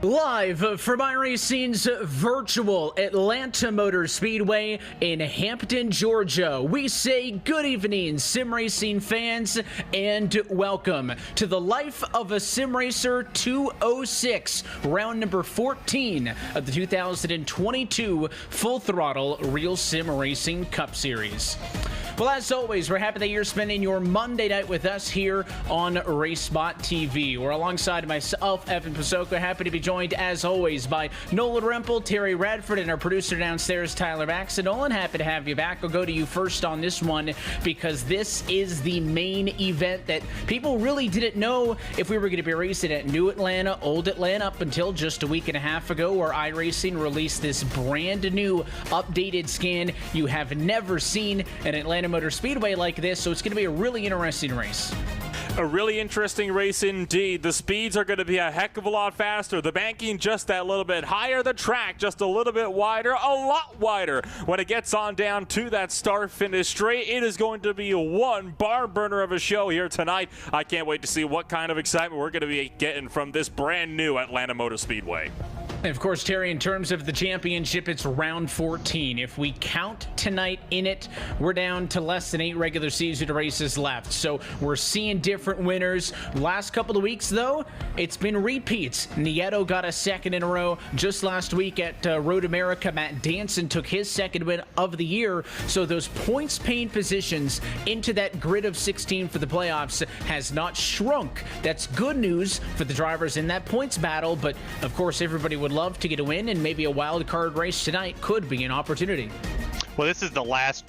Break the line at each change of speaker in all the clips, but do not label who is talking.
Live from iRacing's virtual Atlanta Motor Speedway in Hampton, Georgia, we say good evening, sim racing fans, and welcome to the Life of a Sim Racer 206, round number 14 of the 2022 Full Throttle Real Sim Racing Cup Series. Well, as always, we're happy that you're spending your Monday night with us here on RaceSpotTV. We're alongside myself, Evan Pasoko, happy to be joined, as always, by Nolan Rempel, Terry Radford, and our producer downstairs, Tyler Baxton. Nolan, happy to have you back. I'll go to you first on this one because this is the main event that people really didn't know if we were going to be racing at New Atlanta, Old Atlanta, up until just a week and a half ago, where iRacing released this brand new updated scan you have never seen at Atlanta Motor Speedway like this, so it's going to be a really interesting race.
A really interesting race indeed. The speeds are going to be a heck of a lot faster. The banking just that little bit higher. The track just a little bit wider, a lot wider. When it gets on down to that start-finish straight, it is going to be one barn burner of a show here tonight. I can't wait to see what kind of excitement we're going to be getting from this brand new Atlanta Motor Speedway.
And of course, Terry, in terms of the championship, it's round 14. If we count tonight in it, we're down to less than 8 regular season races left. So we're seeing different winners. Last couple of weeks, though, it's been repeats. Nieto got a second in a row. Just last week at Road America, Matt Danson took his second win of the year. So those points-paying positions into that grid of 16 for the playoffs has not shrunk. That's good news for the drivers in that points battle. But, of course, everybody would love to get a win, and maybe a wild card race tonight could be an opportunity.
Well, this is the last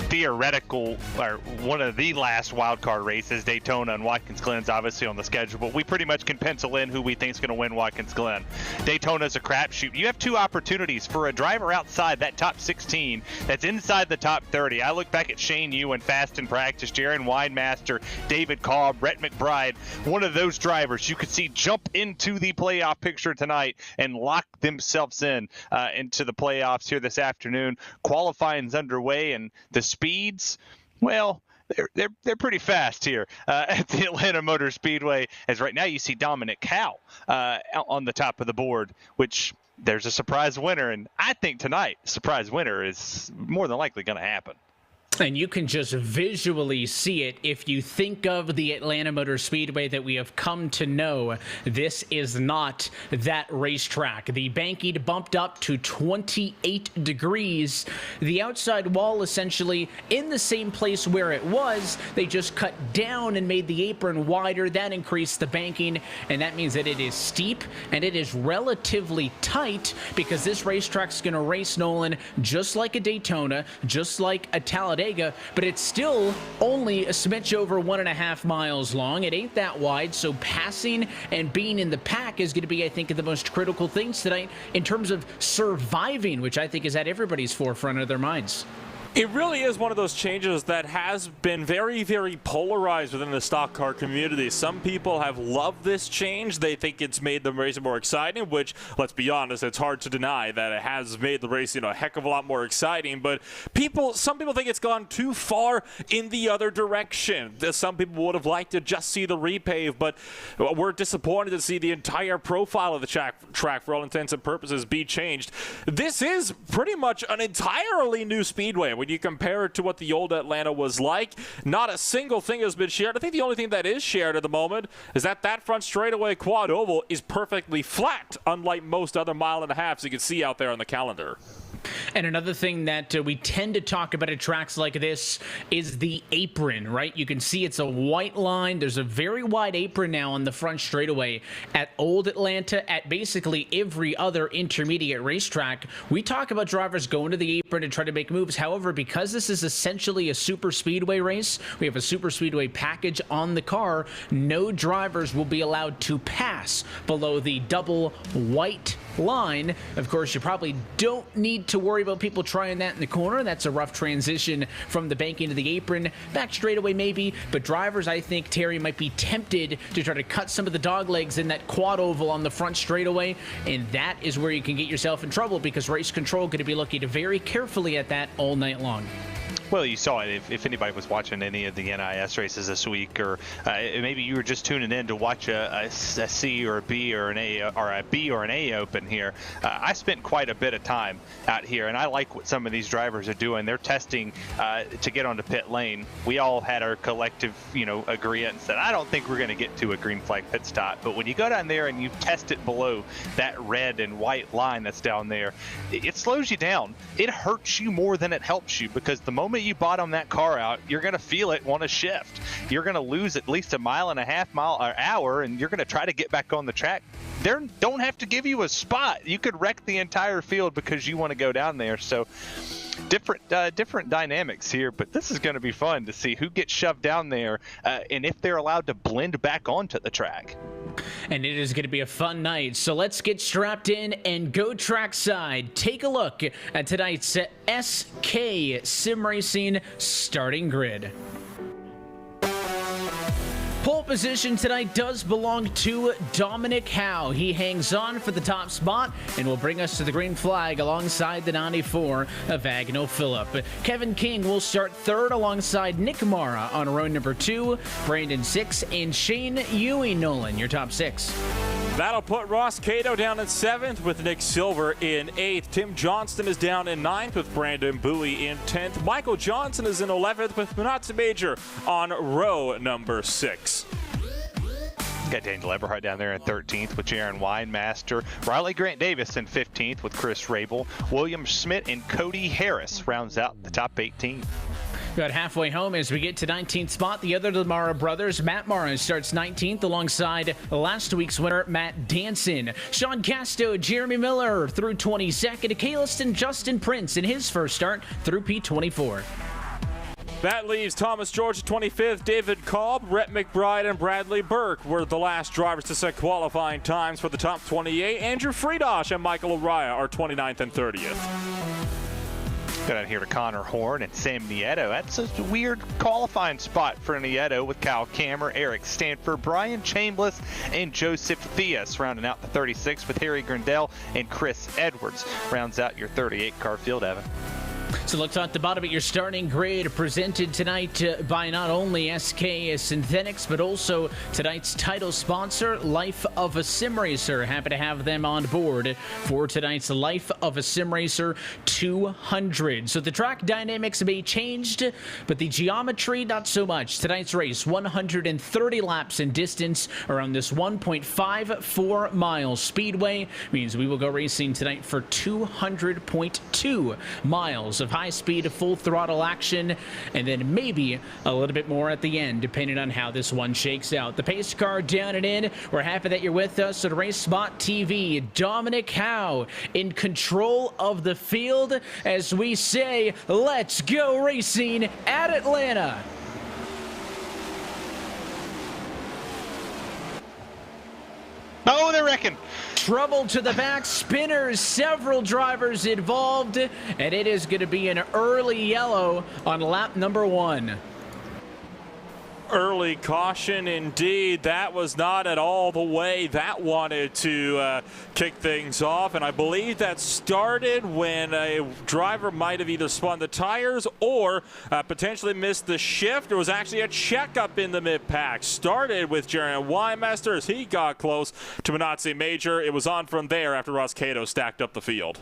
theoretical, or one of the last wild card races. Daytona and Watkins Glen's obviously on the schedule, but we pretty much can pencil in who we think is going to win Watkins Glen. Daytona's a crapshoot. You have two opportunities for a driver outside that top 16 that's inside the top 30. I look back at Shane Ewan, fast in practice, Jaron Winemaster, David Cobb, Brett McBride. One of those drivers you could see jump into the playoff picture tonight and lock themselves into the playoffs here this afternoon. Qualifying's underway, and the speeds, well, they're pretty fast here at the Atlanta Motor Speedway, as right now you see Dominic Howe on the top of the board, which there's a surprise winner, and I think tonight surprise winner is more than likely going to happen.
And you can just visually see it if you think of the Atlanta Motor Speedway that we have come to know. This is not that racetrack. The banking bumped up to 28 degrees. The outside wall essentially in the same place where it was. They just cut down and made the apron wider. That increased the banking, and that means that it is steep and it is relatively tight because this racetrack's going to race, Nolan, just like a Daytona, just like a Talladega, but it's still only a smidge over 1.5 miles long. It ain't that wide, so passing and being in the pack is going to be, I think, the most critical things tonight in terms of surviving, which I think is at everybody's forefront of their minds.
It really is one of those changes that has been very, very polarized within the stock car community. Some people have loved this change. They think it's made the racing more exciting, which, let's be honest, it's hard to deny that it has made the racing a heck of a lot more exciting. But some people think it's gone too far in the other direction. Some people would have liked to just see the repave, but we're disappointed to see the entire profile of the track, for all intents and purposes, be changed. This is pretty much an entirely new speedway. When you compare it to what the old Atlanta was like, not a single thing has been shared. I think the only thing that is shared at the moment is that front straightaway quad oval is perfectly flat, unlike most other mile-and-a-halves you can see out there on the calendar.
And another thing that we tend to talk about at tracks like this is the apron, right? You can see it's a white line. There's a very wide apron now on the front straightaway at Old Atlanta, at basically every other intermediate racetrack. We talk about drivers going to the apron and try to make moves. However, because this is essentially a super speedway race, we have a super speedway package on the car, no drivers will be allowed to pass below the double white line. Of course, you probably don't need to worry about people trying that in the corner. That's a rough transition from the banking to the apron. Back straightaway maybe, but drivers, I think, Terry, might be tempted to try to cut some of the dog legs in that quad oval on the front straightaway, and that is where you can get yourself in trouble because race control going to be looking very carefully at that all night long.
Well, you saw it if anybody was watching any of the NIS races this week, or maybe you were just tuning in to watch a C or a B or an A, or a B or an A Open here. I spent quite a bit of time out here, and I like what some of these drivers are doing. They're testing to get onto pit lane. We all had our collective, agreement that I don't think we're going to get to a green flag pit stop. But when you go down there and you test it below that red and white line that's down there, it slows you down. It hurts you more than it helps you, because the moment you bottom that car out, you're going to feel it want to shift. You're going to lose at least a mile and a half or hour, and you're going to try to get back on the track. They don't have to give you a spot. You could wreck the entire field because you want to go down there. So different dynamics here, but this is going to be fun to see who gets shoved down there and if they're allowed to blend back onto the track.
And it is going to be a fun night. So let's get strapped in and go trackside. Take a look at tonight's SK Sim Racing starting grid. Pole position tonight does belong to Dominic Howe. He hangs on for the top spot and will bring us to the green flag alongside the 94 of Agnell Phillip. Kevin King will start third alongside Nick Mara on row number 2, Brandon 6, and Shane Ewing. Nolan, your top 6.
That'll put Ross Cato down in 7th with Nick Silver in 8th. Tim Johnston is down in 9th with Brandon Bowie in 10th. Michael Johnson is in 11th with Manatsu Major on row number 6.
Got Daniel Eberhardt down there in 13th with Jaron Weinmaster. Riley Grant Davis in 15th with Chris Rabel. William Schmidt and Cody Harris rounds out the top 18.
About halfway home as we get to 19th spot. The other Mara brothers, Matt Mara starts 19th alongside last week's winner, Matt Danson. Sean Casto, Jeremy Miller through 22nd. Kaliston Justin Prince in his first start through P24.
That leaves Thomas George at 25th. David Kolb, Rhett McBride, and Bradley Burke were the last drivers to set qualifying times for the top 28. Andrew Friedosh and Michael Araya are 29th and 30th.
Got out here to Connor Horn and Sam Nieto. That's a weird qualifying spot for Nieto with Kyle Kammer, Eric Stanford, Brian Chambliss, and Joseph Theus rounding out the 36 with Harry Grindell and Chris Edwards. Rounds out your 38 car field, Evan.
So let's talk the bottom of your starting grid, presented tonight by not only SK Synthetics, but also tonight's title sponsor, Life of a Sim Racer. Happy to have them on board for tonight's Life of a Sim Racer 200. So the track dynamics may changed, but the geometry not so much. Tonight's race, 130 laps in distance around this 1.54 mile speedway, means we will go racing tonight for 200.2 miles of high-speed, full throttle action, and then maybe a little bit more at the end, depending on how this one shakes out. The pace car down and in. We're happy that you're with us at RaceSpotTV. Dominic Howe in control of the field as we say, let's go racing at Atlanta.
Oh, they're wrecking.
Trouble to the back, spinners, several drivers involved, and it is going to be an early yellow on lap number 1.
Early caution indeed. That was not at all the way that wanted to kick things off, and I believe that started when a driver might have either spun the tires or potentially missed the shift. There was actually a checkup in the mid-pack. Started with Jaron Weinmaster as he got close to Manatsu Major. It was on from there after Ross Cato stacked up the field.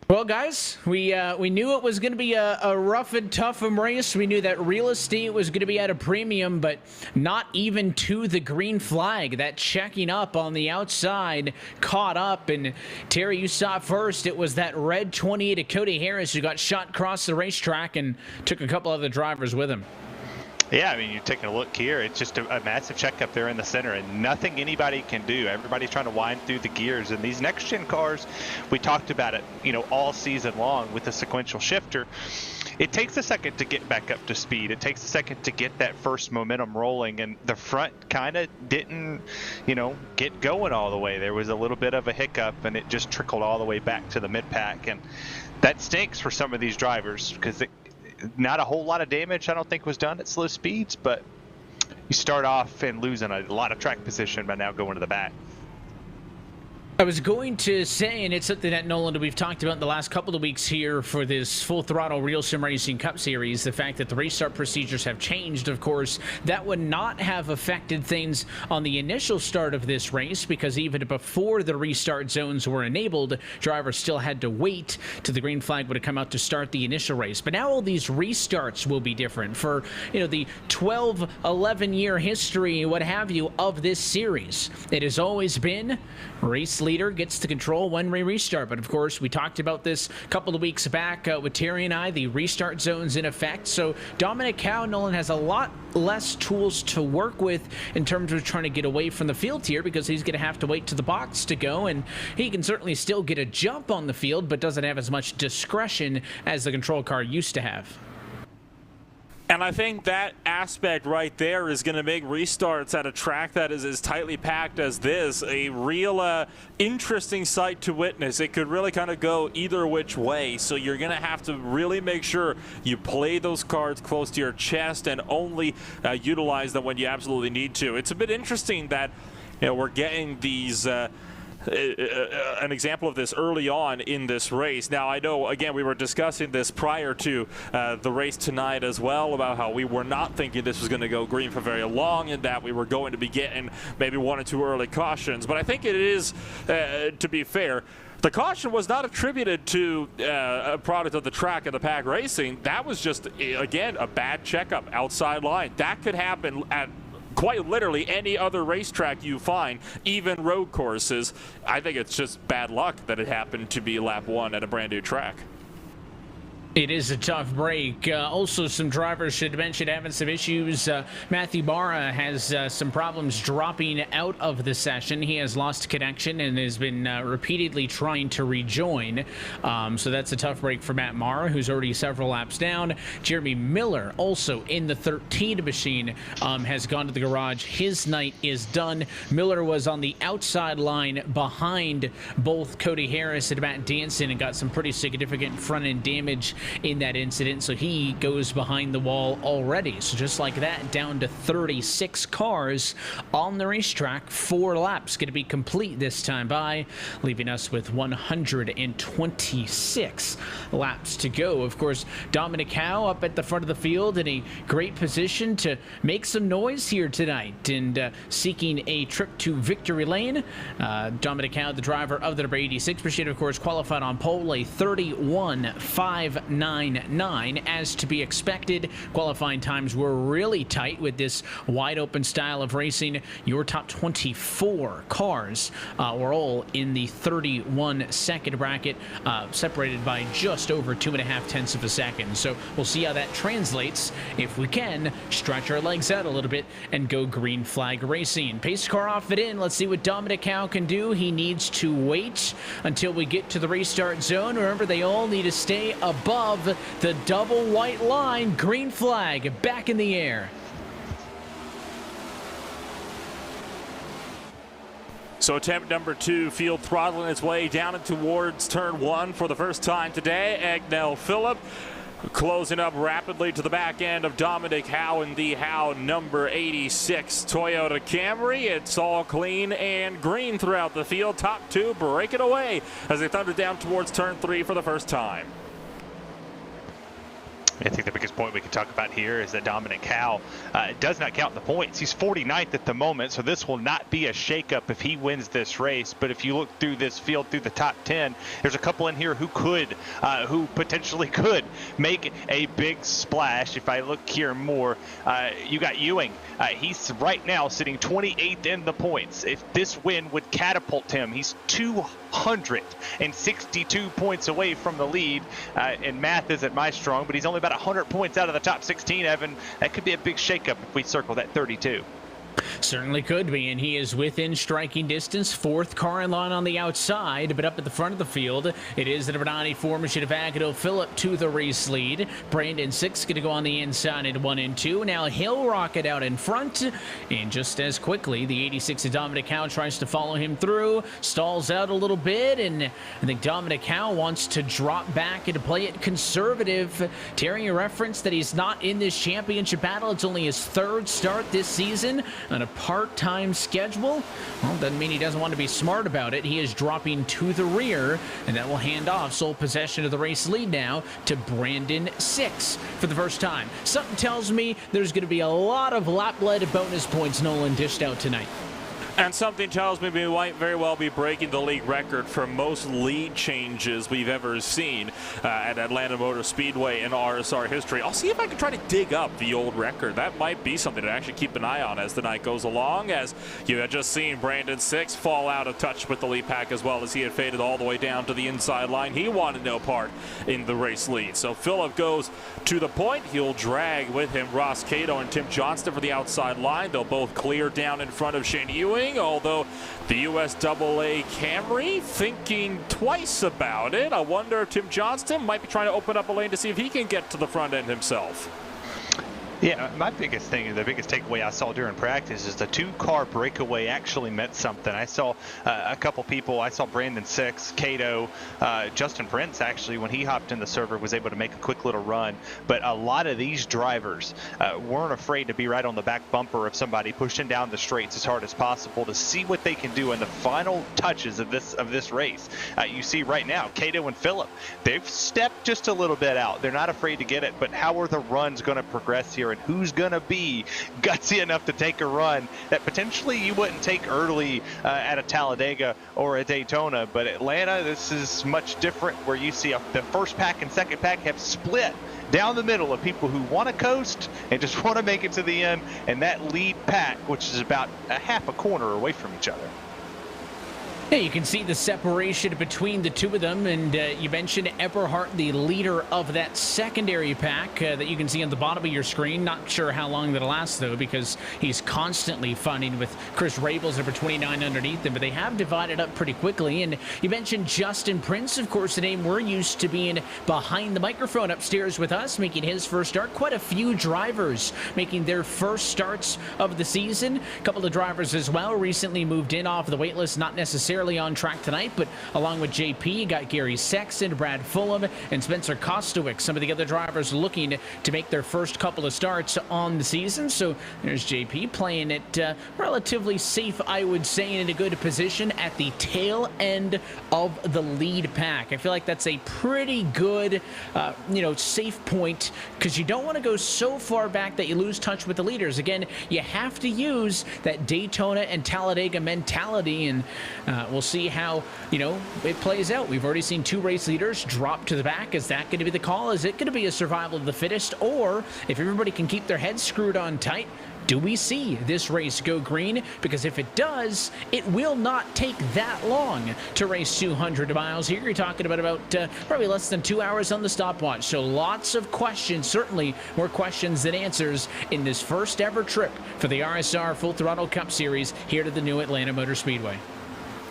Well, guys, we knew it was going to be a rough and tough race. We knew that real estate was going to be at a premium, but not even to the green flag. That checking up on the outside caught up, and Terry, you saw first. It was that red 28 of Cody Harris who got shot across the racetrack and took a couple other drivers with him.
Yeah, I mean, you're taking a look here. It's just a massive checkup there in the center, and nothing anybody can do. Everybody's trying to wind through the gears. And these next-gen cars, we talked about it, all season long with the sequential shifter. It takes a second to get back up to speed. It takes a second to get that first momentum rolling, and the front kind of didn't, get going all the way. There was a little bit of a hiccup, and it just trickled all the way back to the mid-pack, and that stinks for some of these drivers because not a whole lot of damage, I don't think, was done at slow speeds, but you start off and losing a lot of track position by now going to the back.
I was going to say, and it's something that, Nolan, we've talked about in the last couple of weeks here for this Full Throttle RealSimRacing Cup Series, the fact that the restart procedures have changed, of course, that would not have affected things on the initial start of this race, because even before the restart zones were enabled, drivers still had to wait till the green flag would have come out to start the initial race. But now all these restarts will be different for, the 12, 11-year history, what have you, of this series. It has always been race leader gets to control when we restart. But of course, we talked about this a couple of weeks back with Terry and I, the restart zones in effect. So Dominic Howe, Nolan, has a lot less tools to work with in terms of trying to get away from the field here, because he's going to have to wait to the box to go, and he can certainly still get a jump on the field, but doesn't have as much discretion as the control car used to have.
And I think that aspect right there is going to make restarts at a track that is as tightly packed as this a real interesting sight to witness. It could really kind of go either which way, so you're going to have to really make sure you play those cards close to your chest and only utilize them when you absolutely need to. It's a bit interesting that we're getting these an example of this early on in this race. Now, I know, again, we were discussing this prior to the race tonight as well, about how we were not thinking this was going to go green for very long and that we were going to be getting maybe 1 or 2 early cautions. But I think it is, to be fair, the caution was not attributed to a product of the track and the pack racing. That was just, again, a bad checkup outside line. That could happen at quite literally any other racetrack you find, even road courses. I think it's just bad luck that it happened to be lap 1 at a brand new track.
It is a tough break. Also, some drivers should mention having some issues. Matthew Barra has some problems dropping out of the session. He has lost connection and has been repeatedly trying to rejoin. So that's a tough break for Matt Mara, who's already several laps down. Jeremy Miller, also in the 13 machine, has gone to the garage. His night is done. Miller was on the outside line behind both Cody Harris and Matt Danson and got some pretty significant front-end damage in that incident, so he goes behind the wall already. So just like that, down to 36 cars on the racetrack. 4 laps going to be complete this time by, leaving us with 126 laps to go. Of course, Dominic Howe up at the front of the field in a great position to make some noise here tonight and seeking a trip to victory lane. Dominic Howe, the driver of the number 86 machine, of course, qualified on pole, a 31.599. As to be expected, qualifying times were really tight with this wide open style of racing. Your top 24 cars were all in the 31-second bracket, separated by just over 2.5 tenths of a second. So we'll see how that translates if we can stretch our legs out a little bit and go green flag racing. Pace car off it in. Let's see what Dominic Howe can do. He needs to wait until we get to the restart zone. Remember, they all need to stay above the double white line. Green flag back in the air.
So attempt number 2, field throttling its way down and towards turn 1 for the first time today. Agnell Phillip closing up rapidly to the back end of Dominic Howe in the Howe number 86 Toyota Camry. It's all clean and green throughout the field. Top 2 break it away as they thunder down towards turn 3 for the first time.
I think the biggest point we can talk about here is that Dominic Howe does not count the points. He's 49th at the moment, so this will not be a shakeup if he wins this race. But if you look through this field, through the top 10, there's a couple in here who potentially could make a big splash. If I look here more, you got Ewing. He's right now sitting 28th in the points. If this win would catapult him, he's 262 points away from the lead. And math isn't my strong, but he's only about 100 points out of the top 16, Evan. That could be a big shakeup if we circle that 32.
Certainly could be, and he is within striking distance. 4th car in line on the outside, but up at the front of the field, it is the number 94 machine of Agnell Phillip to the race lead. Brandon 6 going to go on the inside in 1 and 2. Now he'll rocket out in front, and just as quickly, the 86 of Dominic Howe tries to follow him through, stalls out a little bit, and I think Dominic Howe wants to drop back and to play it conservative. Terry referenced that he's not in this championship battle. It's only his 3rd start this season on a part-time schedule? Well, doesn't mean he doesn't want to be smart about it. He is dropping to the rear, and that will hand off sole possession of the race lead now to Brandon 6 for the first time. Something tells me there's going to be a lot of lap-led bonus points Nolan dished out tonight.
And something tells me we might very well be breaking the league record for most lead changes we've ever seen at Atlanta Motor Speedway in RSR history. I'll see if I can try to dig up the old record. That might be something to actually keep an eye on as the night goes along, as you had just seen Brandon 6 fall out of touch with the lead pack as well as he had faded all the way down to the inside line. He wanted no part in the race lead. So Phillip goes to the point. He'll drag with him Ross Cato and Tim Johnston for the outside line. They'll both clear down in front of Shane Ewing, although the USAA Camry thinking twice about it. I wonder if Tim Johnston might be trying to open up a lane to see if he can get to the front end himself.
Yeah, my biggest thing, the biggest takeaway I saw during practice is the 2-car breakaway actually meant something. I saw a couple people. I saw Brandon 6, Cato, Justin Prince actually, when he hopped in the server, was able to make a quick little run. But a lot of these drivers weren't afraid to be right on the back bumper of somebody, pushing down the straights as hard as possible to see what they can do in the final touches of this race. You see right now, Cato and Phillip, they've stepped just a little bit out. They're not afraid to get it, but how are the runs going to progress here? And who's going to be gutsy enough to take a run that potentially you wouldn't take early at a Talladega or a Daytona? But Atlanta, this is much different, where you see the first pack and second pack have split down the middle of people who want to coast and just want to make it to the end, and that lead pack, which is about a half a corner away from each other.
Yeah, you can see the separation between the two of them, and you mentioned Eberhardt, the leader of that secondary pack that you can see on the bottom of your screen. Not sure how long that'll last, though, because he's constantly fighting with Chris Rabel's number 29 underneath him, but they have divided up pretty quickly. And you mentioned Justin Prince, of course, the name we're used to being behind the microphone upstairs with us, making his first start. Quite a few drivers making their first starts of the season. A couple of drivers as well recently moved in off the wait list, not necessarily on track tonight, but along with JP, you got Gary Sexton, Brad Fulham, and Spencer Kostowick, some of the other drivers looking to make their first couple of starts on the season. So there's JP playing it relatively safe, I would say, in a good position at the tail end of the lead pack. I feel like that's a pretty good, safe point, because you don't want to go so far back that you lose touch with the leaders. Again, you have to use that Daytona and Talladega mentality, and we'll see how, it plays out. We've already seen 2 race leaders drop to the back. Is that going to be the call? Is it going to be a survival of the fittest? Or if everybody can keep their heads screwed on tight, do we see this race go green? Because if it does, it will not take that long to race 200 miles here. You're talking about probably less than 2 hours on the stopwatch. So lots of questions, certainly more questions than answers in this first ever trip for the RSR Full Throttle Cup Series here to the new Atlanta Motor Speedway.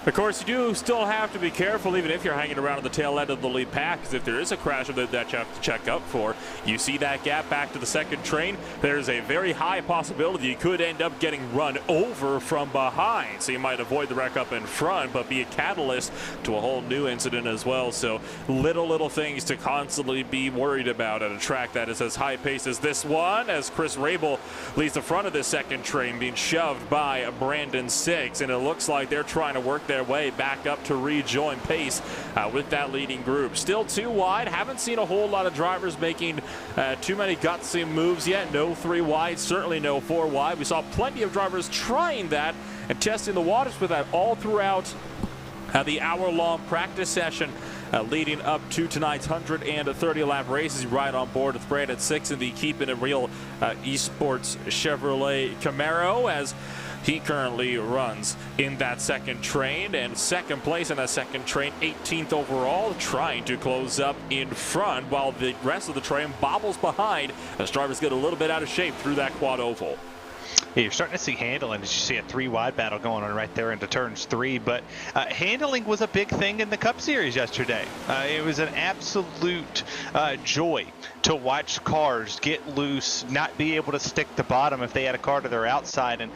Of course, you do still have to be careful, even if you're hanging around at the tail end of the lead pack, because if there is a crash that you have to check up for, you see that gap back to the second train, there's a very high possibility you could end up getting run over from behind. So you might avoid the wreck up in front, but be a catalyst to a whole new incident as well. So little things to constantly be worried about at a track that is as high paced as this one, as Chris Rabel leads the front of this second train, being shoved by Brandon 6, and it looks like they're trying to work their way back up to rejoin pace with that leading group. Still too wide. Haven't seen a whole lot of drivers making too many gutsy moves yet. No 3 wide, certainly no 4 wide. We saw plenty of drivers trying that and testing the waters with that all throughout the hour-long practice session leading up to tonight's 130-lap races. Right on board with Brandon 6 in the Keeping It Real Esports Chevrolet Camaro, as he currently runs in that second train, and second place in that second train, 18th overall, trying to close up in front while the rest of the train bobbles behind as drivers get a little bit out of shape through that quad oval.
Yeah, you're starting to see handling as you see a 3 wide battle going on right there into turns 3, but handling was a big thing in the Cup Series yesterday. It was an absolute joy to watch cars get loose, not be able to stick the bottom if they had a car to their outside, and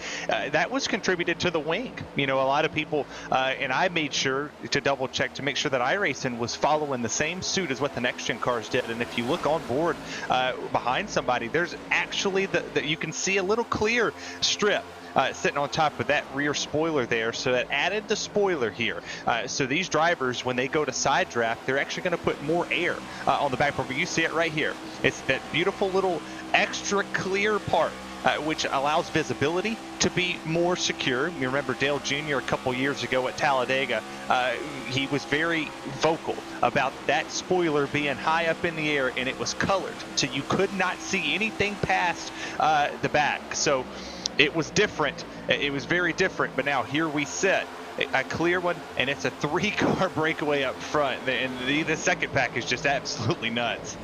that was contributed to the wing. A lot of people, and I made sure to double check to make sure that iRacing was following the same suit as what the next gen cars did. And if you look on board behind somebody, there's actually you can see a little clear strip sitting on top of that rear spoiler there, so that added the spoiler here. So these drivers, when they go to side draft, they're actually going to put more air on the back bumper. You see it right here. It's that beautiful little extra clear part, which allows visibility to be more secure. You remember Dale Jr. a couple years ago at Talladega, he was very vocal about that spoiler being high up in the air, and it was colored, so you could not see anything past the back. So it was different. It was very different, but now here we sit. A clear one, and it's a 3-car breakaway up front, and the second pack is just absolutely nuts.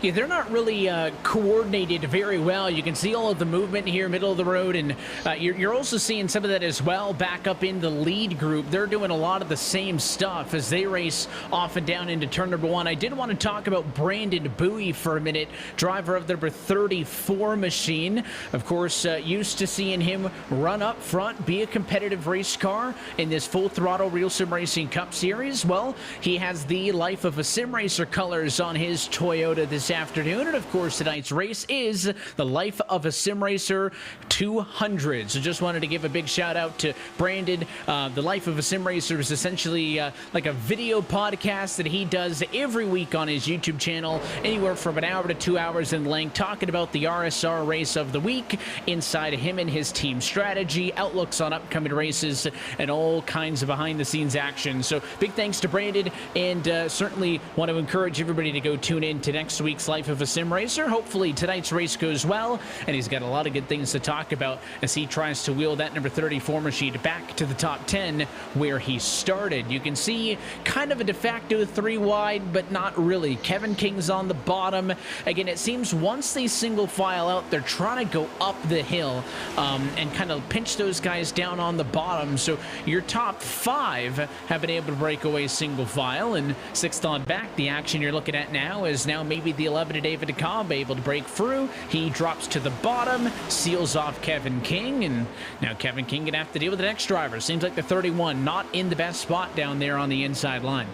Yeah, they're not really coordinated very well. You can see all of the movement here, middle of the road, and you're also seeing some of that as well back up in the lead group. They're doing a lot of the same stuff as they race off and down into turn number 1. I did want to talk about Brandon Bowie for a minute, driver of the number 34 machine. Of course, used to seeing him run up front, be a competitive race car in this full throttle RealSimRacing Cup Series. Well, he has the Life of a Sim Racer colors on his Toyota this afternoon, and of course tonight's race is the Life of a Sim Racer 200. So just wanted to give a big shout out to Brandon. The Life of a Sim Racer is essentially like a video podcast that he does every week on his YouTube channel, anywhere from an hour to 2 hours in length, talking about the RSR race of the week, inside him and his team strategy, outlooks on upcoming races, and all kinds of behind-the-scenes action. So big thanks to Brandon, and certainly want to encourage everybody to go tune in to next week's Life of a Sim Racer. Hopefully tonight's race goes well, and he's got a lot of good things to talk about as he tries to wheel that number 34 machine back to the top 10 where he started. You can see kind of a de facto 3 wide, but not really. Kevin King's on the bottom. Again, it seems once they single file out, they're trying to go up the hill and kind of pinch those guys down on the bottom. So your top 5 have been able to break away single file, and 6th on back, the action you're looking at now is now maybe the 11 to David DeCombe able to break through. He drops to the bottom, seals off Kevin King, and now Kevin King gonna have to deal with the next driver. Seems like the 31 not in the best spot down there on the inside line.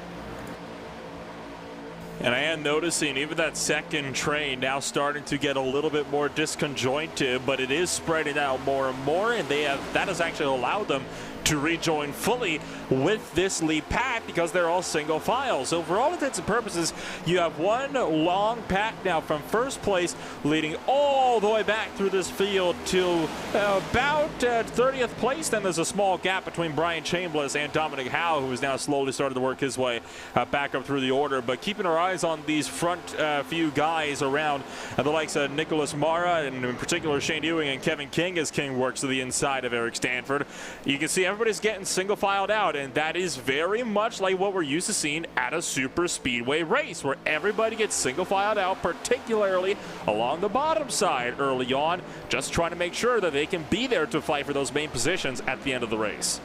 And I am noticing even that second train now starting to get a little bit more disconjointed, but it is spreading out more and more, and that has actually allowed them to rejoin fully with this lead pack because they're all single files. So for all intents and purposes, you have one long pack now from first place leading all the way back through this field to about 30th place. Then there's a small gap between Brian Chambliss and Dominic Howe, who is now slowly starting to work his way back up through the order. But keeping our eyes on these front few guys around the likes of Nicholas Mara, and in particular Shane Ewing and Kevin King as King works to the inside of Eric Stanford. You can see everybody's getting single filed out, and that is very much like what we're used to seeing at a super speedway race, where everybody gets single filed out, particularly along the bottom side early on, just trying to make sure that they can be there to fight for those main positions at the end of the race.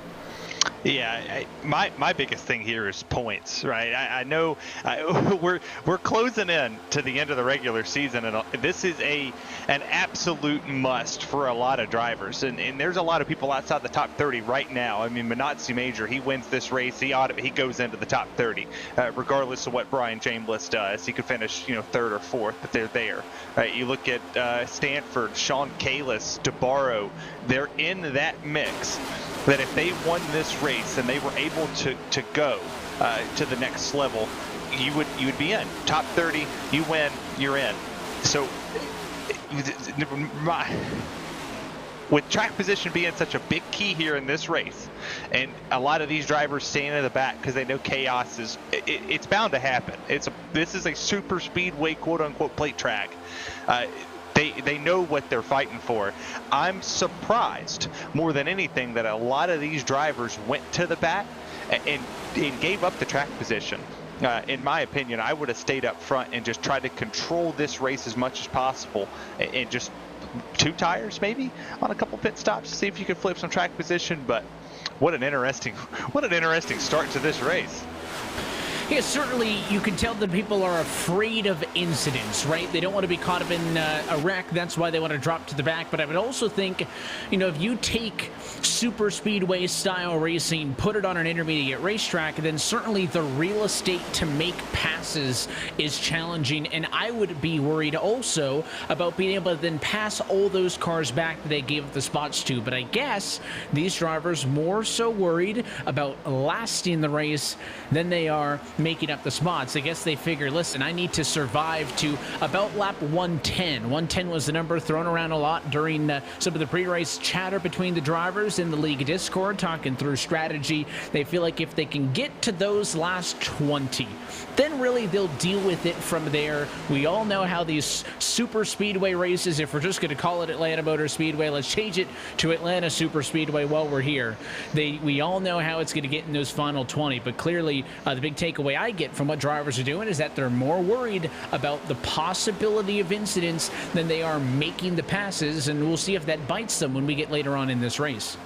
Yeah, my biggest thing here is points, right? I know we're closing in to the end of the regular season, and this is an absolute must for a lot of drivers. And there's a lot of people outside the top 30 right now. I mean, Minotzi Major, he wins this race, he goes into the top 30, regardless of what Brian Chambliss does. He could finish, 3rd or 4th, but they're there. Right? You look at Stanford, Sean Kalis, DeBarro, they're in that mix. That if they won this race and they were able to go to the next level, you would be in. Top 30, you win, you're in. So with track position being such a big key here in this race, and a lot of these drivers staying in the back because they know chaos is it's bound to happen. This is a super speedway quote unquote plate track. They know what they're fighting for. I'm surprised more than anything that a lot of these drivers went to the back and gave up the track position. In my opinion, I would have stayed up front and just tried to control this race as much as possible, and just 2 tires maybe on a couple pit stops to see if you could flip some track position. But what an interesting start to this race.
Yeah, certainly you can tell that people are afraid of incidents, right? They don't want to be caught up in a wreck. That's why they want to drop to the back. But I would also think, you know, if you take super speedway style racing, put it on an intermediate racetrack, then certainly the real estate to make passes is challenging. And I would be worried also about being able to then pass all those cars back that they gave up the spots to. But I guess these drivers more so worried about lasting the race than they are making up the spots. I guess they figure, listen, I need to survive to about lap 110. 110 was the number thrown around a lot during some of the pre-race chatter between the drivers in the league Discord, talking through strategy. They feel like if they can get to those last 20, then really they'll deal with it from there. We all know how these super speedway races, if we're just going to call it Atlanta Motor Speedway, let's change it to Atlanta Super Speedway while we're here. We all know how it's going to get in those final 20, but clearly the big takeaway I get from what drivers are doing is that they're more worried about the possibility of incidents than they are making the passes, and we'll see if that bites them when we get later on in this race.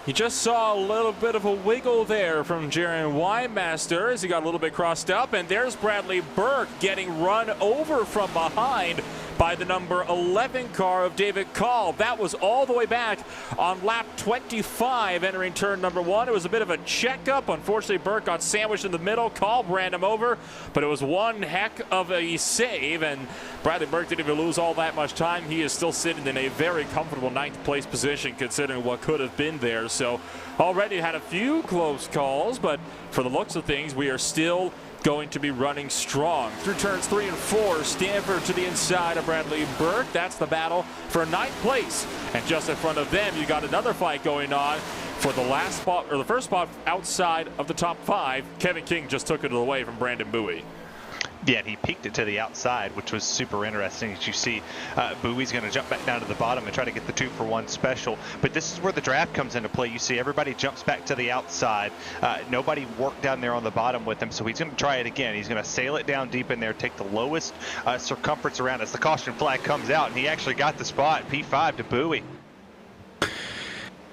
You just saw a little bit of a wiggle there from Jaron Weinmaster as he got a little bit crossed up, and there's Bradley Burke getting run over from behind by the number 11 car of David Call. That was all the way back on lap 25 entering turn number 1. It was a bit of a checkup. Unfortunately, Burke got sandwiched in the middle. Call ran him over, but it was one heck of a save, and Bradley Burke didn't even lose all that much time. He is still sitting in a very comfortable 9th place position considering what could have been there. So already had a few close calls, but for the looks of things, we are still going to be running strong. Through turns 3 and 4, Stanford to the inside of Bradley Burke. That's the battle for 9th place. And just in front of them, you got another fight going on for the last spot, or the first spot outside of the top 5. Kevin King just took it away from Brandon Bowie.
Yeah, and he peeked it to the outside, which was super interesting. As you see, Bowie's going to jump back down to the bottom and try to get the 2-for-1 special. But this is where the draft comes into play. You see everybody jumps back to the outside. Nobody worked down there on the bottom with him, so he's going to try it again. He's going to sail it down deep in there, take the lowest circumference around as the caution flag comes out, and he actually got the spot, P5 to Bowie.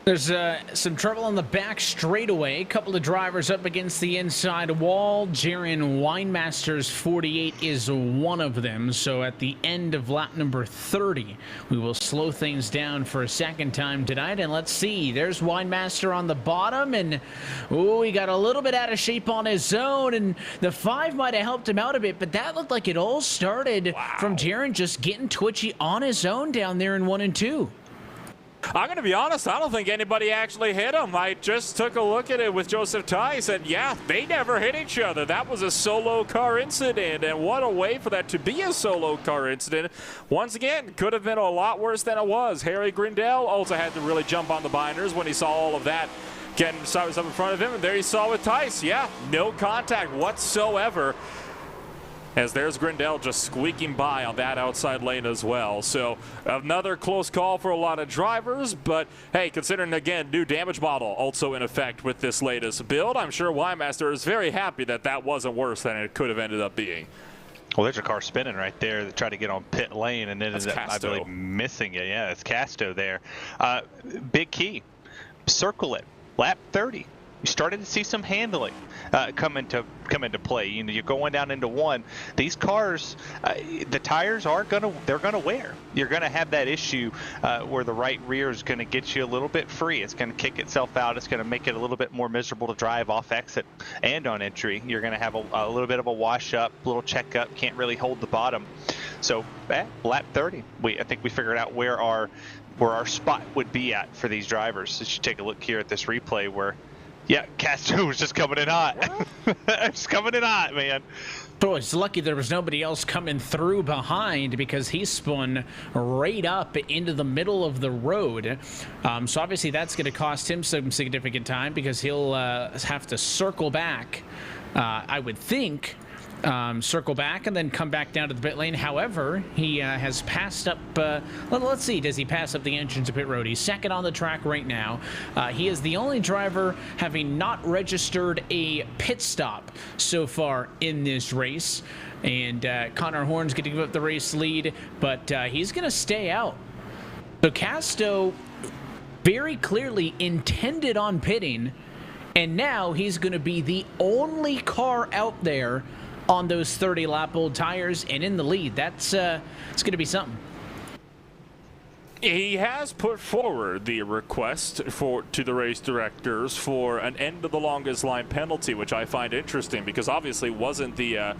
There's some trouble on the back straightaway. A couple of drivers up against the inside wall. Jaron Weinmaster's 48 is one of them. So at the end of lap number 30, we will slow things down for a second time tonight. And let's see. There's Weinmaster on the bottom. And, oh, he got a little bit out of shape on his own. And the 5 might have helped him out a bit. But that looked like it all started from Jaron just getting twitchy on his own down there in 1 and 2.
I'm going to be honest, I don't think anybody actually hit him. I just took a look at it with Joseph Tice, and yeah, they never hit each other. That was a solo car incident, and what a way for that to be a solo car incident. Once again, could have been a lot worse than it was. Harry Grindell also had to really jump on the binders when he saw all of that getting up in front of him, and there he saw with Tice. Yeah, no contact whatsoever, as there's Grindell just squeaking by on that outside lane as well. So another close call for a lot of drivers, but hey, considering again new damage model also in effect with this latest build, I'm sure Weinmaster is very happy that that wasn't worse than it could have ended up being.
Well, there's a car spinning right there that tried to get on pit lane and ended up, I believe, missing it. Yeah, it's Casto there. Big key, circle it, lap 30. You started to see some handling come into play. You know, you're going down into 1. These cars, the tires they're gonna wear. You're gonna have that issue where the right rear is gonna get you a little bit free. It's gonna kick itself out. It's gonna make it a little bit more miserable to drive off exit and on entry. You're gonna have a little bit of a wash up, little check up. Can't really hold the bottom. So lap 30, I think we figured out where our spot would be at for these drivers. So you take a look here at this replay where. Yeah, Castro was just coming in hot. Just coming in hot, man.
Boy, it's lucky there was nobody else coming through behind because he spun right up into the middle of the road. So obviously that's going to cost him some significant time because he'll have to circle back, I would think. Circle back and then come back down to the pit lane. However, he has passed up, let's see, does he pass up the entrance to pit road? He's second on the track right now. He is the only driver having not registered a pit stop so far in this race. And Connor Horn's going to give up the race lead, but he's going to stay out. So Casto very clearly intended on pitting And now he's going to be the only car out there on those 30-lap-old tires and in the lead. That's it's going to be something.
He has put forward the request to the race directors for an end of the longest line penalty, which I find interesting because obviously wasn't the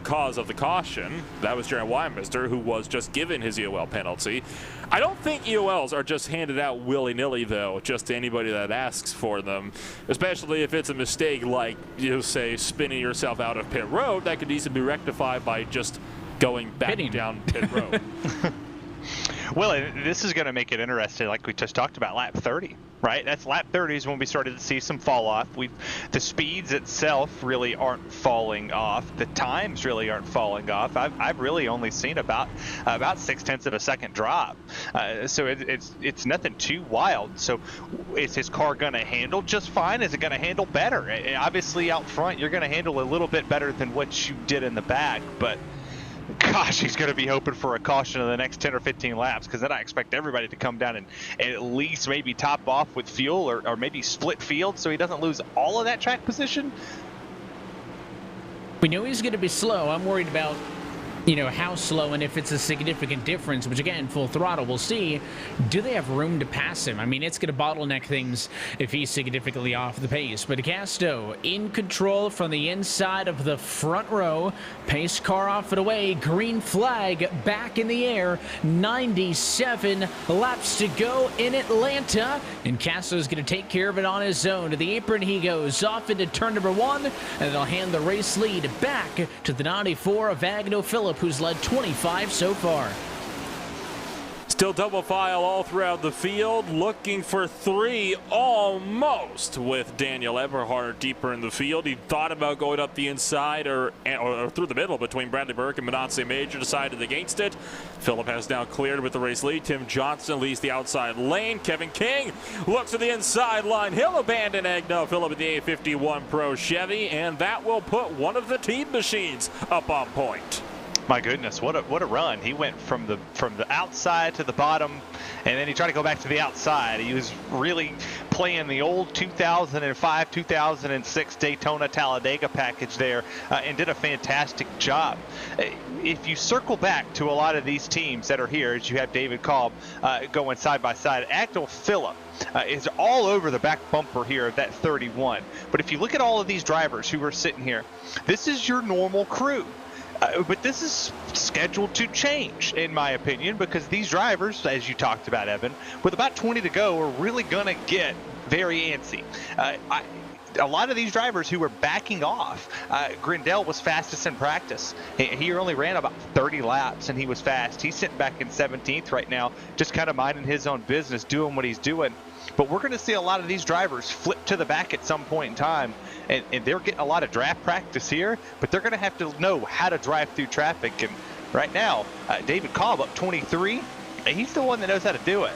cause of the caution. That was Jaron Weinmeister, who was just given his EOL penalty. I don't think EOLs are just handed out willy-nilly, though, just to anybody that asks for them, especially if it's a mistake like, say, spinning yourself out of pit road. That could easily be rectified by just going back down pit road.
Well, this is going to make it interesting, like we just talked about, lap 30, right? That's lap 30 is when we started to see some fall off. The speeds itself really aren't falling off. The times really aren't falling off. I've really only seen about 0.6 of a second drop. So it's nothing too wild. So is his car going to handle just fine? Is it going to handle better? Obviously, out front, you're going to handle a little bit better than what you did in the back, but gosh, he's going to be hoping for a caution in the next 10 or 15 laps, because then I expect everybody to come down and at least maybe top off with fuel or maybe split field so he doesn't lose all of that track position.
We know he's going to be slow. I'm worried about, how slow and if it's a significant difference, which again, full throttle, we'll see. Do they have room to pass him? I mean, it's going to bottleneck things if he's significantly off the pace. But Castro in control from the inside of the front row. Pace car off and away. Green flag back in the air. 97 laps to go in Atlanta. And Castro's going to take care of it on his own. To the apron he goes, off into turn number 1. And they'll hand the race lead back to the 94 of Agno Phillip, who's led 25 so far.
Still double file all throughout the field, looking for 3 almost with Daniel Eberhard deeper in the field. He thought about going up the inside or through the middle between Bradley Burke and Manasseh Major, decided against it. Phillip has now cleared with the race lead. Tim Johnson leads the outside lane. Kevin King looks at the inside line. He'll abandon Agno Phillip at the A51 Pro Chevy, and that will put one of the team machines up on point.
My goodness, what a run. He went from the outside to the bottom, and then he tried to go back to the outside. He was really playing the old 2005, 2006 Daytona Talladega package there, and did a fantastic job. If you circle back to a lot of these teams that are here, as you have David Cobb going side by side, Agno Phillip is all over the back bumper here of that 31. But if you look at all of these drivers who are sitting here, this is your normal crew. But this is scheduled to change, in my opinion, because these drivers, as you talked about, Evan, with about 20 to go, are really going to get very antsy. A lot of these drivers who were backing off, Grindel was fastest in practice. He only ran about 30 laps, and he was fast. He's sitting back in 17th right now, just kind of minding his own business, doing what he's doing. But we're going to see a lot of these drivers flip to the back at some point in time, and they're getting a lot of draft practice here, but they're going to have to know how to drive through traffic. And right now, David Cobb up 23, and he's the one that knows how to do it.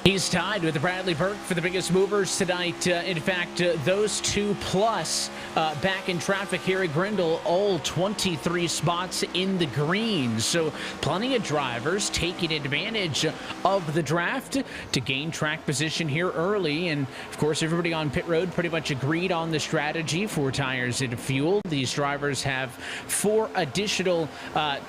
He's tied with Bradley Burke for the biggest movers tonight. In fact, those two plus back in traffic here at Grindel, all 23 spots in the green. So plenty of drivers taking advantage of the draft to gain track position here early. And of course, everybody on pit road pretty much agreed on the strategy: 4 tires and fuel. These drivers have 4 additional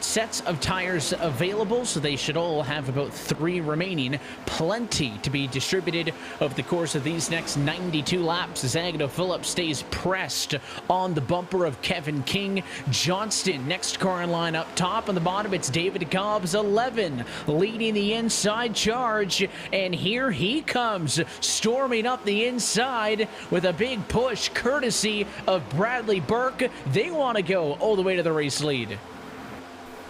sets of tires available, so they should all have about 3 remaining. Plenty to be distributed over the course of these next 92 laps as Agno Phillip stays pressed on the bumper of Kevin King. Johnston, next car in line up top. On the bottom, it's David Cobb's 11 leading the inside charge, and here he comes storming up the inside with a big push courtesy of Bradley Burke. They want to go all the way to the race lead.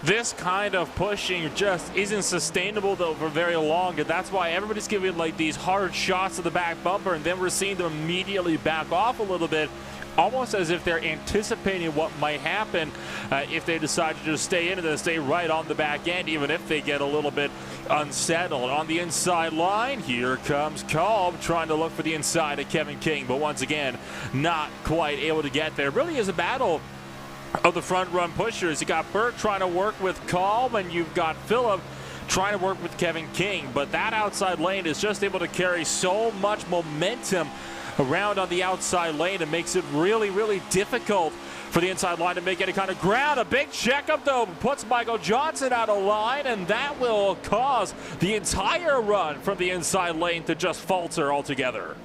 This kind of pushing just isn't sustainable, though, for very long, and that's why everybody's giving like these hard shots to the back bumper, and then we're seeing them immediately back off a little bit, almost as if they're anticipating what might happen if they decide to just stay in and then stay right on the back end, even if they get a little bit unsettled. On the inside line, here comes Kolb trying to look for the inside of Kevin King, but once again, not quite able to get there. It really is a battle of the front run pushers. You got Burke trying to work with Kolb, and you've got Phillip trying to work with Kevin King, but that outside lane is just able to carry so much momentum around on the outside lane and makes it really, really difficult for the inside line to make any kind of ground. A big checkup, though, puts Michael Johnson out of line, and that will cause the entire run from the inside lane to just falter altogether.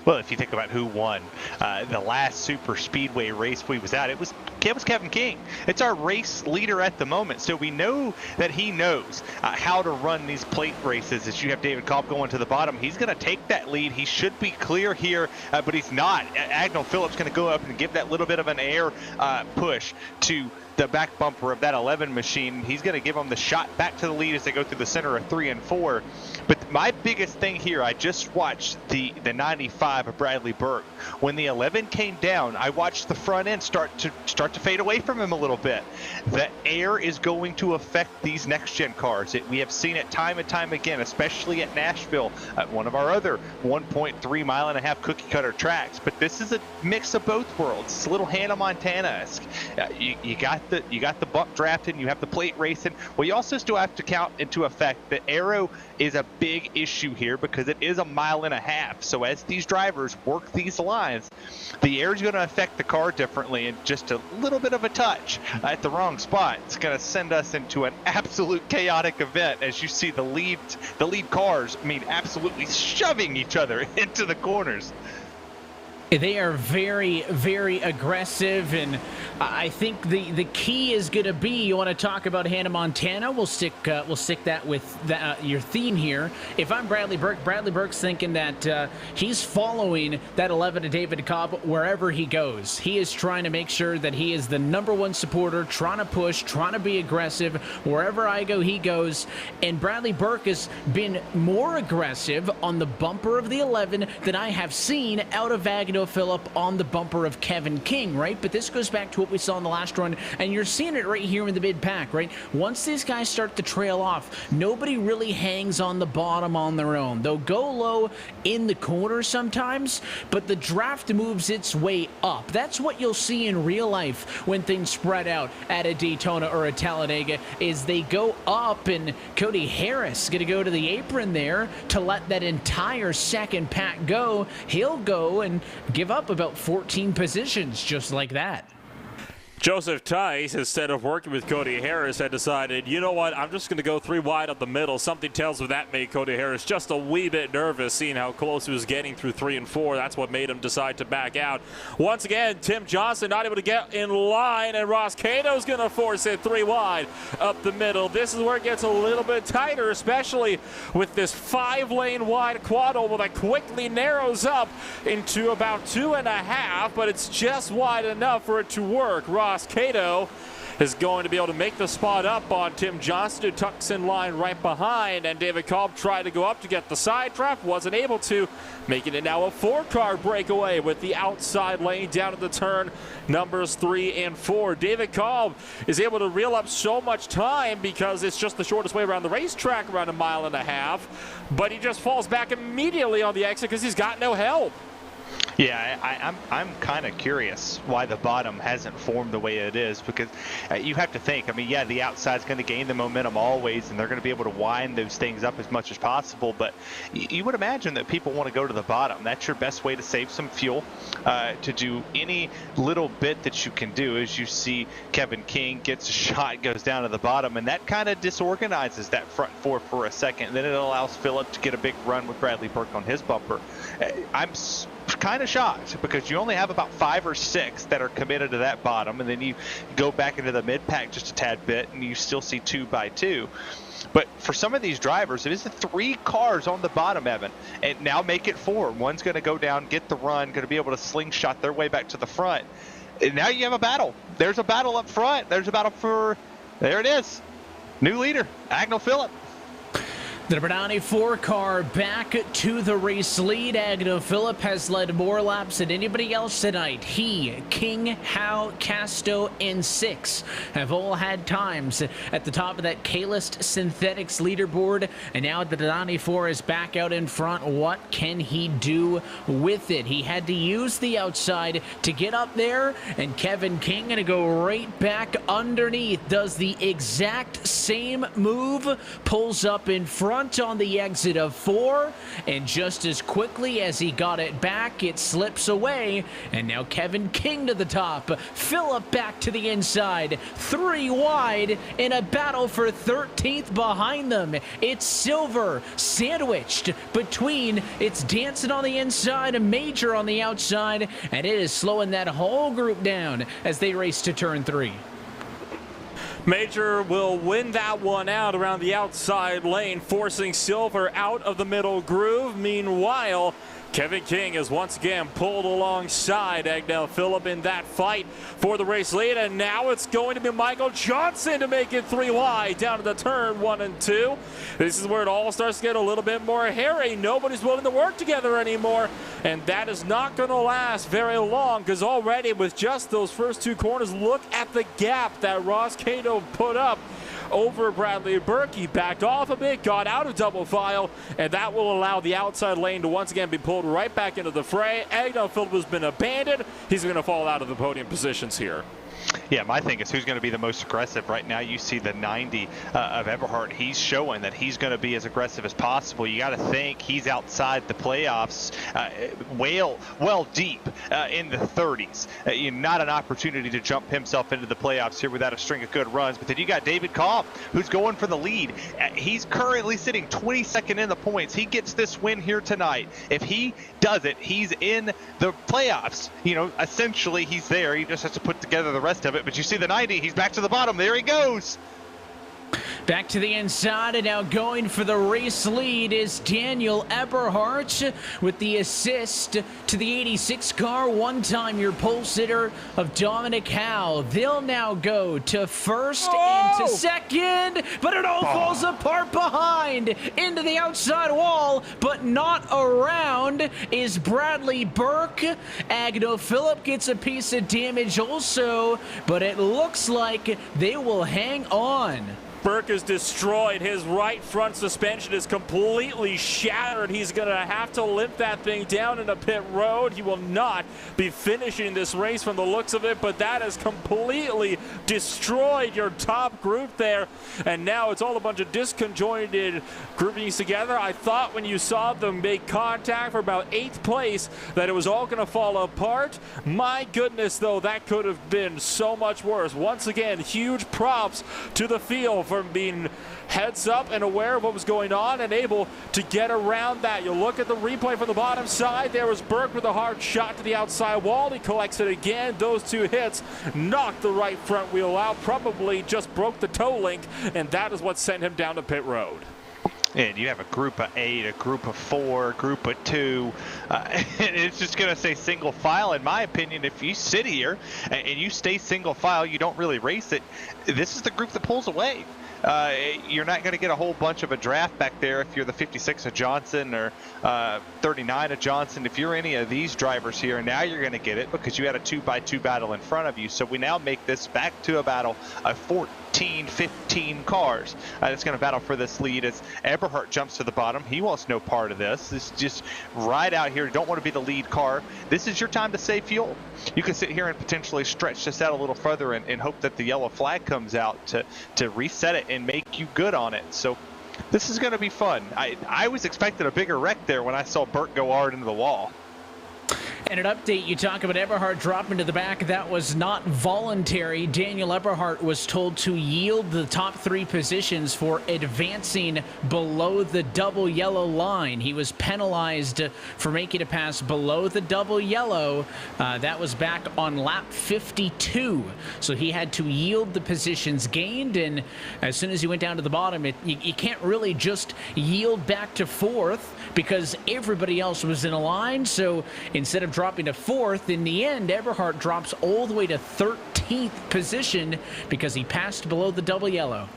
Well, if you think about who won the last super speedway race we was at, it was Kevin King. It's our race leader at the moment, so we know that he knows how to run these plate races. As you have David Cobb going to the bottom, he's going to take that lead. He should be clear here, but he's not. Agnell Phillips going to go up and give that little bit of an air push to the back bumper of that 11 machine. He's going to give them the shot back to the lead as they go through the center of 3 and 4. But my biggest thing here, I just watched the 95 of Bradley Burke. When the 11 came down, I watched the front end start to fade away from him a little bit. The air is going to affect these next-gen cars. We have seen it time and time again, especially at Nashville, one of our other 1.3 mile and a half cookie-cutter tracks. But this is a mix of both worlds. It's a little Hannah Montana-esque. You got the buck drafting, you have the plate racing. Well, you also still have to count into effect that aero is a big issue here because it is a mile and a half. So as these drivers work these lines, the air is going to affect the car differently, and just a little bit of a touch at the wrong spot, it's going to send us into an absolute chaotic event. As you see the lead cars, absolutely shoving each other into the corners.
They are very, very aggressive, and I think the key is going to be, you want to talk about Hannah Montana, we'll stick that with your theme here. If I'm Bradley Burke's thinking that he's following that 11 to David Cobb wherever he goes. He is trying to make sure that he is the #1 supporter, trying to push, trying to be aggressive. Wherever I go, he goes. And Bradley Burke has been more aggressive on the bumper of the 11 than I have seen out of Agnell Phillip on the bumper of Kevin King, right? But this goes back to what we saw in the last run, and you're seeing it right here in the mid-pack, right? Once these guys start to trail off, nobody really hangs on the bottom on their own. They'll go low in the corner sometimes, but the draft moves its way up. That's what you'll see in real life when things spread out at a Daytona or a Talladega, is they go up, and Cody Harris going to go to the apron there to let that entire second pack go. He'll go and give up about 14 positions just like that.
Joseph Tice, instead of working with Cody Harris, had decided, you know what, I'm just going to go 3 wide up the middle. Something tells me that made Cody Harris just a wee bit nervous, seeing how close he was getting through 3 and 4. That's what made him decide to back out. Once again, Tim Johnson not able to get in line, and Ross Cato's going to force it 3 wide up the middle. This is where it gets a little bit tighter, especially with this 5-lane wide quad oval that quickly narrows up into about 2.5, but it's just wide enough for it to work. Ross Cato is going to be able to make the spot up on Tim Johnson, who tucks in line right behind, and David Cobb tried to go up to get the side draft, wasn't able to, making it now a 4-car breakaway with the outside lane down at the turn numbers 3 and 4. David Cobb is able to reel up so much time because it's just the shortest way around the racetrack, around 1.5 miles, but he just falls back immediately on the exit because he's got no help.
Yeah, I'm kind of curious why the bottom hasn't formed the way it is, because you have to think, yeah, the outside's going to gain the momentum always, and they're going to be able to wind those things up as much as possible, but you would imagine that people want to go to the bottom. That's your best way to save some fuel, to do any little bit that you can do. As you see, Kevin King gets a shot, goes down to the bottom, and that kind of disorganizes that front 4 for a second. Then it allows Phillip to get a big run with Bradley Burke on his bumper. I'm kind of shocked because you only have about 5 or 6 that are committed to that bottom, and then you go back into the mid-pack just a tad bit and you still see 2 by 2. But for some of these drivers, it is 3 cars on the bottom, Evan, and now make it 4. One's going to go down, get the run, going to be able to slingshot their way back to the front. And now you have a battle. There's a battle up front. There's a battle for, there it is, new leader, Agnell Phillip.
The Bernani 4-car back to the race lead. Agnell Phillip has led more laps than anybody else tonight. He, King, Howe, Casto, and 6 have all had times at the top of that K-List Synthetics leaderboard. And now the Bernani 4 is back out in front. What can he do with it? He had to use the outside to get up there, and Kevin King going to go right back underneath. Does the exact same move, pulls up in front. front on the exit of 4, and just as quickly as he got it back, it slips away, and now Kevin King to the top. Phillip back to the inside, 3 wide in a battle for 13th behind them. It's Silver sandwiched between, it's Dancing on the inside, a Major on the outside, and it is slowing that whole group down as they race to turn 3.
Major will win that one out around the outside lane, forcing Silver out of the middle groove. Meanwhile, Kevin King is once again pulled alongside Agnell Phillip in that fight for the race lead, and now it's going to be Michael Johnson to make it 3 wide down to the turn 1 and 2. This is where it all starts to get a little bit more hairy. Nobody's willing to work together anymore, and that is not going to last very long, because already with just those first 2 corners, look at the gap that Ross Cato put up over Bradley Burke. He backed off a bit, got out of double file, and that will allow the outside lane to once again be pulled right back into the fray. Agnell Phillip has been abandoned. He's going to fall out of the podium positions here.
Yeah, my thing is who's going to be the most aggressive. Right now you see the 90 of Eberhardt. He's showing that he's going to be as aggressive as possible. You got to think he's outside the playoffs well deep in the 30s. Not an opportunity to jump himself into the playoffs here without a string of good runs. But then you got David Kopp, who's going for the lead. He's currently sitting 22nd in the points. He gets this win here tonight. If he does it, he's in the playoffs. Essentially he's there. He just has to put together the rest of it. But you see the 90, he's back to the bottom. There he goes.
Back to the inside, and now going for the race lead is Daniel Eberhardt with the assist to the 86 car, one-time your pole sitter of Dominic Howe. They'll now go to first and to second, but it all falls apart behind into the outside wall, but not around is Bradley Burke. Agnell Phillip gets a piece of damage also, but it looks like they will hang on.
Burke is destroyed. His right front suspension is completely shattered. He's going to have to limp that thing down into pit road. He will not be finishing this race from the looks of it, but that has completely destroyed your top group there. And now it's all a bunch of disconjointed groupings together. I thought when you saw them make contact for about 8th place that it was all going to fall apart. My goodness, though, that could have been so much worse. Once again, huge props to the field for being heads up and aware of what was going on and able to get around that. You look at the replay from the bottom side. There was Burke with a hard shot to the outside wall. He collects it again. Those 2 hits knocked the right front wheel out, probably just broke the toe link, and that is what sent him down to pit road.
And you have a group of 8, a group of 4, a group of 2. And it's just going to say single file. In my opinion, if you sit here and you stay single file, you don't really race it, this is the group that pulls away. You're not going to get a whole bunch of a draft back there if you're the 56 of Johnson or 39 of Johnson. If you're any of these drivers here, now you're going to get it because you had a 2x2 battle in front of you. So we now make this back to a battle of 15 cars. That's going to battle for this lead as Eberhardt jumps to the bottom. He wants no part of this. This is just right out here. Don't want to be the lead car. This is your time to save fuel. You can sit here and potentially stretch this out a little further and hope that the yellow flag comes out to reset it and make you good on it. So this is going to be fun. I was expecting a bigger wreck there when I saw Burke go hard into the wall.
And an update, you talk about Eberhardt dropping to the back. That was not voluntary. Daniel Eberhardt was told to yield the top 3 positions for advancing below the double yellow line. He was penalized for making a pass below the double yellow. That was back on lap 52. So he had to yield the positions gained, and as soon as he went down to the bottom, you can't really just yield back to 4th because everybody else was in a line. So instead of dropping to 4th, in the end, Eberhardt drops all the way to 13th position because he passed below the double yellow.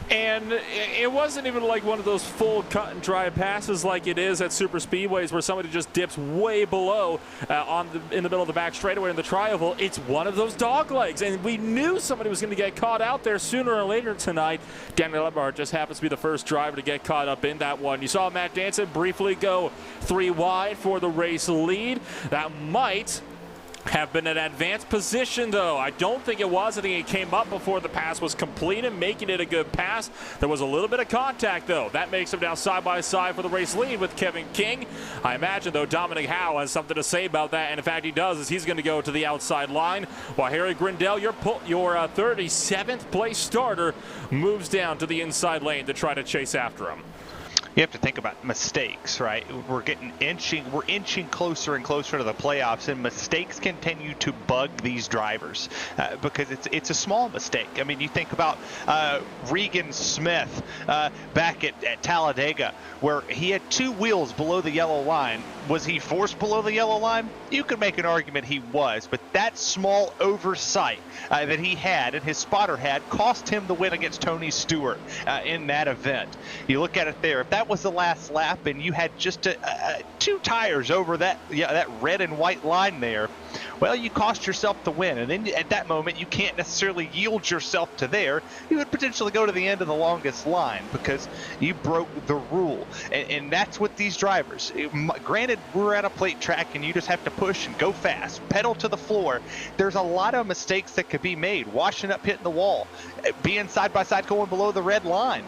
And it wasn't even like one of those full cut and dry passes like it is at super speedways where somebody just dips way below in the middle of the back straightaway in the tri-oval. It's one of those dog legs, and we knew somebody was going to get caught out there sooner or later tonight. Daniel Eberhardt just happens to be the first driver to get caught up in that one. You saw Matt Danson briefly go 3 wide for the race lead. That might have been in advanced position, though. I don't think it was. I think it came up before the pass was completed, making it a good pass. There was a little bit of contact, though. That makes him now side by side for the race lead with Kevin King. I imagine, though, Dominic Howe has something to say about that, and in fact he does, as he's going to go to the outside line, while Harry Grindell, your 37th place starter, moves down to the inside lane to try to chase after him.
You have to think about mistakes, right? We're inching closer and closer to the playoffs, and mistakes continue to bug these drivers because it's a small mistake. I mean, you think about Regan Smith back at Talladega, where he had 2 wheels below the yellow line. Was he forced below the yellow line? You could make an argument he was, but that small oversight that he had and his spotter had cost him the win against Tony Stewart in that event. You look at it there. If that was the last lap and you had just 2 tires over that red and white line there, well, you cost yourself the win. And then at that moment, you can't necessarily yield yourself to there. You would potentially go to the end of the longest line because you broke the rule. And that's what these drivers, granted, we're at a plate track and you just have to push and go fast, pedal to the floor. There's a lot of mistakes that could be made. Washing up, hitting the wall, being side by side, going below the red line.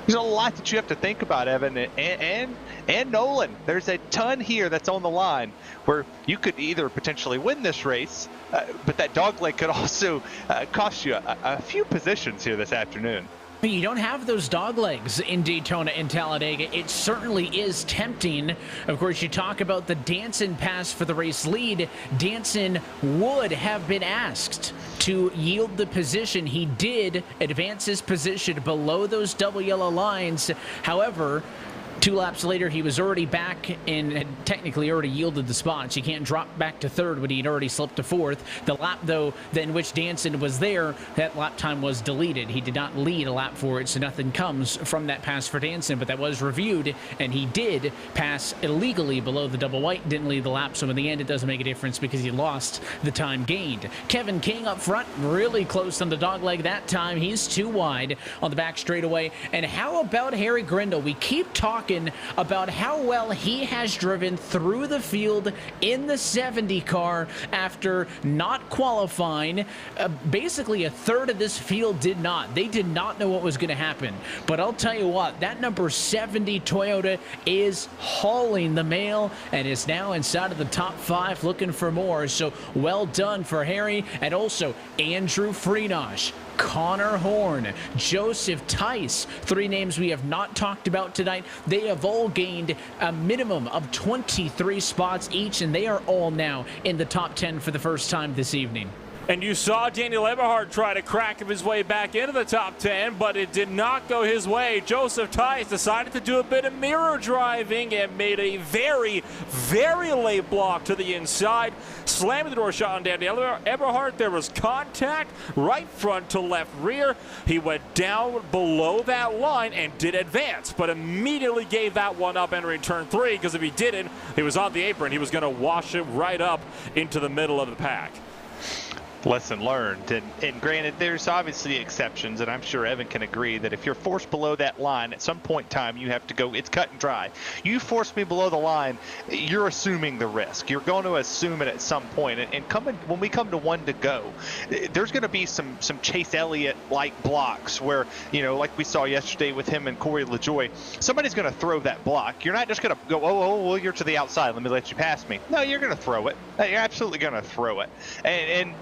There's a lot that you have to think about, Evan, and Nolan. There's a ton here that's on the line where you could either potentially win this race, but that dogleg could also cost you a few positions here this afternoon.
You don't have those dog legs in Daytona and Talladega. It certainly is tempting. Of course, you talk about the Danson pass for the race lead. Danson would have been asked to yield the position. He did advance his position below those double yellow lines. However, 2 laps later, he was already back and had technically already yielded the spots. You can't drop back to 3rd when he'd already slipped to 4th. The lap, though, in which Danson was there, that lap time was deleted. He did not lead a lap for it, so nothing comes from that pass for Danson, but that was reviewed, and he did pass illegally below the double white, didn't lead the lap, so in the end, it doesn't make a difference because he lost the time gained. Kevin King up front, really close on the dogleg that time. He's too wide on the back straightaway. And how about Harry Grindell? We keep talking about how well he has driven through the field in the 70 car after not qualifying. Basically, a third of this field did not. They did not know what was going to happen. But I'll tell you what, that number 70 Toyota is hauling the mail and is now inside of the top 5 looking for more. So well done for Harry, and also Andrew Freenosh, Connor Horn, Joseph Tice, 3 names we have not talked about tonight. They have all gained a minimum of 23 spots each, and they are all now in the top 10 for the first time this evening.
And you saw Daniel Eberhard try to crack his way back into the top 10, but it did not go his way. Joseph Tice decided to do a bit of mirror driving and made a very, very late block to the inside, slamming the door shot on Daniel Eberhard. There was contact right front to left rear. He went down below that line and did advance, but immediately gave that one up entering turn 3, because if he didn't, he was on the apron. He was going to wash it right up into the middle of the pack.
Lesson learned, and granted, there's obviously exceptions, and I'm sure Evan can agree that if you're forced below that line, at some point in time you have to go. It's cut and dry. You force me below the line, you're assuming the risk. You're going to assume it at some point, and when we come to 1 to go, there's going to be some Chase Elliott like blocks where, you know, like we saw yesterday with him and Corey LaJoie, somebody's going to throw that block. You're not just going to go, oh, well, you're to the outside, let me let you pass me. No, you're going to throw it. You're absolutely going to throw it, and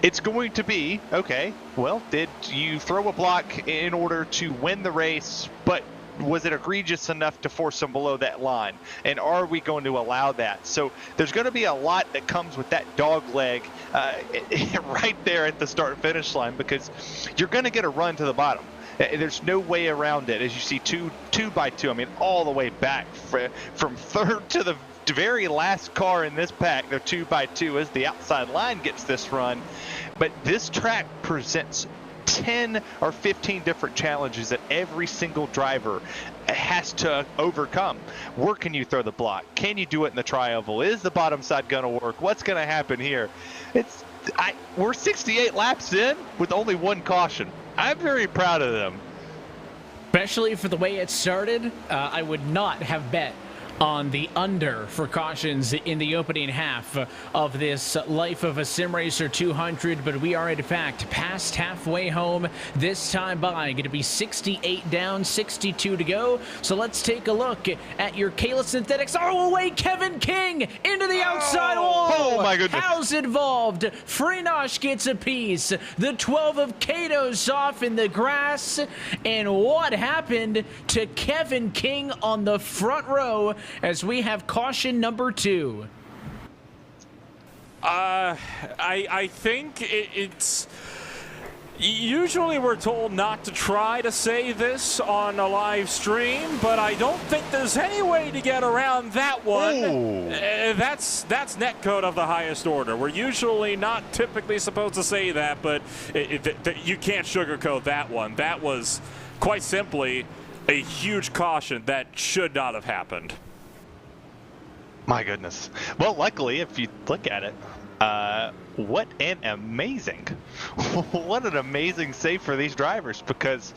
it's going to be, okay, well, did you throw a block in order to win the race, but was it egregious enough to force them below that line? And are we going to allow that? So there's going to be a lot that comes with that dog leg right there at the start-finish line, because you're going to get a run to the bottom. There's no way around it. As you see, two by two, I mean, all the way back from 3rd to the very last car in this pack. They're 2 by 2 as the outside line gets this run. But this track presents 10 or 15 different challenges that every single driver has to overcome. Where can you throw the block? Can you do it in the tri-oval? Is the bottom side going to work? What's going to happen here? We're 68 laps in with only 1 caution. I'm very proud of them.
Especially for the way it started, I would not have bet on the under for cautions in the opening half of this Life of a Sim Racer 200, but we are in fact past halfway home this time by. Going to be 68 down, 62 to go. So let's take a look at your Kayla Synthetics. Oh, away Kevin King into the outside wall.
Oh my goodness.
How's involved? Freenosh gets a piece. The 12 of Kato's off in the grass. And what happened to Kevin King on the front row as we have caution number 2?
I think it's... Usually we're told not to try to say this on a live stream, but I don't think there's any way to get around that one. That's netcode of the highest order. We're usually not typically supposed to say that, but you can't sugarcoat that one. That was quite simply a huge caution that should not have happened.
My goodness. Well, luckily, if you look at it, what an amazing save for these drivers, because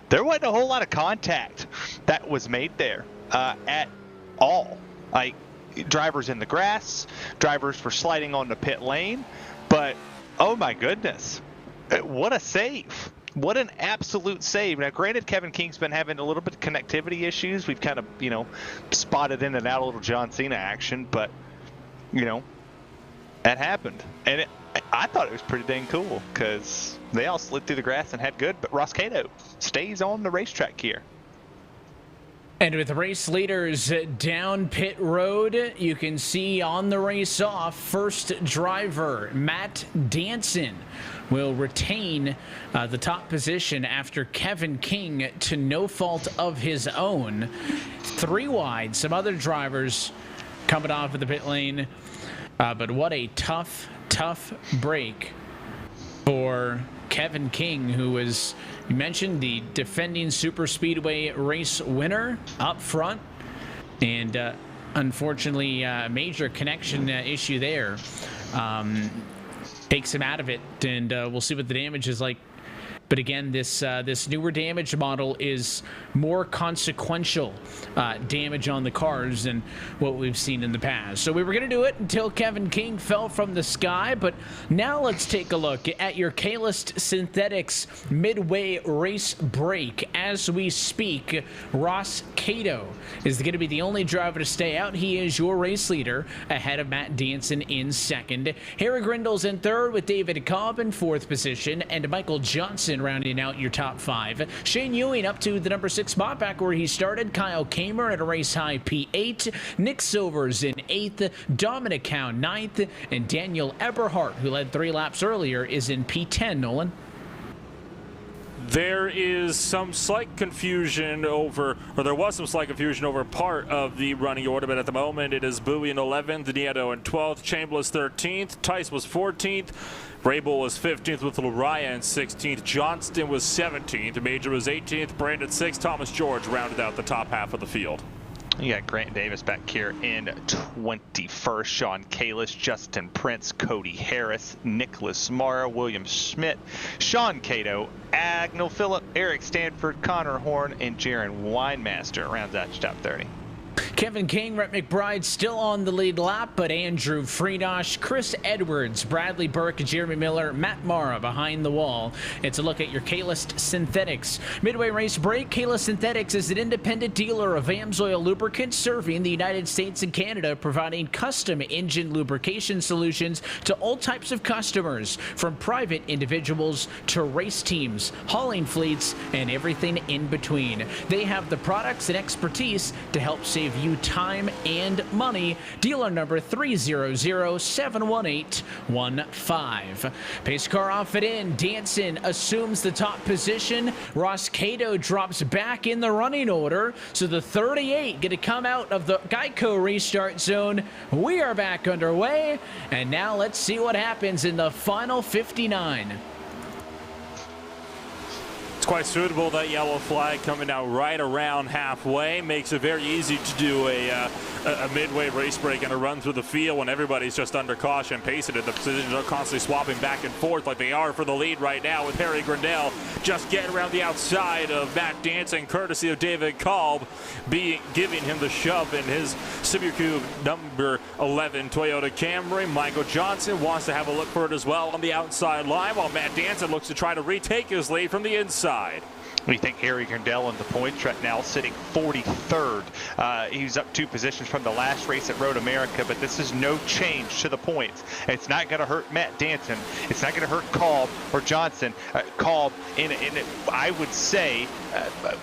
there wasn't a whole lot of contact that was made there at all. Like, drivers in the grass, drivers were sliding on the pit lane, but oh my goodness, what a save. What an absolute save. Now, granted, Kevin King's been having a little bit of connectivity issues. We've kind of, spotted in and out a little John Cena action, but, that happened. And I thought it was pretty dang cool because they all slid through the grass and had good, but Ross Cato stays on the racetrack here.
And with race leaders down pit road, you can see on the race off, first driver Matt Danson will retain the top position after Kevin King, to no fault of his own. 3 wide, some other drivers coming off of the pit lane. But what a tough break for Kevin King, who was, you mentioned, the defending super speedway race winner up front, and unfortunately major connection issue there takes him out of it, and we'll see what the damage is like. But again, this newer damage model is more consequential damage on the cars than what we've seen in the past. So we were going to do it until Kevin King fell from the sky. But now let's take a look at your Kaylist Synthetics midway race break. As we speak, Ross Cato is going to be the only driver to stay out. He is your race leader, ahead of Matt Danson in second. Harry Grindle's in third, with David Cobb in fourth position, and Michael Johnson rounding out your top 5. Shane Ewing up to the number 6 spot, back where he started. Kyle Kamer at a race high P8. Nick Silvers in 8th. Dominic Howe 9th. And Daniel Eberhardt, who led 3 laps earlier, is in P10. Nolan?
There is some slight confusion over, or there was some slight confusion over part of the running order, but at the moment it is Bowie in 11th, Nieto in 12th, Chambliss 13th, Tice was 14th, Rabel was 15th with Lariah in 16th, Johnston was 17th, Major was 18th, Brandon 6th, Thomas George rounded out the top half of the field.
You got Grant Davis back here in 21st, Sean Kalis, Justin Prince, Cody Harris, Nicholas Mara, William Schmidt, Sean Cato, Agnell Phillip, Eric Stanford, Connor Horn, and Jaron Winemaster rounds out your top 30.
Kevin King, Rhett McBride still on the lead lap, but Andrew Freenosh, Chris Edwards, Bradley Burke, Jeremy Miller, Matt Mara behind the wall. It's a look at your Kaylist Synthetics midway race break. Kaylist Synthetics is an independent dealer of AMSOIL lubricants serving the United States and Canada, providing custom engine lubrication solutions to all types of customers, from private individuals to race teams, hauling fleets, and everything in between. They have the products and expertise to help save you time and money. Dealer number 300-718-15. Pace car off it in. Danson assumes the top position. Ross Cato drops back in the running order. So the 38 going to come out of the Geico restart zone. We are back underway. And now let's see what happens in the final 59.
It's Quite suitable, that yellow flag coming out right around halfway. Makes it very easy to do a midway race break and a run through the field when everybody's just under caution, pacing it. The positions are constantly swapping back and forth like they are for the lead right now, with Harry Grindell just getting around the outside of Matt Danson, courtesy of David Kolb, giving him the shove in his Subaru number 11 Toyota Camry. Michael Johnson wants to have a look for it as well on the outside line, while Matt Danson looks to try to retake his lead from the inside.
We think Harry Grindell in the points right now, sitting 43rd. He's up 2 positions from the last race at Road America, but this is no change to the points. It's not going to hurt Matt Danton. It's not going to hurt Kolb or Johnson. Kolb, I would say,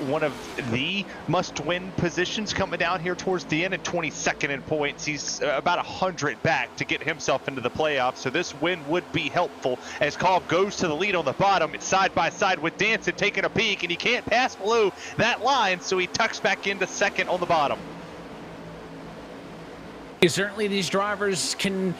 one of the must-win positions coming down here towards the end, and 22nd in points. He's about 100 back to get himself into the playoffs, so this win would be helpful as Kolb goes to the lead on the bottom. It's side by side with Danson taking a peek, and he can't pass below that line, so he tucks back into second on the bottom.
Certainly these drivers can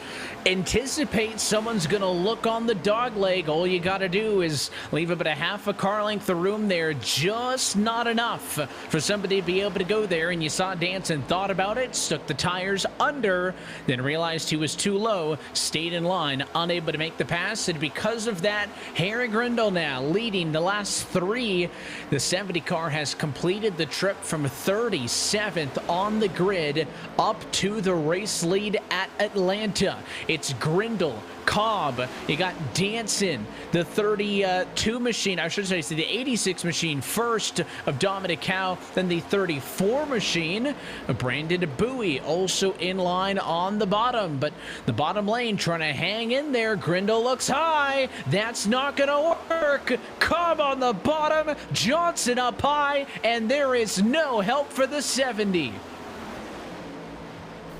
anticipate someone's going to look on the dog leg. All you got to do is leave about a half a car length of room there, just not enough for somebody to be able to go there. And you saw Danson thought about it, stuck the tires under, then realized he was too low, stayed in line, unable to make the pass. And because of that, Harry Grindell now leading the last 3. The 70 car has completed the trip from 37th on the grid up to the race lead at Atlanta. It's Grindell, Kolb, you got Danson, the 32 machine, I should say the 86 machine first of Dominic Howe, then the 34 machine of Brandon Bowie also in line on the bottom, but the bottom lane trying to hang in there. Grindell looks high, that's not gonna work. Kolb on the bottom, Johnson up high, and there is no help for the 70.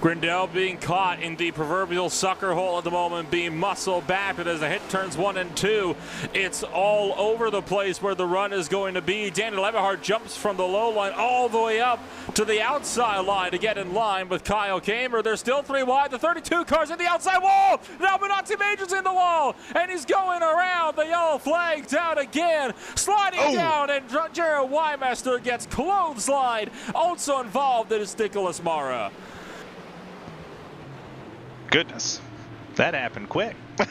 Grindell being caught in the proverbial sucker hole at the moment, being muscled back, but as the hit turns 1 and 2, it's all over the place where the run is going to be. Danny Leverhart jumps from the low line all the way up to the outside line to get in line with Kyle Kamer. They're still 3 wide. The 32 car's in the outside wall. Now Benazzi Major's in the wall, and he's going around. The yellow flag down again, sliding down, and Jared Wymester gets clotheslined. Also involved is Nicholas Mara.
Goodness, that happened quick. That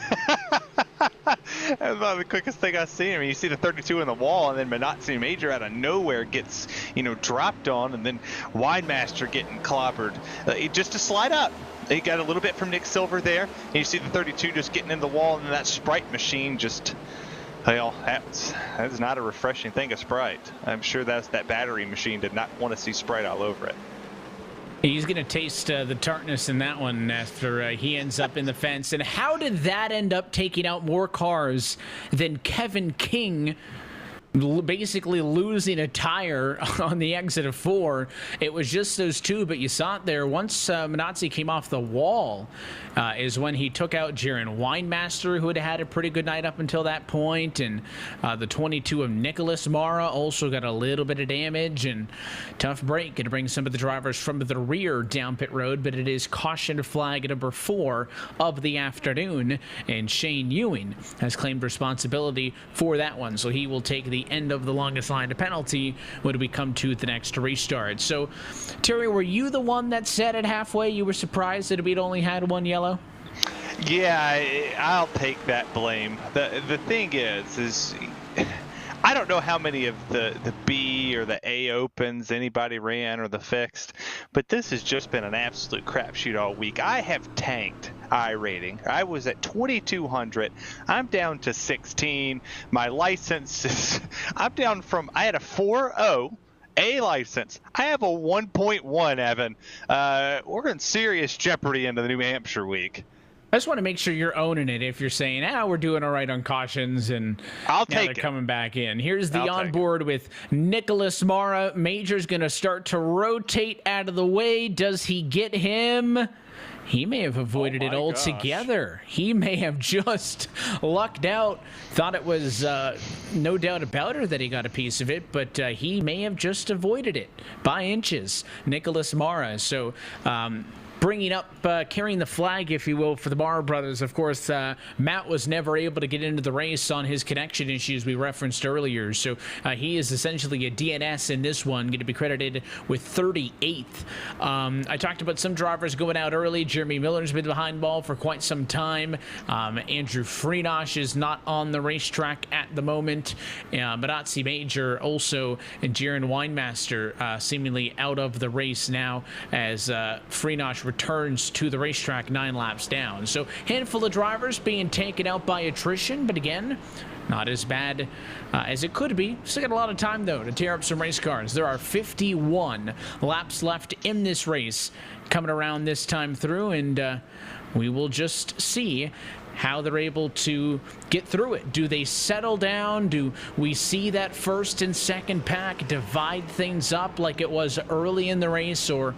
was about the quickest thing I've seen. I mean, you see the 32 in the wall, and then Benazzi Major out of nowhere gets, dropped on, and then Winemaster getting clobbered just to slide up. He got a little bit from Nick Silver there, and you see the 32 just getting in the wall, and then that Sprite machine just, well, that's not a refreshing thing of Sprite. I'm sure that battery machine did not want to see Sprite all over it.
He's going to taste the tartness in that one after he ends up in the fence. And how did that end up taking out more cars than Kevin King basically losing a tire on the exit of 4? It was just those 2, but you saw it there. Once Benazzi came off the wall is when he took out Jaron Winemaster, who had a pretty good night up until that point, and the 22 of Nicholas Mara also got a little bit of damage, and tough break to bring some of the drivers from the rear down pit road, but it is caution flag number 4 of the afternoon, and Shane Ewing has claimed responsibility for that one, so he will take the end of the longest line of penalty when we come to the next restart. So, Terry, were you the one that said at halfway you were surprised that we'd only had 1 yellow?
Yeah, I'll take that blame. The thing is I don't know how many of the B or the A opens anybody ran or the fixed, but this has just been an absolute crapshoot all week. I have tanked iRating. I was at 2,200. I'm down to 16. My license is, I had a 4.0 A license. I have a 1.1, Evan. We're in serious jeopardy into the New Hampshire week.
I just want to make sure you're owning it if you're saying, we're doing all right on cautions and
I'll take
they're coming back in. Here's the onboard with Nicholas Mara. Major's going to start to rotate out of the way. Does he get him? He may have avoided it altogether. He may have just lucked out. Thought it was no doubt about it that he got a piece of it, but he may have just avoided it by inches. Nicholas Mara. So bringing up, carrying the flag, if you will, for the Barr brothers. Of course, Matt was never able to get into the race on his connection issues we referenced earlier. So he is essentially a DNS in this one, going to be credited with 38th. I talked about some drivers going out early. Jeremy Miller's been behind ball for quite some time. Andrew Freenosh is not on the racetrack at the moment. Benazzi Major also, and Jaron Weinmaster seemingly out of the race now as Freenosh returns to the racetrack 9 laps down. So handful of drivers being taken out by attrition, but again, not as bad as it could be. Still got a lot of time, though, to tear up some race cars. There are 51 laps left in this race coming around this time through, and we will just see how they're able to get through it. Do they settle down? Do we see that first and second pack divide things up like it was early in the race? Or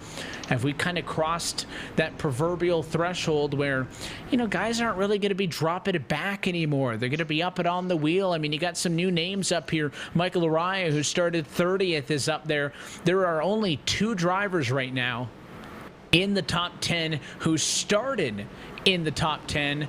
have we kind of crossed that proverbial threshold where, you know, guys aren't really going to be dropping it back anymore? They're going to be up and on the wheel. I mean, you got some new names up here. Michael Araya, who started 30th, is up there. There are only 2 drivers right now in the top 10 who started in the top 10.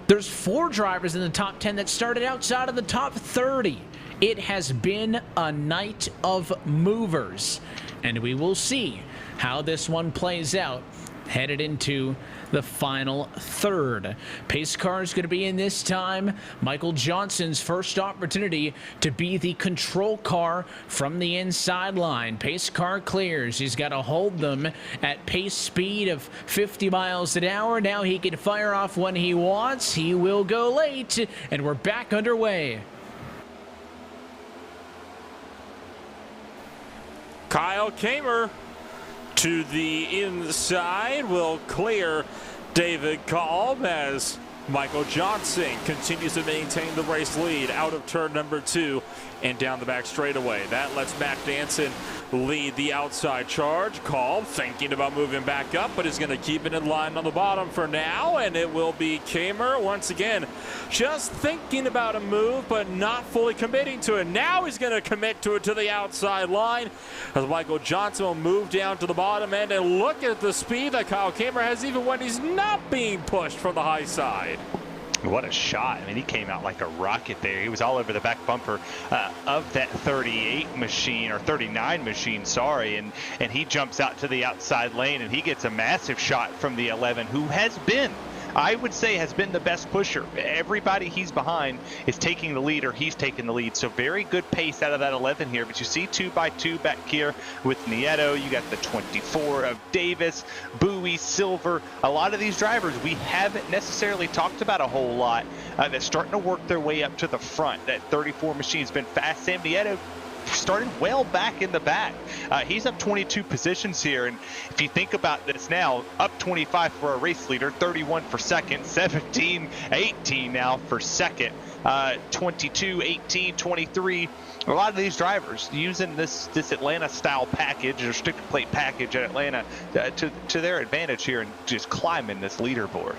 There's 4 drivers in the top 10 that started outside of the top 30. It has been a night of movers, and we will see how this one plays out headed into the final third. Pace car is going to be in this time. Michael Johnson's first opportunity to be the control car from the inside line. Pace car clears. He's got to hold them at pace speed of 50 miles an hour. Now he can fire off when he wants. He will go late, and we're back underway.
Kyle Kamer to the inside will clear David Kalb as Michael Johnson continues to maintain the race lead out of turn number 2 and down the back straightaway. That lets Matt Danson lead the outside charge. Kalb thinking about moving back up, but is going to keep it in line on the bottom for now, and it will be Kamer once again just thinking about a move but not fully committing to it. Now he's going to commit to it to the outside line as Michael Johnson will move down to the bottom end, and look at the speed that Kyle Kamer has even when he's not being pushed from the high side.
What a shot. I mean, he came out like a rocket there. He was all over the back bumper of that 38 machine, or 39 machine, sorry, and he jumps out to the outside lane, and he gets a massive shot from the 11, who has been, I would say, has been the best pusher. Everybody he's behind is taking the lead, or he's taking the lead. So very good pace out of that 11 here. But you see 2x2 back here with Nieto. You got the 24 of Davis, Bowie, Silver. A lot of these drivers we haven't necessarily talked about a whole lot. That's starting to work their way up to the front. That 34 machine's been fast. Sam Nieto started well back in the back. He's up 22 positions here, and if you think about this now, up 25 for a race leader, 31 for second, 17, 18 now for second, 22, 18, 23. A lot of these drivers using this Atlanta style package, or sticker plate package at Atlanta to their advantage here, and just climbing this leaderboard.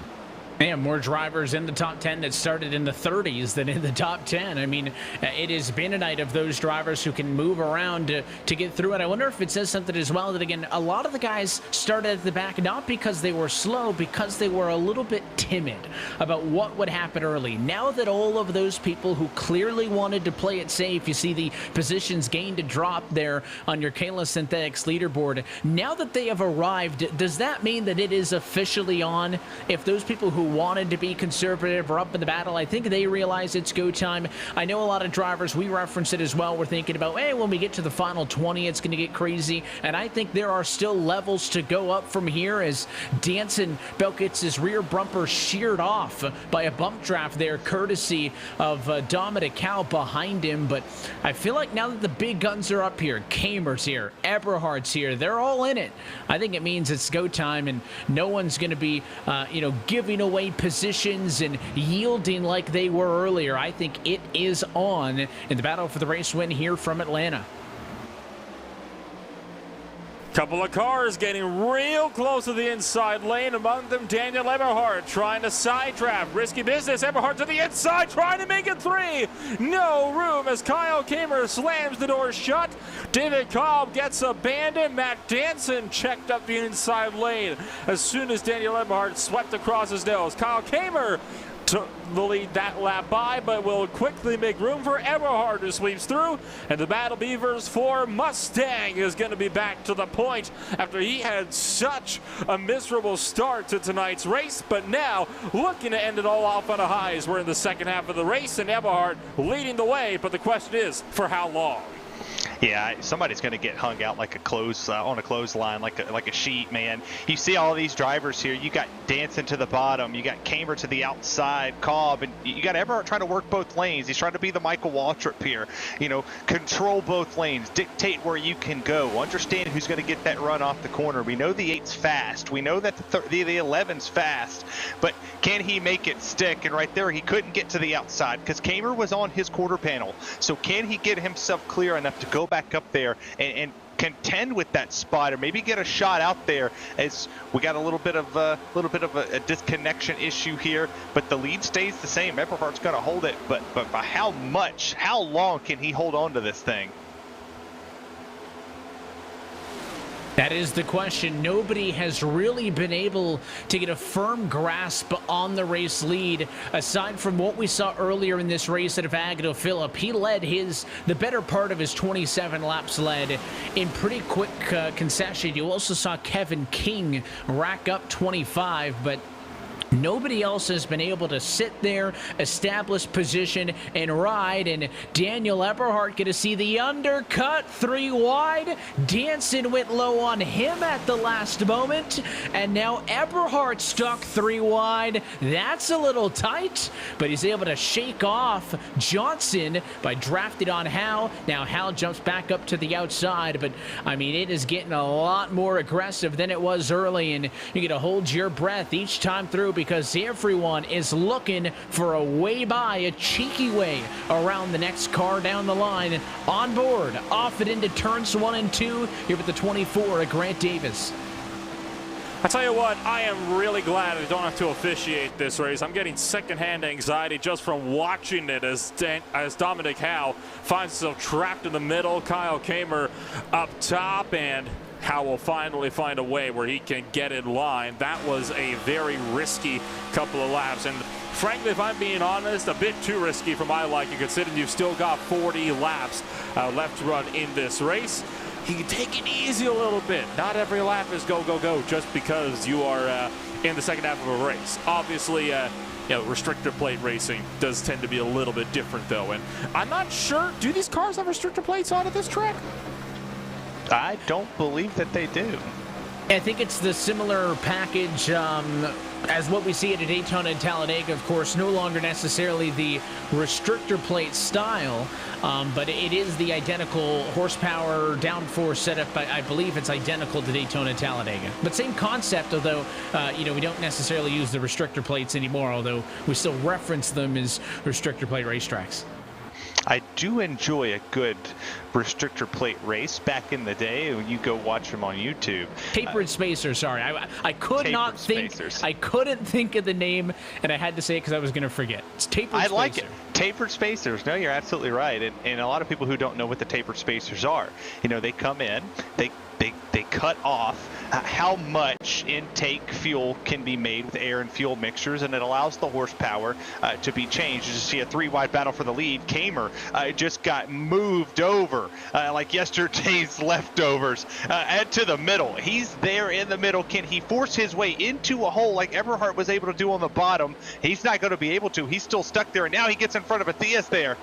Yeah, more drivers in the top 10 that started in the 30s than in the top 10. I mean, it has been a night of those drivers who can move around to get through it. I wonder if it says something as well that, again, a lot of the guys started at the back not because they were slow, because they were a little bit timid about what would happen early. Now that all of those people who clearly wanted to play it safe, you see the positions gained to drop there on your Kayla Synthetics leaderboard. Now that they have arrived, does that mean that it is officially on? If those people who wanted to be conservative or up in the battle, I think they realize it's go time. I know a lot of drivers, we reference it as well, we're thinking about, hey, when we get to the final 20, it's going to get crazy. And I think there are still levels to go up from here as Danson Belt gets his rear bumper sheared off by a bump draft there, courtesy of Dominic Cow behind him. But I feel like now that the big guns are up here, Kamer's here, Eberhardt's here, they're all in it. I think it means it's go time, and no one's going to be, giving away positions and yielding like they were earlier. I think it is on in the battle for the race win here from Atlanta.
Couple of cars getting real close to the inside lane. Among them, Daniel Eberhardt trying to side draft. Risky business. Eberhardt to the inside, trying to make it 3. No room as Kyle Kamer slams the door shut. David Cobb gets abandoned. Matt Danson checked up the inside lane as soon as Daniel Eberhardt swept across his nose. Kyle Kamer took the lead that lap by, but will quickly make room for Eberhard, who sweeps through. And the Battle Beavers for Mustang is going to be back to the point after he had such a miserable start to tonight's race. But now looking to end it all off on a high as we're in the second half of the race, and Eberhard leading the way. But the question is, for how long?
Yeah, somebody's going to get hung out like a on a clothesline, like a sheet, man. You see all these drivers here. You got Danson to the bottom. You got Kamer to the outside, Cobb, and you got Everhart trying to work both lanes. He's trying to be the Michael Waltrip here. You know, control both lanes, dictate where you can go, understand who's going to get that run off the corner. We know the 8's fast. We know that the 11's fast, but can he make it stick? And right there, he couldn't get to the outside because Kamer was on his quarter panel. So can he get himself clear enough to go back up there and contend with that spot, or maybe get a shot out there? As we got a little bit of a disconnection issue here, but the lead stays the same. Eberhardt's going to hold it, but by how long can he hold on to this thing?
That is the question. Nobody has really been able to get a firm grasp on the race lead, aside from what we saw earlier in this race at Vagado Phillip. He led the better part of his 27 laps led in pretty quick concession. You also saw Kevin King rack up 25, but nobody else has been able to sit there, establish position, and ride. And Daniel Eberhard get to see the undercut 3 wide. Danson went low on him at the last moment. And now Eberhard stuck 3 wide. That's a little tight, but he's able to shake off Johnson by drafting on Hal. Now Hal jumps back up to the outside, but I mean, it is getting a lot more aggressive than it was early, and you get to hold your breath each time through, because everyone is looking for a way by, a cheeky way around the next car down the line. On board, off it into turns 1 and 2 here with the 24 at Grant Davis.
I tell you what, I am really glad I don't have to officiate this race. I'm getting secondhand anxiety just from watching it as Dominic Howe finds himself trapped in the middle. Kyle Kamer up top, and Howe will finally find a way where he can get in line. That was a very risky couple of laps, and frankly, if I'm being honest, a bit too risky for my liking, considering you've still got 40 laps left to run in this race. You can take it easy a little bit. Not every lap is go, go, go just because you are in the second half of a race. Obviously, you know, restrictor plate racing does tend to be a little bit different, though. And I'm not sure, do these cars have restrictor plates on at this track?
I don't believe that they do.
I think it's the similar package as what we see at a Daytona and Talladega. Of course, no longer necessarily the restrictor plate style, but it is the identical horsepower downforce setup. I believe it's identical to Daytona and Talladega. But same concept, although, you know, we don't necessarily use the restrictor plates anymore, although we still reference them as restrictor plate racetracks.
I do enjoy a good restrictor plate race back in the day. You go watch them on YouTube.
Tapered Spacer, sorry. I could not think. Spacers. I couldn't think of the name, and I had to say it because I was going to forget. It's Tapered Spacer. I like it.
Tapered Spacers. No, you're absolutely right. And a lot of people who don't know what the Tapered Spacers are, you know, they come in, they cut off how much intake fuel can be made with air and fuel mixtures, and it allows the horsepower to be changed. You just see a 3-wide battle for the lead. Kamer just got moved over like yesterday's leftovers and to the middle. He's there in the middle. Can he force his way into a hole like Eberhard was able to do on the bottom? He's not going to be able to. He's still stuck there, and now he gets in front of Matthias there.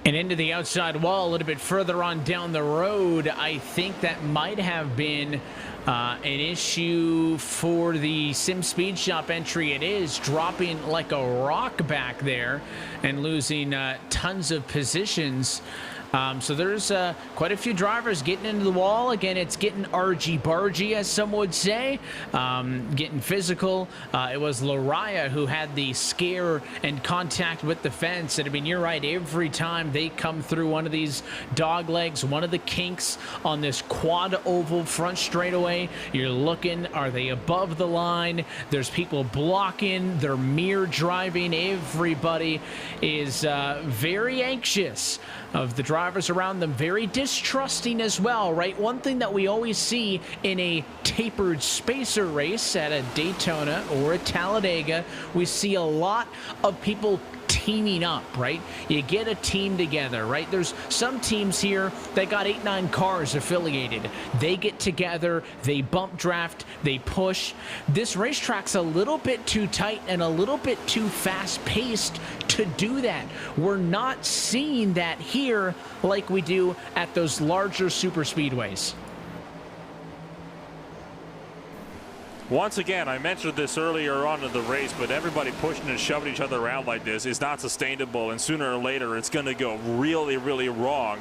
And into the outside wall a little bit further on down the road. I think that might have been an issue for the Sim Speed Shop entry. It is dropping like a rock back there and losing tons of positions. So there's quite a few drivers getting into the wall. Again, it's getting argy-bargy, as some would say, getting physical. It was Lariah who had the scare and contact with the fence. And I mean, you're right, every time they come through one of these dog legs, one of the kinks on this quad oval front straightaway, you're looking, are they above the line? There's people blocking, they're mirror driving. Everybody is very anxious of the drivers around them, very distrusting as well, right? One thing that we always see in a tapered spacer race at a Daytona or a Talladega, we see a lot of people teaming up, right? You get a team together, right? There's some teams here that got 8-9 cars affiliated. They get together, they bump draft, they push. This racetrack's a little bit too tight and a little bit too fast-paced to do that. We're not seeing that here like we do at those larger super speedways.
Once again, I mentioned this earlier on in the race, but everybody pushing and shoving each other around like this is not sustainable, and sooner or later it's going to go really, really wrong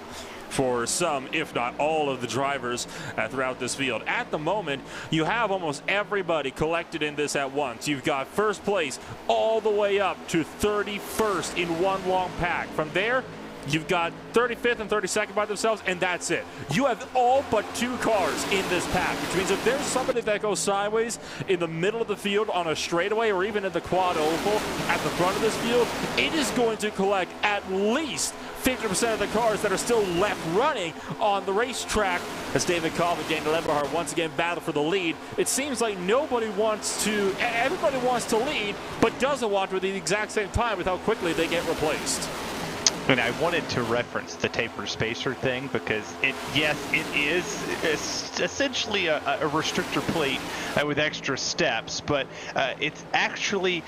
for some, if not all, of the drivers throughout this field. At the moment, you have almost everybody collected in this at once. You've got first place all the way up to 31st in one long pack. From there, you've got 35th and 32nd by themselves, and that's it. You have all but 2 cars in this pack, which means if there's somebody that goes sideways in the middle of the field on a straightaway or even in the quad oval at the front of this field, it is going to collect at least 50% of the cars that are still left running on the racetrack. As David Cobb and Daniel Eberhard once again battle for the lead, it seems like everybody wants to lead, but doesn't want to at the exact same time with how quickly they get replaced.
And I wanted to reference the taper spacer thing because it is essentially a restrictor plate with extra steps, but it's actually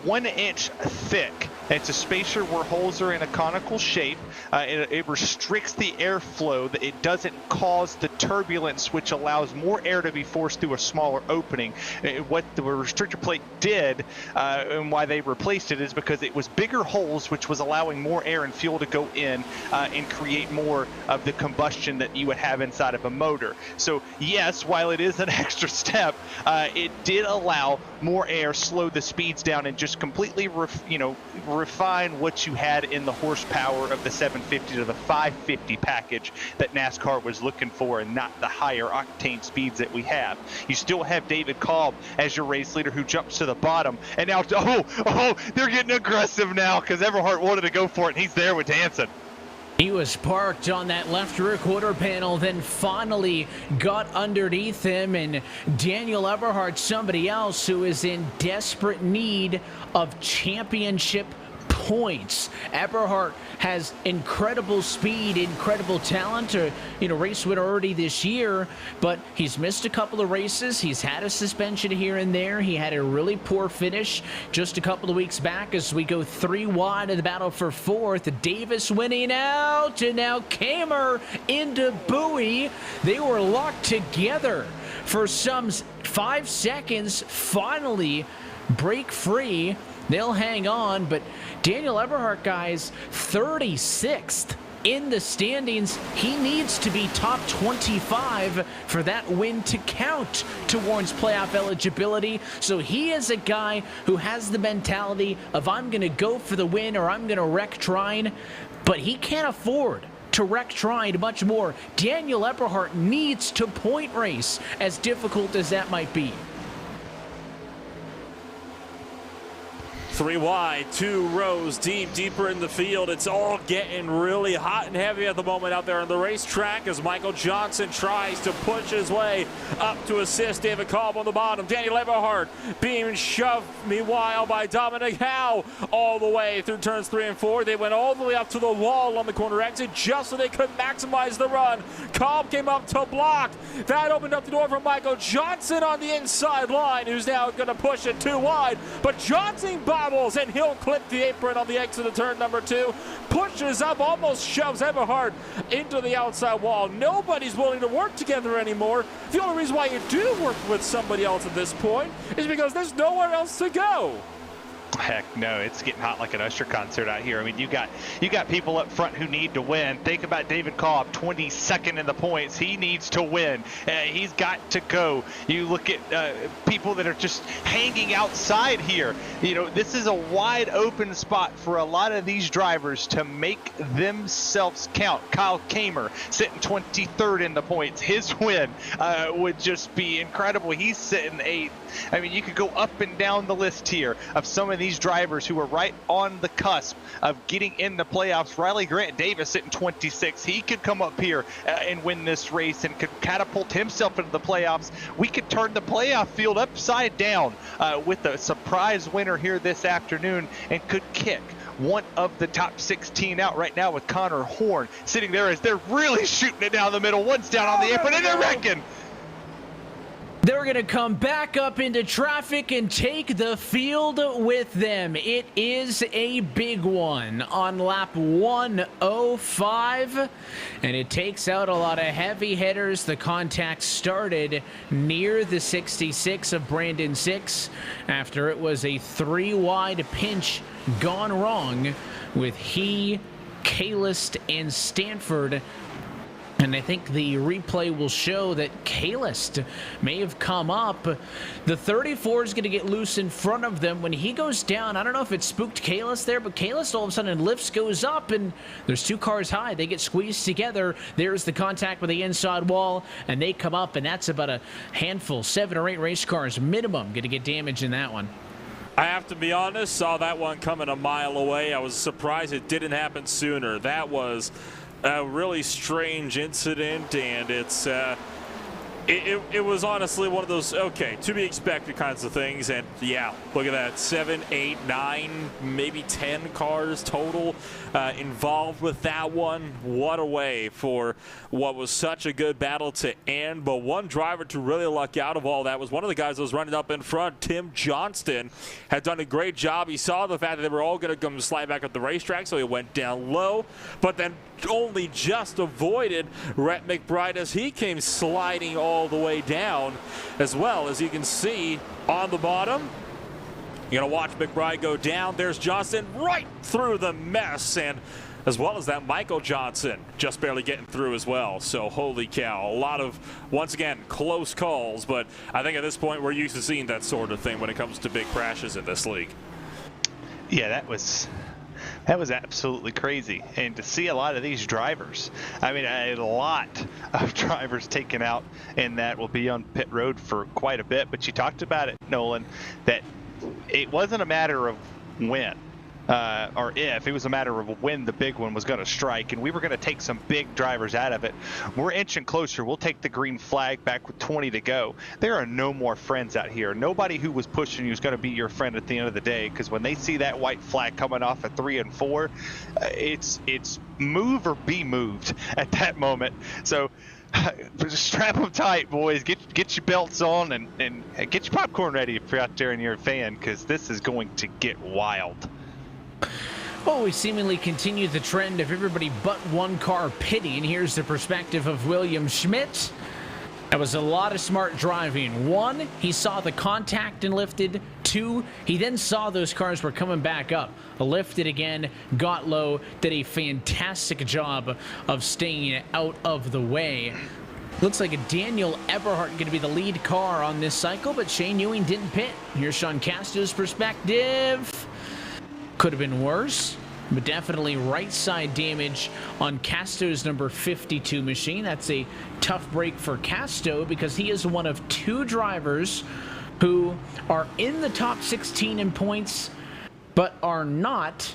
1 inch thick. It's a spacer where holes are in a conical shape. It restricts the airflow. It doesn't cause the turbulence, which allows more air to be forced through a smaller opening. What the restrictor plate did and why they replaced it is because it was bigger holes, which was allowing more air and fuel to go in and create more of the combustion that you would have inside of a motor. So yes, while it is an extra step, it did allow more air, slow the speeds down, and just completely refine what you had in the horsepower of the 750 to the 550 package that NASCAR was looking for, and not the higher octane speeds that we have. You still have David Cobb as your race leader, who jumps to the bottom, and now they're getting aggressive now because Everhart wanted to go for it, and he's there with Hansen.
He was parked on that left rear quarter panel, then finally got underneath him, and Daniel Eberhard, somebody else who is in desperate need of championship points. Eberhard has incredible speed, incredible talent, race winner already this year, but he's missed a couple of races. He's had a suspension here and there. He had a really poor finish just a couple of weeks back as we go 3 wide in the battle for 4th. Davis winning out, and now Kamer into Bowie. They were locked together for some 5 seconds, finally break free. They'll hang on, but Daniel Eberhard, guys, 36th in the standings. He needs to be top 25 for that win to count towards playoff eligibility. So he is a guy who has the mentality of, I'm going to go for the win or I'm going to wreck trying, but he can't afford to wreck trying much more. Daniel Eberhard needs to point race, as difficult as that might be.
3 wide, 2 rows deep, deeper in the field. It's all getting really hot and heavy at the moment out there on the racetrack as Michael Johnson tries to push his way up to assist David Cobb on the bottom. Daniel Eberhard being shoved, meanwhile, by Dominic Howe all the way through turns 3 and 4. They went all the way up to the wall on the corner exit just so they could maximize the run. Cobb came up to block. That opened up the door for Michael Johnson on the inside line, who's now going to push it 2 wide. But Johnson bobbles, and he'll clip the apron on the exit of turn number 2. Pushes up, almost shoves Eberhard into the outside wall. Nobody's willing to work together anymore. The only reason why you do work with somebody else at this point is because there's nowhere else to go.
Heck no, it's getting hot like an Usher concert out here. I mean, you got people up front who need to win. Think about David Cobb, 22nd in the points. He needs to win. He's got to go. You look at people that are just hanging outside here. You know, this is a wide open spot for a lot of these drivers to make themselves count. Kyle Kamer sitting 23rd in the points. His win would just be incredible. He's sitting 8th. I mean, you could go up and down the list here of some of these drivers who are right on the cusp of getting in the playoffs. Riley Grant Davis sitting 26. He could come up here and win this race and could catapult himself into the playoffs. We could turn the playoff field upside down with a surprise winner here this afternoon and could kick one of the top 16 out right now with Connor Horn sitting there as they're really shooting it down the middle. One's down on the apron and they're wrecking.
They're going to come back up into traffic and take the field with them. It is a big one on lap 105, and it takes out a lot of heavy hitters. The contact started near the 66 of Brandon Six after it was a 3-wide pinch gone wrong with he, Kalist, and Stanford. And I think the replay will show that Kalist may have come up. The 34 is going to get loose in front of them. When he goes down, I don't know if it spooked Kalist there, but Kalist all of a sudden lifts, goes up, and there's 2 cars high. They get squeezed together. There's the contact with the inside wall, and they come up, and that's about a handful, 7 or 8 race cars minimum going to get damage in that one.
I have to be honest, saw that one coming a mile away. I was surprised it didn't happen sooner. That was a really strange incident, and it was honestly one of those, okay, to be expected kinds of things. And yeah, look at that, 7, 8, 9, maybe 10 cars total involved with that one. What a way for what was such a good battle to end. But one driver to really luck out of all that was one of the guys that was running up in front. Tim Johnston had done a great job. He saw the fact that they were all going to come slide back up the racetrack, so he went down low, but then only just avoided Rhett McBride as he came sliding all the way down, as well as you can see on the bottom. You're gonna watch McBride go down. There's Johnston right through the mess, and as well as that, Michael Johnson just barely getting through as well. So holy cow, a lot of, once again, close calls, but I think at this point we're used to seeing that sort of thing when it comes to big crashes in this league.
Yeah, that was absolutely crazy. And to see a lot of these drivers, I mean, a lot of drivers taken out, and that will be on pit road for quite a bit. But you talked about it, Nolan, that it wasn't a matter of when or if, it was a matter of when the big one was going to strike, and we were going to take some big drivers out of it. We're inching closer. We'll take the green flag back with 20 to go. There are no more friends out here. Nobody who was pushing you is going to be your friend at the end of the day, because when they see that white flag coming off at 3 and 4, it's move or be moved at that moment. So strap them tight, boys. Get your belts on and get your popcorn ready if you're out there and you're a fan, because this is going to get wild.
Well, we seemingly continue the trend of everybody but one car pitting. Here's the perspective of William Schmidt. That was a lot of smart driving. 1, he saw the contact and lifted. 2, he then saw those cars were coming back up. Lifted again, got low, did a fantastic job of staying out of the way. Looks like a Daniel Eberhardt going to be the lead car on this cycle, but Shane Ewing didn't pit. Here's Sean Casto's perspective. Could have been worse, but definitely right side damage on Casto's number 52 machine. That's a tough break for Casto, because he is one of 2 drivers who are in the top 16 in points, but are not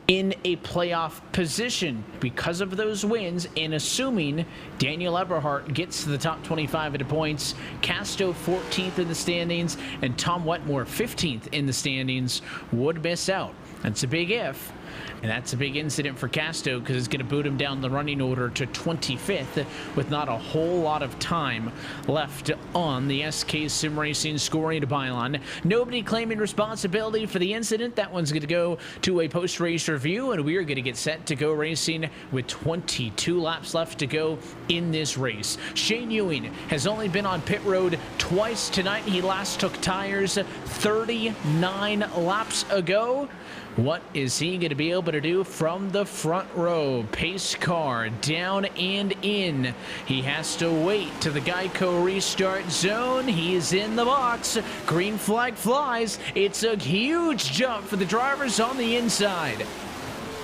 in a playoff position because of those wins, and assuming Daniel Eberhardt gets to the top 25 in the points, Casto 14th in the standings, and Tom Wetmore 15th in the standings would miss out. That's a big if, and that's a big incident for Casto, because it's going to boot him down the running order to 25th with not a whole lot of time left on the SK Sim Racing scoring pylon. Nobody claiming responsibility for the incident. That one's going to go to a post-race review, and we are going to get set to go racing with 22 laps left to go in this race. Shane Ewing has only been on pit road twice tonight. He last took tires 39 laps ago. What is he going to be able to do from the front row? Pace car down and in. He has to wait to the Geico restart zone. He is in the box. Green flag flies. It's a huge jump for the drivers on the inside.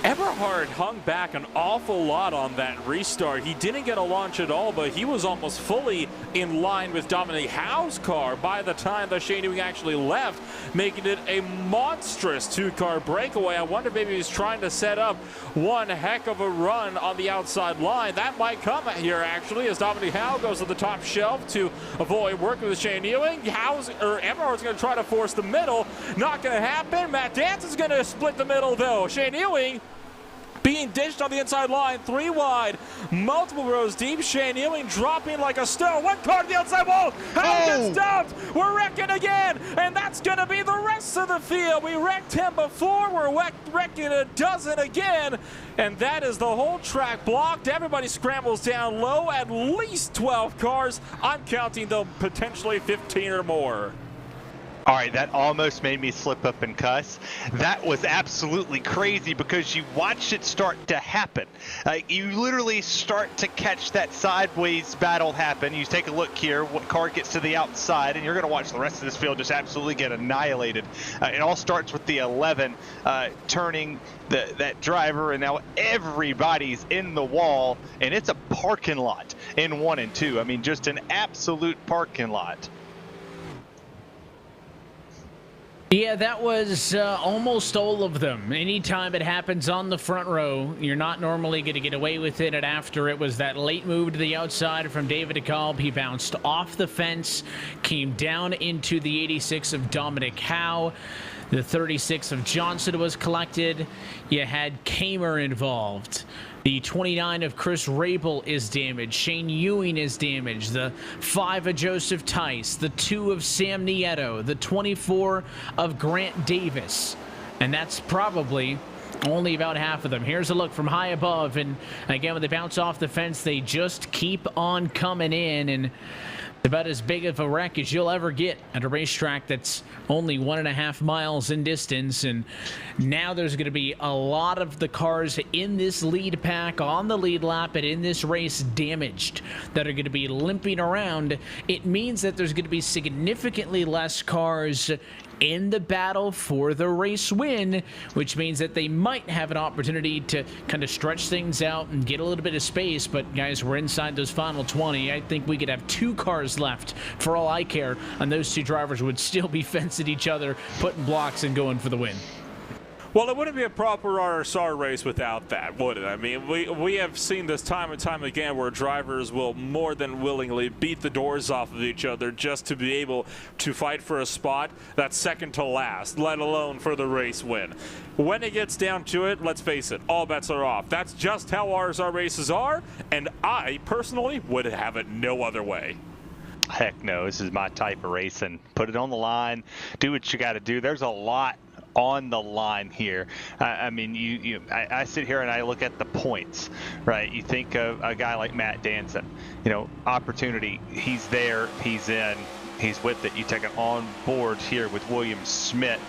Eberhard hung back an awful lot on that restart. He didn't get a launch at all, but he was almost fully in line with Dominic Howe's car by the time that Shane Ewing actually left, making it a monstrous two-car breakaway. I wonder if maybe he's trying to set up one heck of a run on the outside line. That might come here, actually, as Dominic Howe goes to the top shelf to avoid working with Shane Ewing. Eberhard's going to try to force the middle. Not going to happen. Matt Danson's going to split the middle, though. Shane Ewing being dished on the inside line, 3 wide, multiple rows deep. Shane Ewing dropping like a stone. One car to the outside wall. How gets dumped? We're wrecking again, and that's going to be the rest of the field. We wrecked him before. We're wrecking a dozen again, and that is the whole track blocked. Everybody scrambles down low. At least 12 cars. I'm counting them potentially 15 or more.
All right, that almost made me slip up and cuss. That was absolutely crazy because you watched it start to happen. You literally start to catch that sideways battle happen. You take a look here, what car gets to the outside, and you're going to watch the rest of this field just absolutely get annihilated. It all starts with the 11 turning that driver, and now everybody's in the wall, and it's a parking lot in 1 and 2. I mean, just an absolute parking lot.
Yeah, that was almost all of them. Anytime it happens on the front row, you're not normally going to get away with it. And after it was that late move to the outside from David DeKalb, he bounced off the fence, came down into the 86 of Dominic Howe. The 36 of Johnson was collected. You had Kamer involved. The 29 of Chris Rabel is damaged. Shane Ewing is damaged. The 5 of Joseph Tice. The 2 of Sam Nieto. The 24 of Grant Davis. And that's probably only about half of them. Here's a look from high above. And again, when they bounce off the fence, they just keep on coming in. And about as big of a wreck as you'll ever get at a racetrack that's only 1.5 miles in distance. And now there's going to be a lot of the cars in this lead pack on the lead lap and in this race damaged that are going to be limping around. It means that there's going to be significantly less cars in the battle for the race win, which means that they might have an opportunity to kind of stretch things out and get a little bit of space. But guys, we're inside those final 20. I think we could have 2 cars left for all I care, and those 2 drivers would still be fencing each other, putting blocks and going for the win.
Well, it wouldn't be a proper RSR race without that, would it? I mean, we have seen this time and time again where drivers will more than willingly beat the doors off of each other just to be able to fight for a spot that's second to last, let alone for the race win. When it gets down to it, let's face it, all bets are off. That's just how RSR races are, and I personally would have it no other way.
Heck no, this is my type of racing. Put it on the line, do what you got to do. There's a lot on the line here. I mean, I sit here and I look at the points, right? You think of a guy like Matt Danson, opportunity, he's there, he's in, he's with it. You take it on board here with William Smith,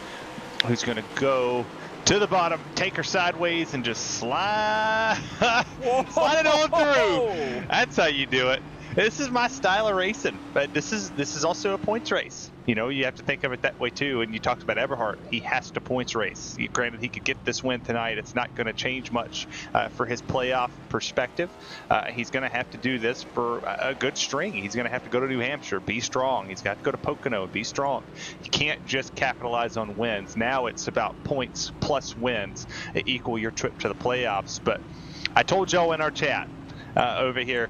who's going to go to the bottom, take her sideways, and just slide it on through. That's how you do it. This is my style of racing, but this is also a points race. You have to think of it that way too. And you talked about Eberhard. He has to points race. Granted, he could get this win tonight. It's not going to change much for his playoff perspective. He's going to have to do this for a good string. He's going to have to go to New Hampshire, be strong. He's got to go to Pocono, be strong. You can't just capitalize on wins. Now it's about points plus wins equal your trip to the playoffs. But I told y'all in our chat over here,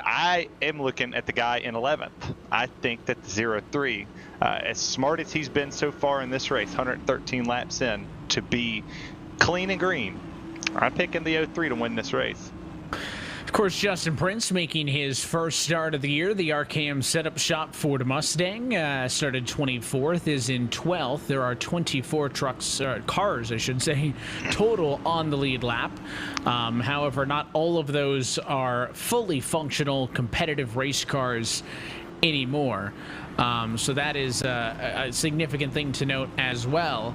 I am looking at the guy in 11th. I think that the 0-3, as smart as he's been so far in this race, 113 laps in, to be clean and green, I'm picking the 0-3 to win this race.
Of course, Justin Prince making his first start of the year. The RKM setup shop Ford Mustang started 24th, is in 12th. There are 24 cars, I should say, total on the lead lap. However, not all of those are fully functional competitive race cars anymore. So that is a significant thing to note as well.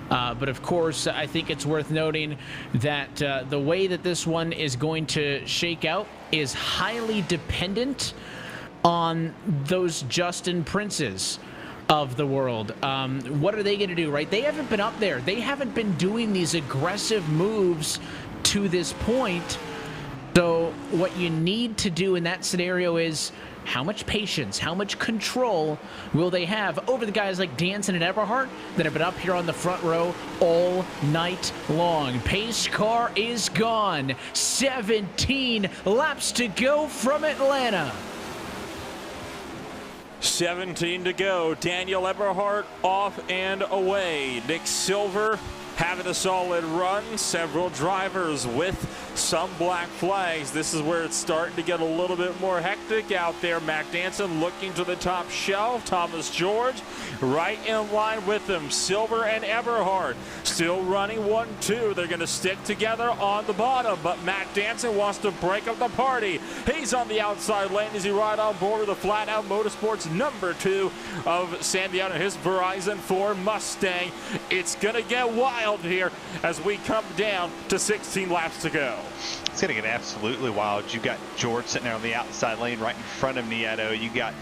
But of course, I think it's worth noting that the way that this one is going to shake out is highly dependent on those Justin Princes of the world. What are they going to do, right? They haven't been up there. They haven't been doing these aggressive moves to this point. So what you need to do in that scenario is how much patience, how much control will they have over the guys like Danson and Eberhardt that have been up here on the front row all night long. Pace car is gone. 17 laps to go from Atlanta.
17 to go. Daniel Eberhardt off and away. Nick Silver having a solid run. Several drivers with some black flags. This is where it's starting to get a little bit more hectic out there. Mac Danson looking to the top shelf. Thomas George right in line with them. Silver and Eberhardt still running 1-2. They're going to stick together on the bottom, but Mac Danson wants to break up the party. He's on the outside lane as he ride on board with the Flat Out Motorsports number 2 of Sandiano, his Verizon 4 Mustang. It's going to get wild here as we come down to 16 laps to go.
It's going to get absolutely wild. You got George sitting there on the outside lane right in front of Nieto. You got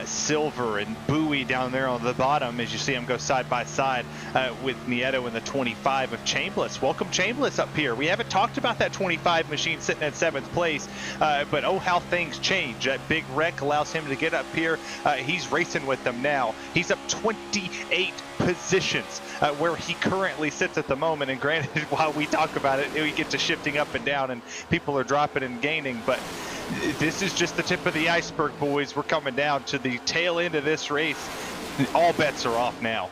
Silver and Bowie down there on the bottom as you see them go side by side with Nieto in the 25 of Chambliss. Welcome Chambliss up here. We haven't talked about that 25 machine sitting at 7th place, but oh how things change. That big wreck allows him to get up here. He's racing with them now. He's up 28 positions where he currently sits at the moment, and granted while we talk about it we get to shifting up and down and people are dropping and gaining, but this is just the tip of the iceberg, boys. We're coming down to the tail end of this race. All bets are off now.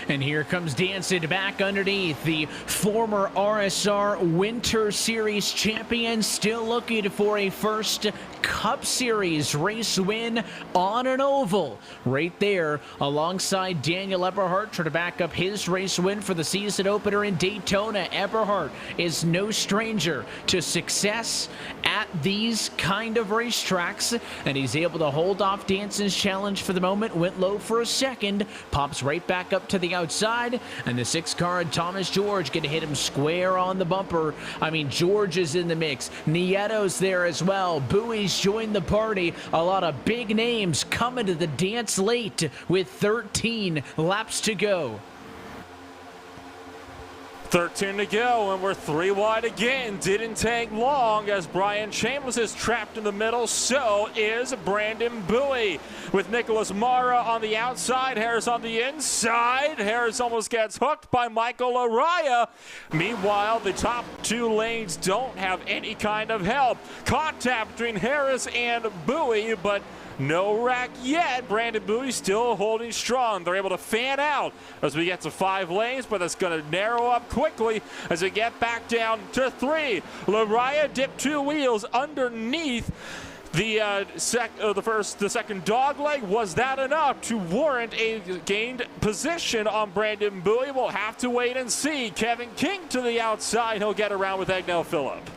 And here comes Danson back underneath. The former RSR Winter Series champion still looking for a first Cup Series race win on an oval. Right there alongside Daniel Eberhardt trying to back up his race win for the season opener in Daytona. Eberhardt is no stranger to success at these kind of racetracks, and he's able to hold off Danson's challenge for the moment. Went low for a second, pops right back up to the outside, and the 6 car Thomas George gonna hit him square on the bumper. I mean, George is in the mix. Nieto's there as well. Bowie's joined the party. A lot of big names coming to the dance late with 13 laps to go.
13 to go, and we're 3 wide again. Didn't take long as Brian Chambliss is trapped in the middle. So is Brandon Bowie with Nicholas Mara on the outside. Harris on the inside. Harris almost gets hooked by Michael Araya. Meanwhile, the top 2 lanes don't have any kind of help. Contact between Harris and Bowie, but no wreck yet. Brandon Bowie still holding strong. They're able to fan out as we get to 5 lanes, but that's going to narrow up quickly as we get back down to 3. Laraya dipped 2 wheels underneath the second dog leg. Was that enough to warrant a gained position on Brandon Bowie? We'll have to wait and see. Kevin King to the outside. He'll get around with Agnell Phillip.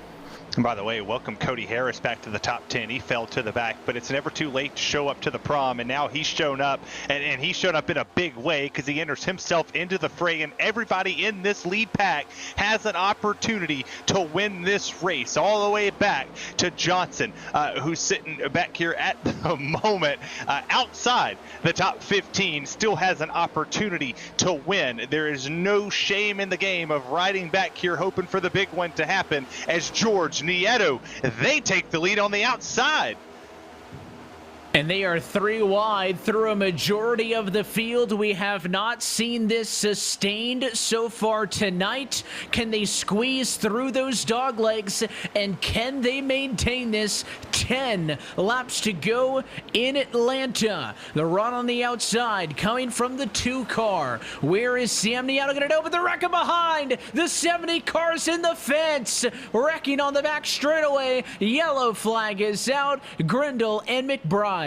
And by the way, welcome Cody Harris back to the top 10. He fell to the back, but it's never too late to show up to the prom, and now he's shown up, and he's shown up in a big way because he enters himself into the fray, and everybody in this lead pack has an opportunity to win this race, all the way back to Johnson, who's sitting back here at the moment outside the top 15, still has an opportunity to win. There is no shame in the game of riding back here hoping for the big one to happen as George Nieto, they take the lead on the outside.
And they are 3 wide through a majority of the field. We have not seen this sustained so far tonight. Can they squeeze through those dog legs? And can they maintain this? 10 laps to go in Atlanta. The run on the outside coming from the 2 car. Where is Sam Nieto going to know? But the wrecker behind. The 70 cars in the fence. Wrecking on the back straightaway. Yellow flag is out. Grindle and McBride.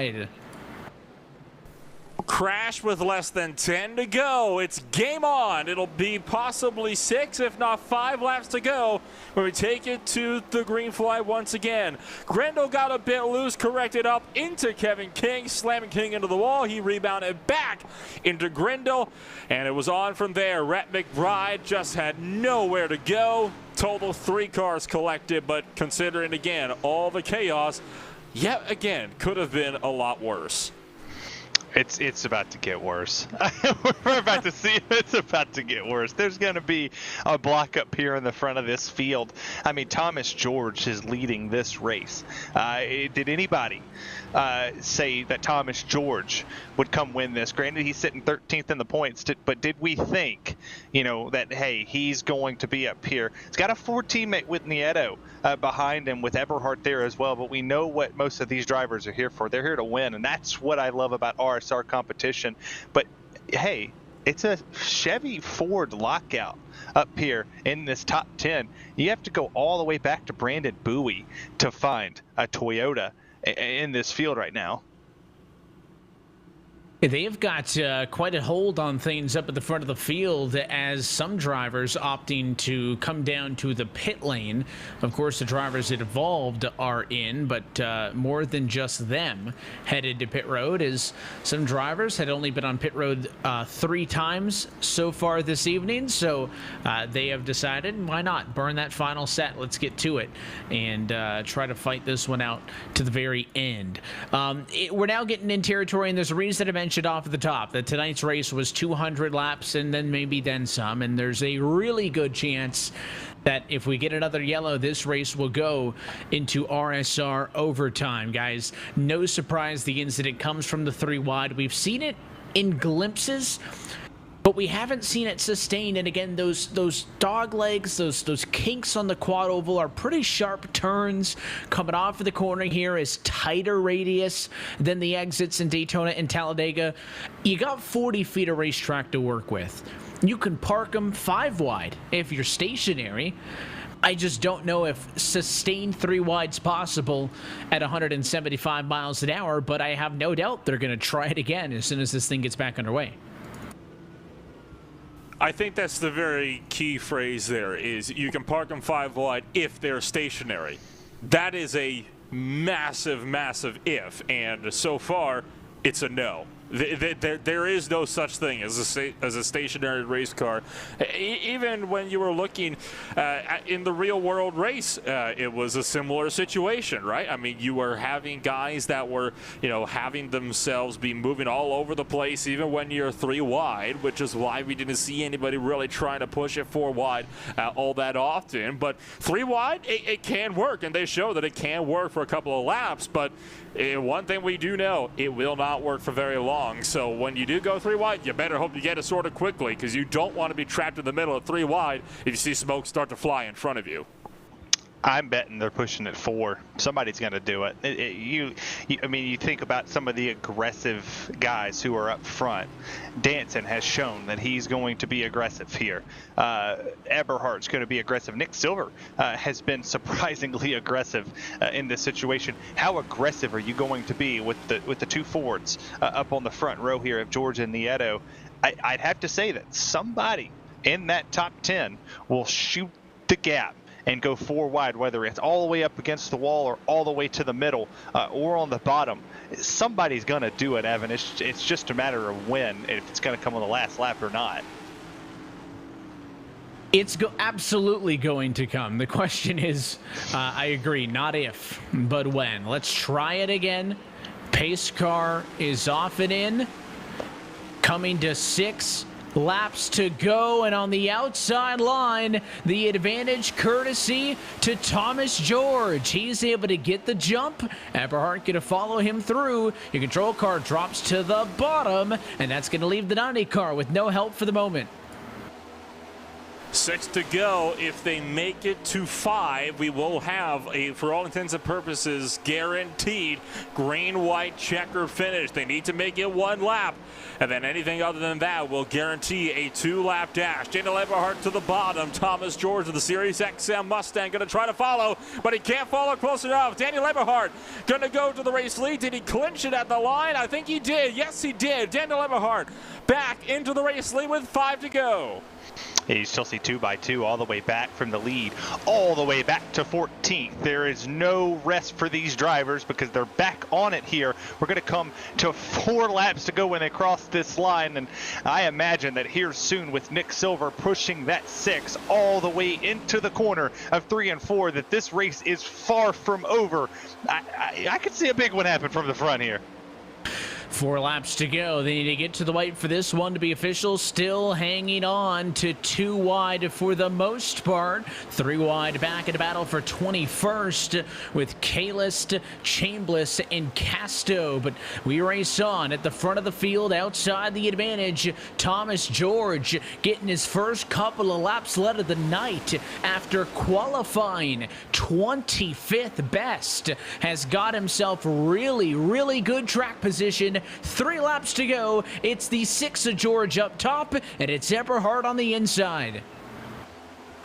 crash with less than 10 to go. It's game on. It'll be possibly 6, if not 5 laps to go when we take it to the green flag once again. Grendel got a bit loose, corrected up into Kevin King, slamming King into the wall. He rebounded back into Grendel, and it was on from there. Rhett McBride just had nowhere to go. Total 3 cars collected, but considering again all the chaos, yet again could have been a lot worse.
It's about to get worse. We're about to see it's about to get worse. There's going to be a block up here in the front of this field. I mean, Thomas George is leading this race. Did anybody say that Thomas George would come win this? Granted, he's sitting 13th in the points, but did we think, that, hey, he's going to be up here? He's got a 4 teammate with Nieto behind him, with Eberhardt there as well, but we know what most of these drivers are here for. They're here to win, and that's what I love about RSR competition. But hey, it's a Chevy Ford lockout up here in this top 10. You have to go all the way back to Brandon Bowie to find a Toyota in this field right now.
They've got quite a hold on things up at the front of the field, as some drivers opting to come down to the pit lane. Of course, the drivers involved are in, but more than just them headed to pit road, as some drivers had only been on pit road 3 times so far this evening. So they have decided, why not burn that final set? Let's get to it and try to fight this one out to the very end. We're now getting in territory, and there's a reason I mentioned off at the top that tonight's race was 200 laps and then some, and there's a really good chance that if we get another yellow, this race will go into RSR overtime. Guys, no surprise the incident comes from the 3 wide. We've seen it in glimpses, but we haven't seen it sustained. And again, those dog legs, those kinks on the quad oval are pretty sharp turns. Coming off of the corner here is tighter radius than the exits in Daytona and Talladega. You got 40 feet of racetrack to work with. You can park them 5 wide if you're stationary. I just don't know if sustained 3 wide's possible at 175 miles an hour, but I have no doubt they're going to try it again as soon as this thing gets back underway.
I think that's the very key phrase there, is you can park them 5 wide if they're stationary. That is a massive, massive if, and so far, it's a no. There is no such thing as a stationary race car. Even when you were looking in the real world race, it was a similar situation, right? I mean, you were having guys that were, having themselves be moving all over the place, even when you're 3 wide, which is why we didn't see anybody really trying to push it 4 wide all that often. But 3 wide, it can work, and they show that it can work for a couple of laps. But one thing we do know, it will not work for very long. So when you do go 3 wide, you better hope you get it sorted quickly, because you don't want to be trapped in the middle of 3 wide if you see smoke start to fly in front of you.
I'm betting they're pushing it 4. Somebody's going to do it. I mean, you think about some of the aggressive guys who are up front. Danson has shown that he's going to be aggressive here. Eberhardt's going to be aggressive. Nick Silver has been surprisingly aggressive in this situation. How aggressive are you going to be with the 2 Fords up on the front row here of George and Nieto? I'd have to say that somebody in that top 10 will shoot the gap and go 4 wide, whether it's all the way up against the wall or all the way to the middle or on the bottom. Somebody's going to do it, Evan. It's just a matter of when, if it's going to come on the last lap or not.
It's absolutely going to come. The question is, I agree, not if, but when. Let's try it again. Pace car is off and in. Coming to 6 laps to go, and on the outside line, the advantage courtesy to Thomas George. He's able to get the jump. Eberhardt going to follow him through. Your control car drops to the bottom, and that's going to leave the 90 car with no help for the moment.
6 to go. If they make it to 5, we will have a, for all intents and purposes, guaranteed green-white checker finish. They need to make it 1 lap, and then anything other than that will guarantee a 2-lap dash. Daniel Eberhardt to the bottom. Thomas George of the Series XM Mustang going to try to follow, but he can't follow close enough. Daniel Eberhardt going to go to the race lead. Did he clinch it at the line? I think he did. Yes, he did. Daniel Eberhardt back into the race lead with 5 to go.
You still see 2x2 all the way back from the lead, all the way back to 14th. There is no rest for these drivers because they're back on it here. We're going to come to 4 laps to go when they cross this line, and I imagine that here soon with Nick Silver pushing that 6 all the way into the corner of 3 and 4, that this race is far from over. I could see a big one happen from the front here.
4 laps to go. They need to get to the white for this one to be official. Still hanging on to 2 wide for the most part. 3 wide back in the battle for 21st with Kalis, Chambliss, and Casto. But we race on at the front of the field outside the advantage. Thomas George getting his first couple of laps led of the night after qualifying 25th best. Has got himself really good track position. 3 laps to go. It's the 6 of George up top, and it's Eberhardt on the inside.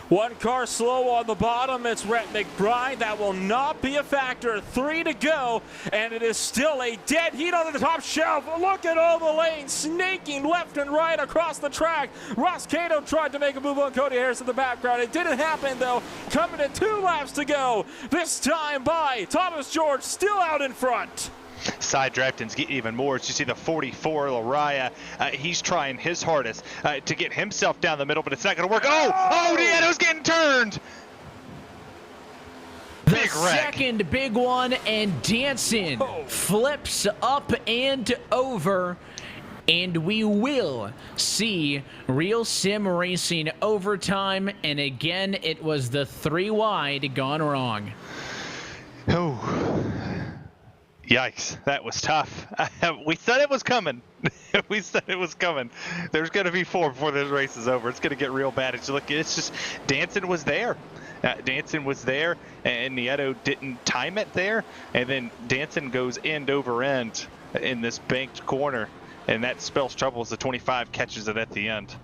1 car slow on the bottom. It's Rhett McBride. That will not be a factor. 3 to go, and it is still a dead heat on the top shelf. Look at all the lanes snaking left and right across the track. Ross Cato tried to make a move on Cody Harris in the background. It didn't happen, though. Coming in 2 laps to go. This time by Thomas George, still out in front.
Side draftings get even more. As you see the 44 Lariah, he's trying his hardest to get himself down the middle, but it's not going to work. Oh, Nieto's getting turned.
The second big one, and Danson flips up and over. And we will see Real Sim Racing overtime. And again, it was the 3 wide gone wrong.
Oh. Yikes, that was tough. We said it was coming. We said it was coming. There's going to be 4 before this race is over. It's going to get real bad. It's just Danson was there. Danson was there, and Nieto didn't time it there. And then Danson goes end over end in this banked corner, and that spells trouble as the 25 catches it at the end.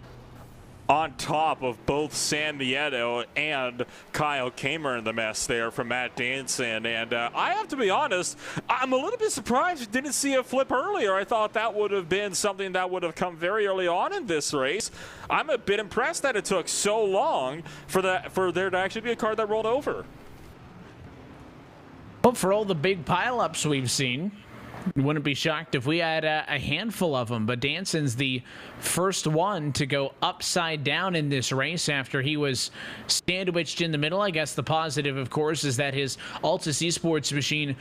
On top of both San Nieto and Kyle Kamer in the mess there from Matt Danson. And I have to be honest, I'm a little bit surprised we didn't see a flip earlier. I thought that would have been something that would have come very early on in this race. I'm a bit impressed that it took so long for there to actually be a car that rolled over.
Well, for all the big pileups we've seen, wouldn't be shocked if we had a handful of them, but Danson's the first one to go upside down in this race after he was sandwiched in the middle. I guess the positive, of course, is that his Altus Esports machine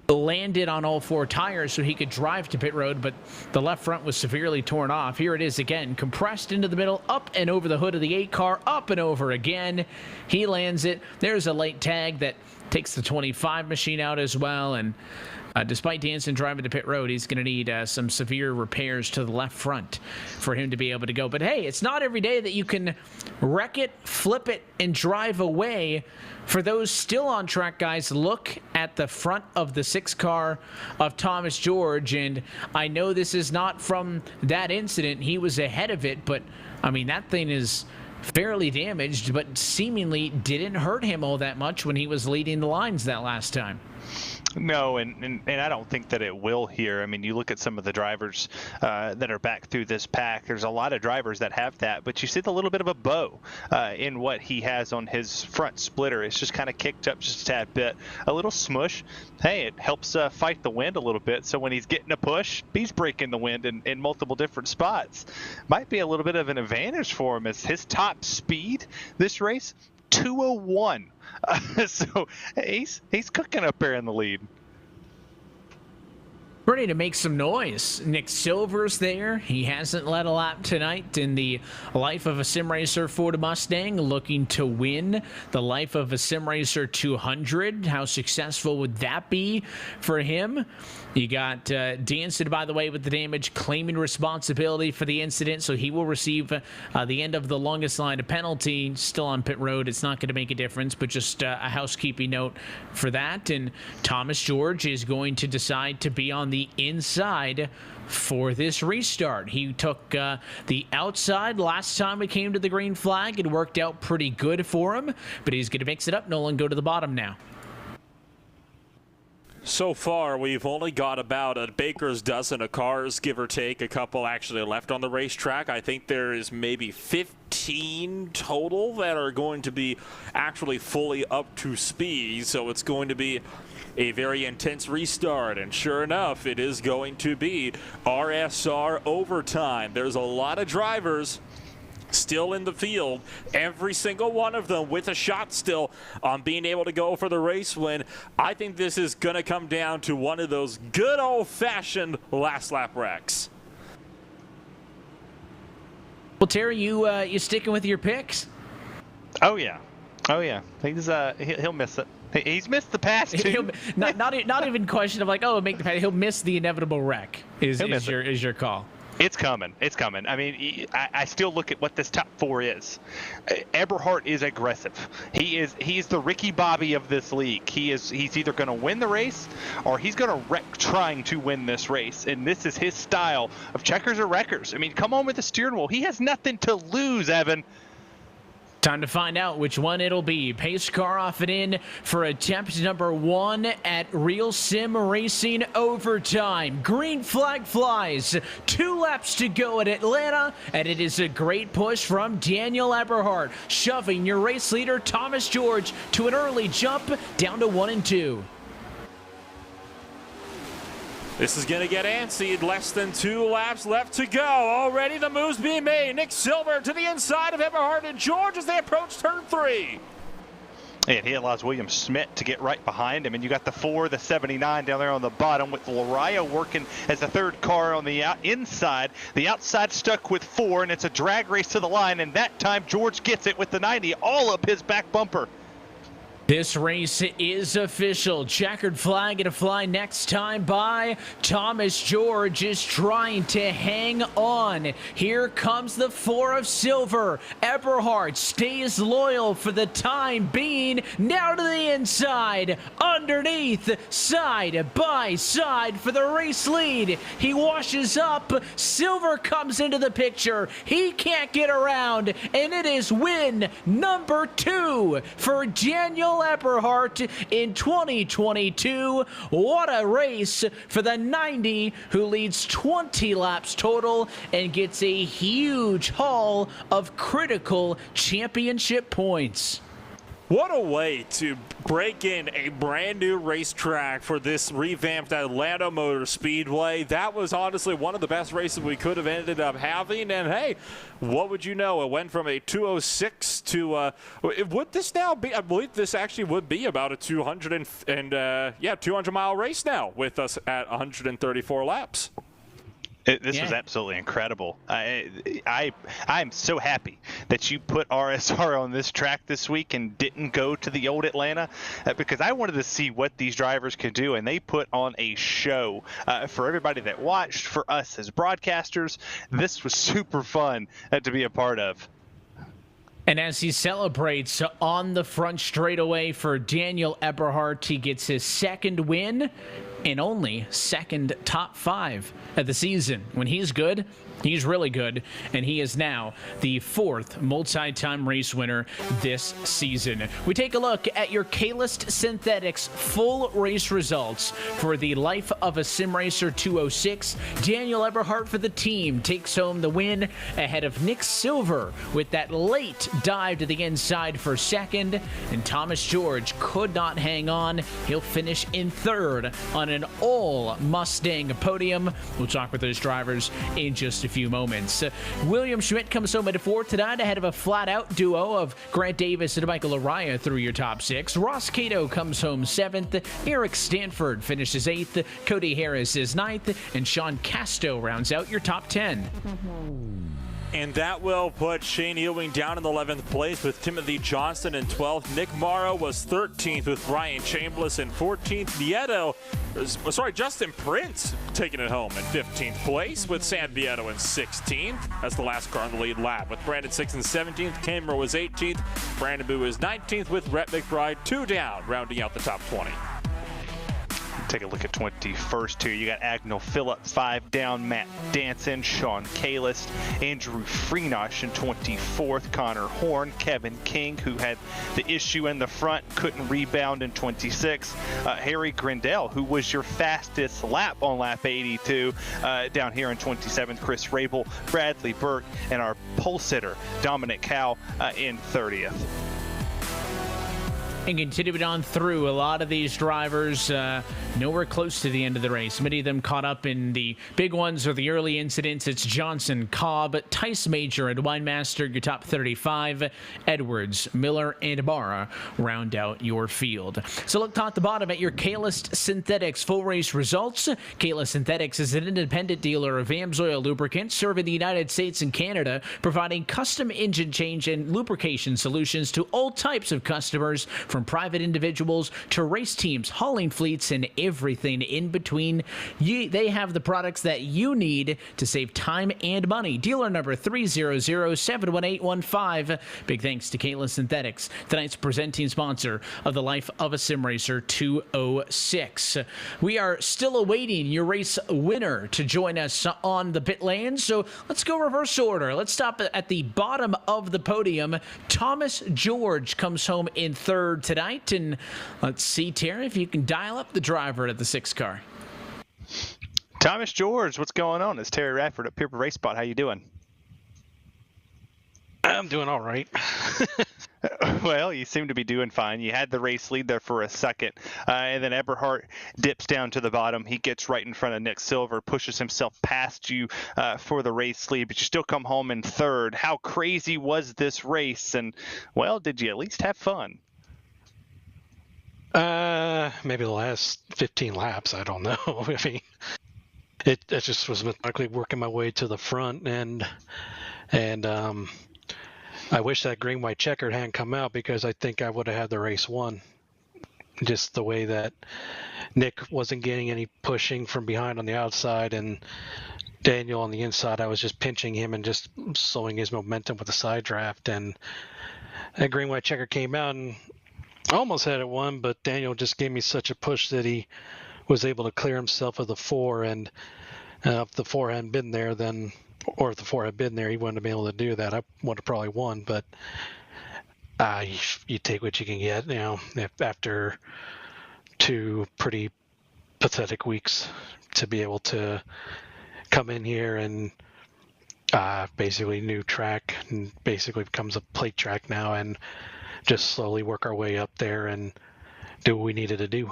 landed on all 4 tires so he could drive to pit road, but the left front was severely torn off. Here it is again, compressed into the middle, up and over the hood of the 8 car, up and over again. He lands it. There's a late tag that takes the 25 machine out as well, and despite Danson driving to pit road, he's going to need some severe repairs to the left front for him to be able to go. But hey, it's not every day that you can wreck it, flip it, and drive away. For those still on track guys, look at the front of the 6 car of Thomas George. And I know this is not from that incident. He was ahead of it, but I mean, that thing is fairly damaged, but seemingly didn't hurt him all that much when he was leading the lines that last time.
No, and I don't think that it will here. I mean, you look at some of the drivers that are back through this pack. There's a lot of drivers that have that, but you see the little bit of a bow in what he has on his front splitter. It's just kind of kicked up just a tad bit. A little smush. Hey, it helps fight the wind a little bit, so when he's getting a push, he's breaking the wind in multiple different spots. Might be a little bit of an advantage for him as his top speed this race, 201. So he's cooking up there in the lead.
Ready to make some noise. Nick Silver's there. He hasn't led a lap tonight in the Life of a Sim Racer Ford Mustang, looking to win the Life of a Sim Racer 200. How successful would that be for him? You got Danson, by the way, with the damage, claiming responsibility for the incident, so he will receive the end of the longest line of penalty. Still on pit road. It's not going to make a difference, but just a housekeeping note for that. And Thomas George is going to decide to be on the inside for this restart. He took the outside last time we came to the green flag. It worked out pretty good for him, but he's going to mix it up. Nolan, go to the bottom now.
So far, we've only got about a baker's dozen of cars, give or take, a couple actually left on the racetrack. I think there is maybe 15 total that are going to be actually fully up to speed, so it's going to be a very intense restart, and sure enough, it is going to be RSR overtime. There's a lot of drivers still in the field, every single one of them with a shot still on being able to go for the race win. I think this is going to come down to one of those good old-fashioned last lap wrecks.
Well, Terry, you sticking with your picks?
Oh yeah. He'll miss it. He's missed the past too.
not even question of like, oh, make the pass. He'll miss the inevitable wreck. Is your call?
It's coming. I mean, I still look at what this top four is. Eberhard is aggressive. He's the Ricky Bobby of this league. He's either going to win the race or he's going to wreck trying to win this race. And this is his style of checkers or wreckers. I mean, come on with the steering wheel. He has nothing to lose, Evan.
Time to find out which one it'll be. Pace car off and in for attempt number 1 at Real Sim Racing Overtime. Green flag flies. 2 laps to go at Atlanta, and it is a great push from Daniel Eberhard, shoving your race leader Thomas George to an early jump down to 1 and 2.
This is going to get antsy. Less than 2 laps left to go. Already the moves being made. Nick Silver to the inside of Eberhard and George as they approach turn 3.
And he allows William Schmidt to get right behind him. And you got the 4, the 79 down there on the bottom with Lariah working as the third car on the inside. The outside stuck with 4, and it's a drag race to the line. And that time George gets it with the 90 all up his back bumper.
This race is official. Checkered flag to fly next time by Thomas George is trying to hang on. Here comes the 4 of silver. Eberhard stays loyal for the time being. Now to the inside, underneath, side by side for the race lead. He washes up. Silver comes into the picture. He can't get around, and it is win number 2 for Daniel Eberhard in 2022. What a race for the 90, who leads 20 laps total and gets a huge haul of critical championship points.
What a way to break in a brand new racetrack for this revamped Atlanta Motor Speedway. That was honestly one of the best races we could have ended up having. And hey, what would you know? It went from a 206 to would this now be? I believe this actually would be about a 200 mile race now with us at 134 laps.
This was absolutely incredible. I'm so happy that you put RSR on this track this week and didn't go to the old Atlanta because I wanted to see what these drivers could do, and they put on a show for everybody that watched, for us as broadcasters. This was super fun to be a part of.
And as he celebrates on the front straightaway for Daniel Eberhard, he gets his 2nd win and only 2nd top 5 of the season. When he's good, he's really good, and he is now the 4th multi-time race winner this season. We take a look at your K-List Synthetics full race results for the Life of a Sim Racer 206. Daniel Eberhard for the team takes home the win ahead of Nick Silver with that late dive to the inside for 2nd, and Thomas George could not hang on. He'll finish in 3rd on an all Mustang podium. We'll talk with those drivers in just a few moments. William Schmidt comes home at 4th tonight ahead of a flat-out duo of Grant Davis and Michael Lariah through your top 6. Ross Cato comes home 7th. Eric Stanford finishes 8th. Cody Harris is 9th. And Sean Casto rounds out your top 10.
And that will put Shane Ewing down in 11th place with Timothy Johnston in 12th. Nick Morrow was 13th with Ryan Chambliss in 14th. Justin Prince taking it home in 15th place with Sam Vieto in 16th. That's the last car on the lead lap. With Brandon 6th and 17th, Cameron was 18th. Brandon Boo is 19th with Rhett McBride 2 down, rounding out the top 20.
Take a look at 21st here. You got Agnell Phillip 5 down, Matt Danson, Sean Kalis, Andrew Freenosh in 24th, Connor Horn, Kevin King, who had the issue in the front, couldn't rebound in 26th, Harry Grindell, who was your fastest lap on lap 82, down here in 27th, Chris Rabel, Bradley Burke, and our pole sitter, Dominic Howe, in 30th.
And continuing on through, a lot of these drivers nowhere close to the end of the race. Many of them caught up in the big ones or the early incidents. It's Johnson, Cobb, Tice Major, and Winemaster, your top 35. Edwards, Miller, and Barra round out your field. So look top to bottom at your Kalis Synthetics full race results. Kalis Synthetics is an independent dealer of AMSOIL lubricants serving the United States and Canada, providing custom engine change and lubrication solutions to all types of customers, from private individuals to race teams, hauling fleets, and everything in between. They have the products that you need to save time and money. Dealer number 300-71815. Big thanks to Kalis Synthetics, tonight's presenting sponsor of the Life of a Sim Racer 206. We are still awaiting your race winner to join us on the pit lane, so let's go reverse order. Let's stop at the bottom of the podium. Thomas George comes home in third tonight, and let's see, Terry, if you can dial up the driver at the 6 car.
Thomas George, what's going on? It's Terry Radford at Pure Race Spot. How you doing?
I'm doing all right.
Well, you seem to be doing fine. You had the race lead there for a second, and then Eberhardt dips down to the bottom. He gets right in front of Nick Silver, pushes himself past you for the race lead, but you still come home in third. How crazy was this race? And, well, did you at least have fun?
Maybe the last 15 laps. I don't know. I mean, it just was methodically working my way to the front, and I wish that green white checkered hadn't come out, because I think I would have had the race won. Just the way that Nick wasn't getting any pushing from behind on the outside, and Daniel on the inside, I was just pinching him and just slowing his momentum with the side draft, and that green white checker came out and I almost had it won, but Daniel just gave me such a push that he was able to clear himself of the 4, and if the 4 hadn't been there, then, or if the 4 had been there, he wouldn't have been able to do that. I would have probably won, but you take what you can get, after 2 pretty pathetic weeks, to be able to come in here and basically new track, and basically becomes a plate track now, and just slowly work our way up there and do what we needed to do.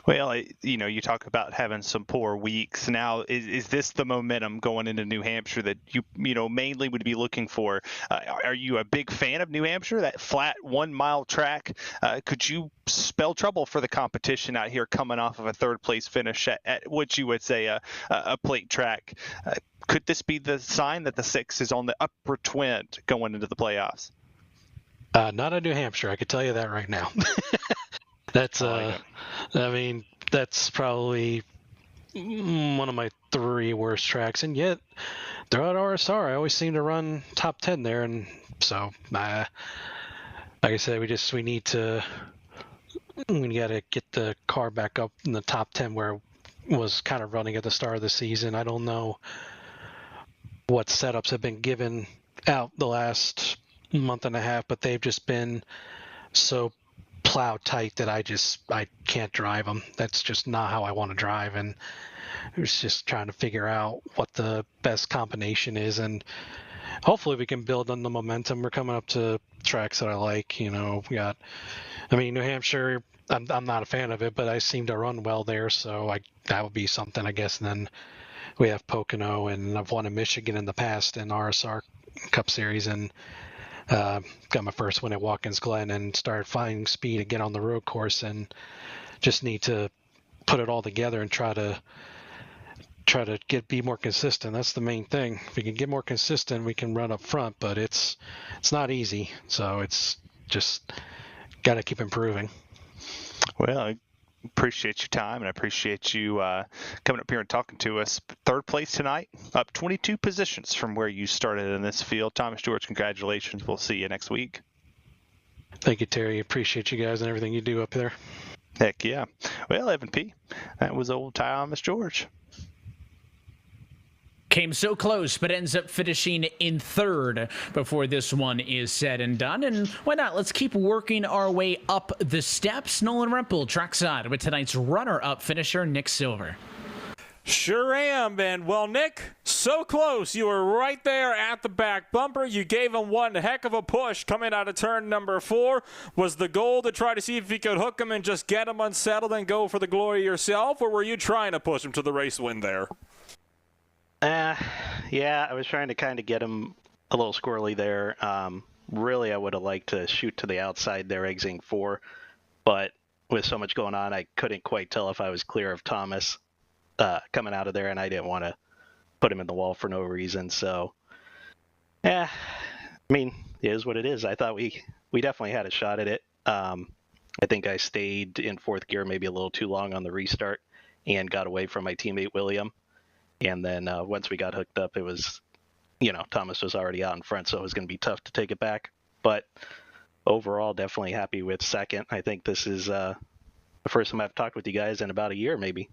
Well, you talk about having some poor weeks. Now, is this the momentum going into New Hampshire that you mainly would be looking for? Are you a big fan of New Hampshire, that flat 1 mile track? Could you spell trouble for the competition out here coming off of a third place finish at what you would say a plate track? Could this be the sign that the 6 is on the upward trend going into the playoffs?
Not in New Hampshire, I could tell you that right now. That's, that's probably one of my 3 worst tracks, and yet throughout RSR, I always seem to run top 10 there, and so, like I said, we got to get the car back up in the top 10 where it was kind of running at the start of the season. I don't know what setups have been given out the last month and a half, but they've just been so plow tight that I can't drive them. That's just not how I want to drive, and I was just trying to figure out what the best combination is, and hopefully we can build on the momentum. We're coming up to tracks that I like. New Hampshire, I'm not a fan of it, but I seem to run well there, so that would be something, I guess. And then we have Pocono, and I've won in Michigan in the past in RSR Cup Series, and got my first win at Watkins Glen, and started finding speed again on the road course, and just need to put it all together and try to try to be more consistent. That's the main thing. If we can get more consistent, we can run up front, but it's not easy. So it's just got to keep improving.
Well, I appreciate your time, and I appreciate you coming up here and talking to us. Third place tonight, up 22 positions from where you started in this field. Thomas George, congratulations. We'll see you next week.
Thank you, Terry. Appreciate you guys and everything you do up there.
Heck yeah. Well, Evan P., that was old Thomas George.
Came so close, but ends up finishing in third before this one is said and done. And why not? Let's keep working our way up the steps. Nolan Rempel, trackside, with tonight's runner-up finisher, Nick Silver.
Sure am, and well, Nick, so close. You were right there at the back bumper. You gave him one heck of a push coming out of turn number 4. Was the goal to try to see if you could hook him and just get him unsettled and go for the glory yourself, or were you trying to push him to the race win there?
Yeah, I was trying to kind of get him a little squirrely there. Really, I would have liked to shoot to the outside there, exiting 4, but with so much going on, I couldn't quite tell if I was clear of Thomas coming out of there, and I didn't want to put him in the wall for no reason. So, yeah, I mean, it is what it is. I thought we definitely had a shot at it. I think I stayed in 4th gear maybe a little too long on the restart and got away from my teammate William. And then once we got hooked up, it was, Thomas was already out in front, so it was going to be tough to take it back. But overall, definitely happy with second. I think this is the first time I've talked with you guys in about a year, maybe.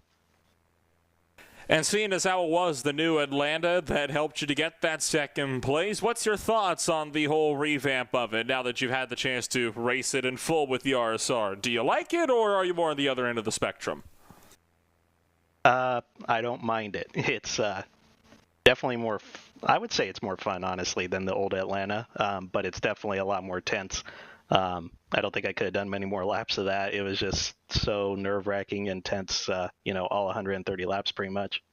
And seeing as how it was the new Atlanta that helped you to get that second place, what's your thoughts on the whole revamp of it now that you've had the chance to race it in full with the RSR? Do you like it, or are you more on the other end of the spectrum?
I don't mind it. It's definitely more, I would say it's more fun, honestly, than the old Atlanta, but it's definitely a lot more tense. I don't think I could have done many more laps of that. It was just so nerve-wracking and tense, all 130 laps pretty much.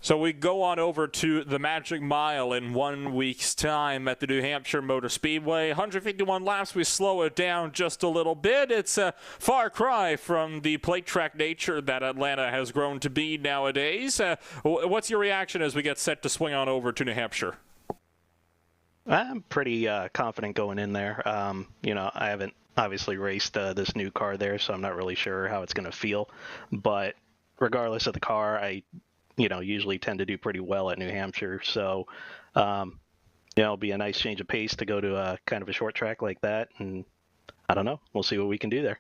So we go on over to the Magic Mile in 1 week's time at the New Hampshire Motor Speedway. 151 laps, we slow it down just a little bit. It's a far cry from the plate track nature that Atlanta has grown to be nowadays. What's your reaction as we get set to swing on over to New Hampshire?
I'm pretty confident going in there. I haven't obviously raced this new car there, so I'm not really sure how it's going to feel. But regardless of the car, I usually tend to do pretty well at New Hampshire. So, it'll be a nice change of pace to go to a kind of a short track like that. And I don't know. We'll see what we can do there.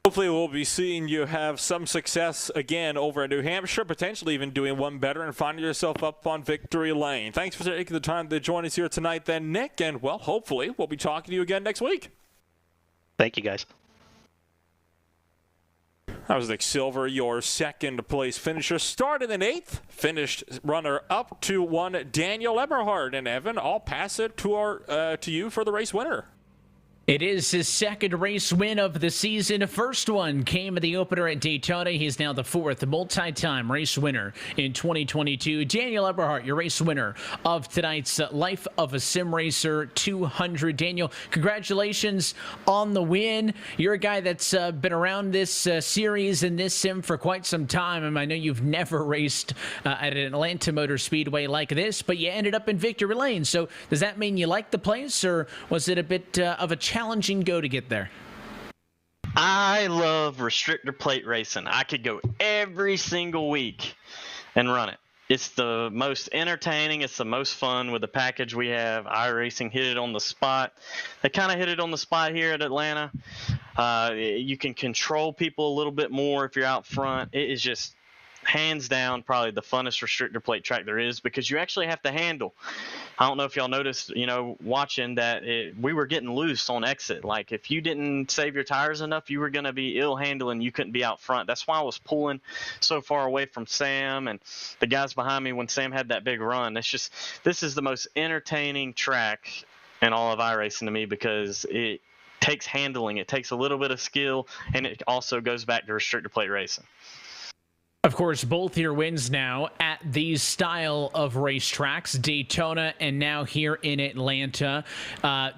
Hopefully we'll be seeing you have some success again over in New Hampshire, potentially even doing one better and finding yourself up on victory lane. Thanks for taking the time to join us here tonight then, Nick. And, well, hopefully we'll be talking to you again next week.
Thank you, guys.
That was Nick Silver, your second place finisher. Started in 8th, finished runner up to one Daniel Eberhard. And Evan, I'll pass it to you for the race winner.
It is his second race win of the season. First one came at the opener at Daytona. He's now the 4th multi-time race winner in 2022. Daniel Eberhard, your race winner of tonight's Life of a Sim Racer 200. Daniel, congratulations on the win. You're a guy that's been around this series and this sim for quite some time. And I know you've never raced at an Atlanta Motor Speedway like this, but you ended up in victory lane. So does that mean you like the place, or was it a bit of a challenging go to get there?
I love restrictor plate racing. I could go every single week and run it. It's the most entertaining. It's the most fun with the package we have. iRacing hit it on the spot. They kind of hit it on the spot here at Atlanta. You can control people a little bit more if you're out front. It is just hands down probably the funnest restrictor plate track there is, because you actually have to handle. I don't know if y'all noticed, watching that we were getting loose on exit. Like if you didn't save your tires enough, you were going to be ill handling. You couldn't be out front. That's why I was pulling so far away from Sam and the guys behind me when Sam had that big run. This is the most entertaining track in all of iRacing to me, because it takes handling. It takes a little bit of skill, and it also goes back to restrictor plate racing.
Of course, both your wins now at these style of racetracks, Daytona and now here in Atlanta.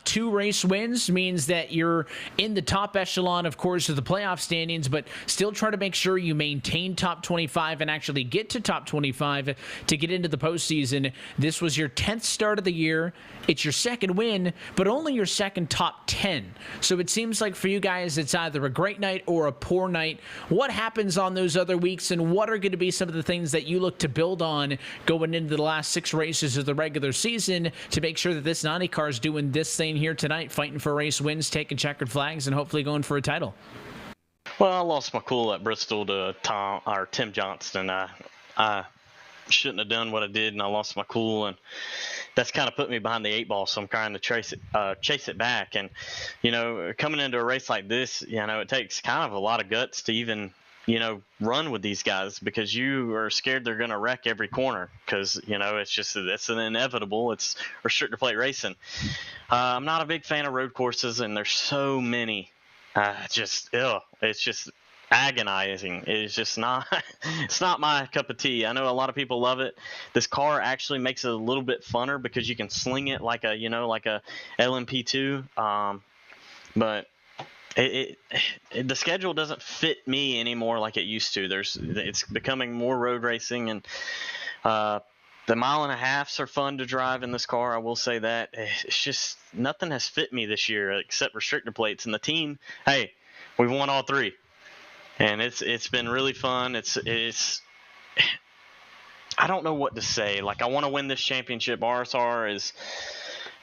2 race wins means that you're in the top echelon, of course, of the playoff standings, but still try to make sure you maintain top 25 and actually get to top 25 to get into the postseason. This was your 10th start of the year. It's your second win, but only your second top 10. So it seems like for you guys, it's either a great night or a poor night. What happens on those other weeks, and what are going to be some of the things that you look to build on going into the last 6 races of the regular season to make sure that this 90 car is doing this thing here tonight, fighting for race wins, taking checkered flags, and hopefully going for a title?
Well, I lost my cool at Bristol to Tim Johnston. I shouldn't have done what I did, and I lost my cool, and that's kind of put me behind the 8 ball. So I'm trying to chase it back. And coming into a race like this, it takes kind of a lot of guts to even run with these guys, because you are scared they're going to wreck every corner, because it's an inevitable. It's restrictor plate racing. I'm not a big fan of road courses, and there's so many. It's just agonizing. It's just not it's not my cup of tea. I know a lot of people love it. This car actually makes it a little bit funner because you can sling it like a LMP2, but the schedule doesn't fit me anymore like it used to. It's becoming more road racing, and the 1.5 miles are fun to drive in this car. I will say that. It's just nothing has fit me this year except restrictor plates. And the team, hey, we've won all 3, and it's been really fun. It's I don't know what to say. Like, I want to win this championship. RSR is,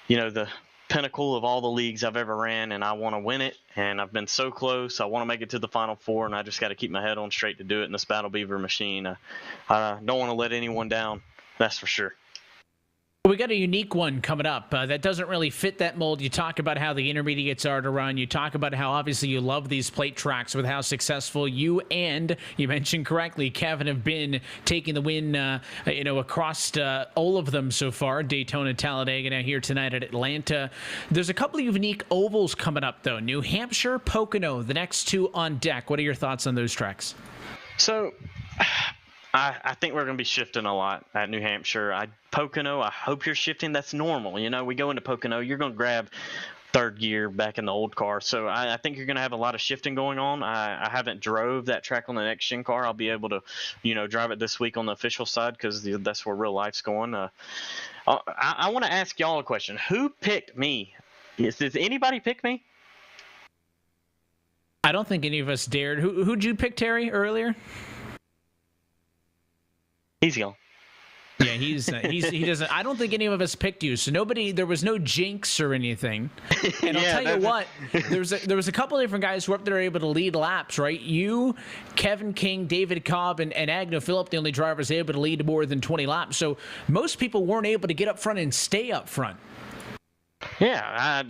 the pinnacle of all the leagues I've ever ran, and I want to win it, and I've been so close. I want to make it to the Final Four, and I just got to keep my head on straight to do it in this Battle Beaver machine. I don't want to let anyone down, that's for sure.
We got a unique one coming up that doesn't really fit that mold. You talk about how the intermediates are to run. You talk about how obviously you love these plate tracks with how successful you mentioned correctly, Kevin, have been taking the win across all of them so far. Daytona, Talladega, now here tonight at Atlanta. There's a couple of unique ovals coming up, though. New Hampshire, Pocono, the next 2 on deck. What are your thoughts on those tracks?
So I think we're going to be shifting a lot at New Hampshire. Pocono, I hope you're shifting. That's normal. We go into Pocono, you're going to grab third gear back in the old car. So I think you're going to have a lot of shifting going on. I haven't drove that track on the next gen car. I'll be able to, drive it this week on the official side, because that's where real life's going. I want to ask y'all a question. Who picked me? Does anybody pick me?
I don't think any of us dared. Who'd you pick, Terry, earlier?
He's gone.
Yeah, he doesn't. I don't think any of us picked you. So there was no jinx or anything. And I'll tell you what, there was a couple of different guys who were up there able to lead laps, right? You, Kevin King, David Cobb, and Agno Phillip, the only drivers able to lead more than 20 laps. So most people weren't able to get up front and stay up front.
Yeah,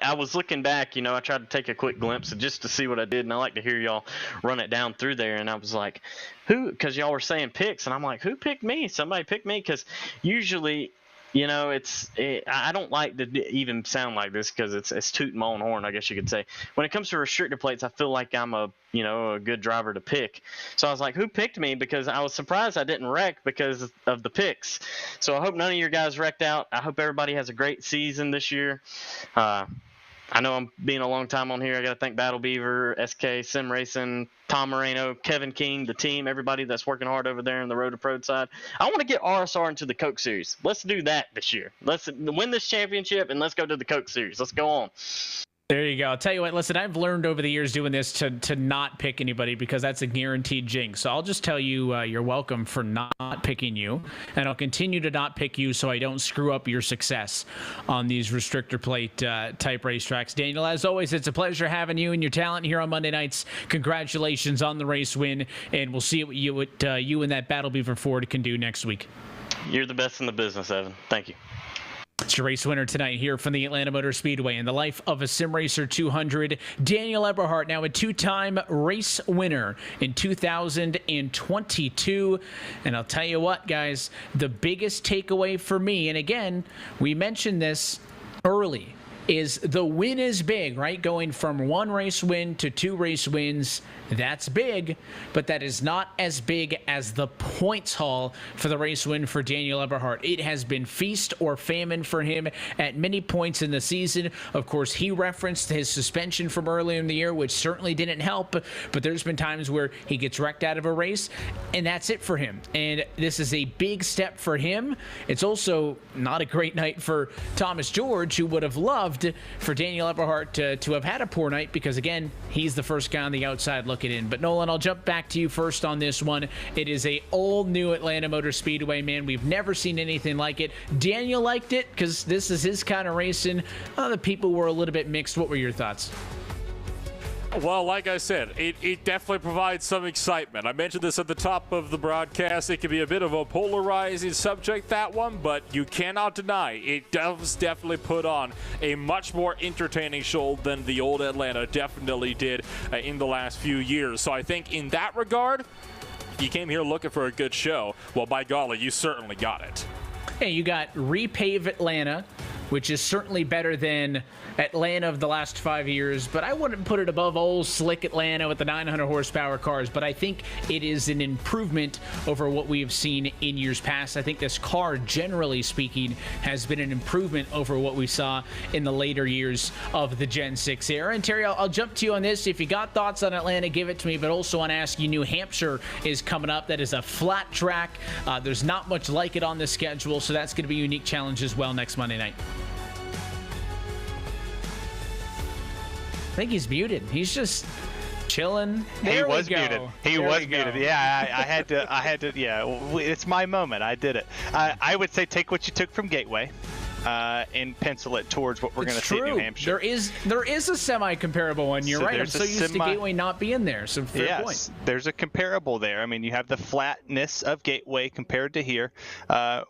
I was looking back, I tried to take a quick glimpse just to see what I did, and I like to hear y'all run it down through there, and I was like, because y'all were saying picks, and I'm like, who picked me? Somebody picked me, because usually, I don't like to even sound like this, because it's tooting my own horn, I guess you could say. When it comes to restrictor plates, I feel like I'm a good driver to pick. So I was like, who picked me? Because I was surprised I didn't wreck because of the picks. So I hope none of your guys wrecked out. I hope everybody has a great season this year. I know I'm being a long time on here. I got to thank Battle Beaver, SK, Sim Racing, Tom Moreno, Kevin King, the team, everybody that's working hard over there on the Road to Pro side. I want to get RSR into the Coke Series. Let's do that this year. Let's win this championship, and let's go to the Coke Series. Let's go on.
There you go. I'll tell you what, listen, I've learned over the years doing this to not pick anybody, because that's a guaranteed jinx. So I'll just tell you, you're welcome for not picking you, and I'll continue to not pick you so I don't screw up your success on these restrictor plate type racetracks. Daniel, as always, it's a pleasure having you and your talent here on Monday nights. Congratulations on the race win, and we'll see what you and that Battle Beaver Ford can do next week.
You're the best in the business, Evan. Thank you.
It's your race winner tonight here from the Atlanta Motor Speedway in the life of a Sim Racer 200. Daniel Eberhardt, now a 2-time race winner in 2022. And I'll tell you what, guys, the biggest takeaway for me, and again, we mentioned this early is the win is big, right? Going from 1 race win to 2 race wins, that's big, but that is not as big as the points haul for the race win for Daniel Eberhardt. It has been feast or famine for him at many points in the season. Of course, he referenced his suspension from earlier in the year, which certainly didn't help, but there's been times where he gets wrecked out of a race, and that's it for him. And this is a big step for him. It's also not a great night for Thomas George, who would have loved for Daniel Eberhardt to have had a poor night because, again, he's the first guy on the outside looking in. But Nolan, I'll jump back to you first on this one. It is a all-new Atlanta Motor Speedway, man. We've never seen anything like it. Daniel liked it because this is his kind of racing. Other people were a little bit mixed. What were your thoughts?
Well, like I said, it definitely provides some excitement. I mentioned this at the top of the broadcast. It can be a bit of a polarizing subject, that one, but you cannot deny it does definitely put on a much more entertaining show than the old Atlanta definitely did in the last few years. So I think in that regard, you came here looking for a good show. Well, by golly, you certainly got it.
Hey, you got Repave Atlanta, which is certainly better than Atlanta of the last 5 years, but I wouldn't put it above old slick Atlanta with the 900 horsepower cars, but I think it is an improvement over what we have seen in years past. I think this car, generally speaking, has been an improvement over what we saw in the later years of the Gen 6 era. And Terry, I'll jump to you on this. If you got thoughts on Atlanta, give it to me, but also want to ask you, New Hampshire is coming up. That is a flat track. There's not much like it on the schedule, so that's going to be a unique challenge as well next Monday night. I think he's muted. He's just chilling. There
he
we
was
go.
muted. He
there
was muted. Yeah, I had to. Yeah, it's my moment. I did it. I would say take what you took from Gateway. And pencil it towards what we're going to see in New Hampshire.
There is a semi-comparable one. You're right. I'm so used to Gateway not being there. So fair point.
There's a comparable there. I mean, you have the flatness of Gateway compared to here.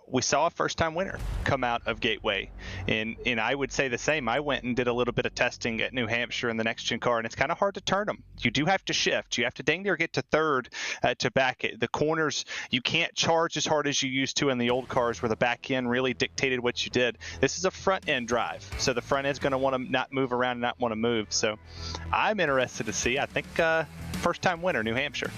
We saw a first-time winner come out of Gateway, and I would say the same. I went and did a little bit of testing at New Hampshire in the next-gen car, and it's kind of hard to turn them. You do have to shift. You have to dang near get to third to back it. The corners, you can't charge as hard as you used to in the old cars where the back end really dictated what you did. This is a front end drive, so the front end's going to want to not move around and not want to move. So I'm interested to see. I think first time winner, New Hampshire.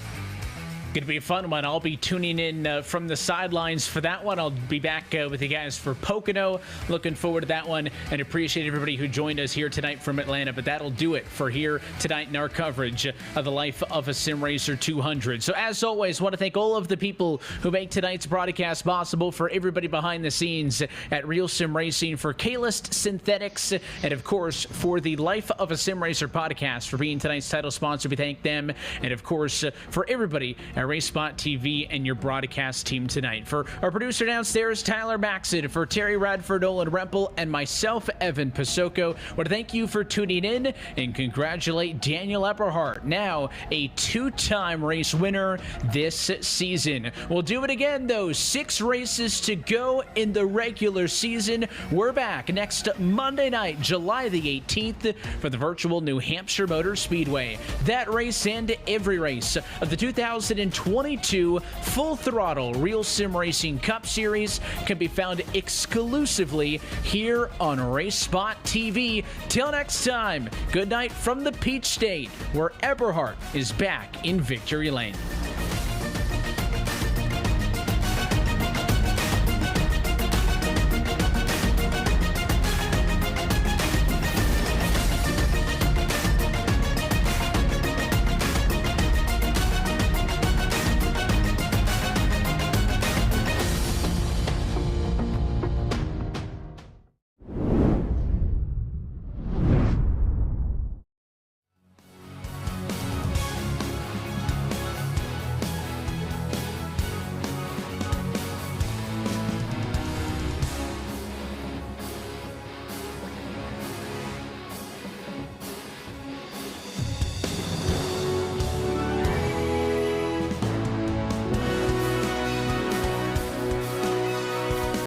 Going to be a fun one. I'll be tuning in from the sidelines for that one. I'll be back with you guys for Pocono. Looking forward to that one and appreciate everybody who joined us here tonight from Atlanta. But that'll do it for here tonight in our coverage of the life of a Sim Racer 200. So as always, want to thank all of the people who make tonight's broadcast possible, for everybody behind the scenes at Real Sim Racing, for K-List Synthetics, and of course for the Life of a Sim Racer podcast for being tonight's title sponsor. We thank them, and of course for everybody at RaceSpotTV and your broadcast team tonight. For our producer downstairs, Tyler Maxson, for Terry Radford, Nolan Rempel, and myself, Evan Pasoko, I want to thank you for tuning in and congratulate Daniel Eberhardt, now a 2-time race winner this season. We'll do it again, though. 6 races to go in the regular season. We're back next Monday night, July the 18th, for the virtual New Hampshire Motor Speedway. That race and every race of the 2022 Full Throttle Real Sim Racing Cup Series can be found exclusively here on RaceSpotTV. Till next time, good night from the Peach State, where Eberhardt is back in victory lane.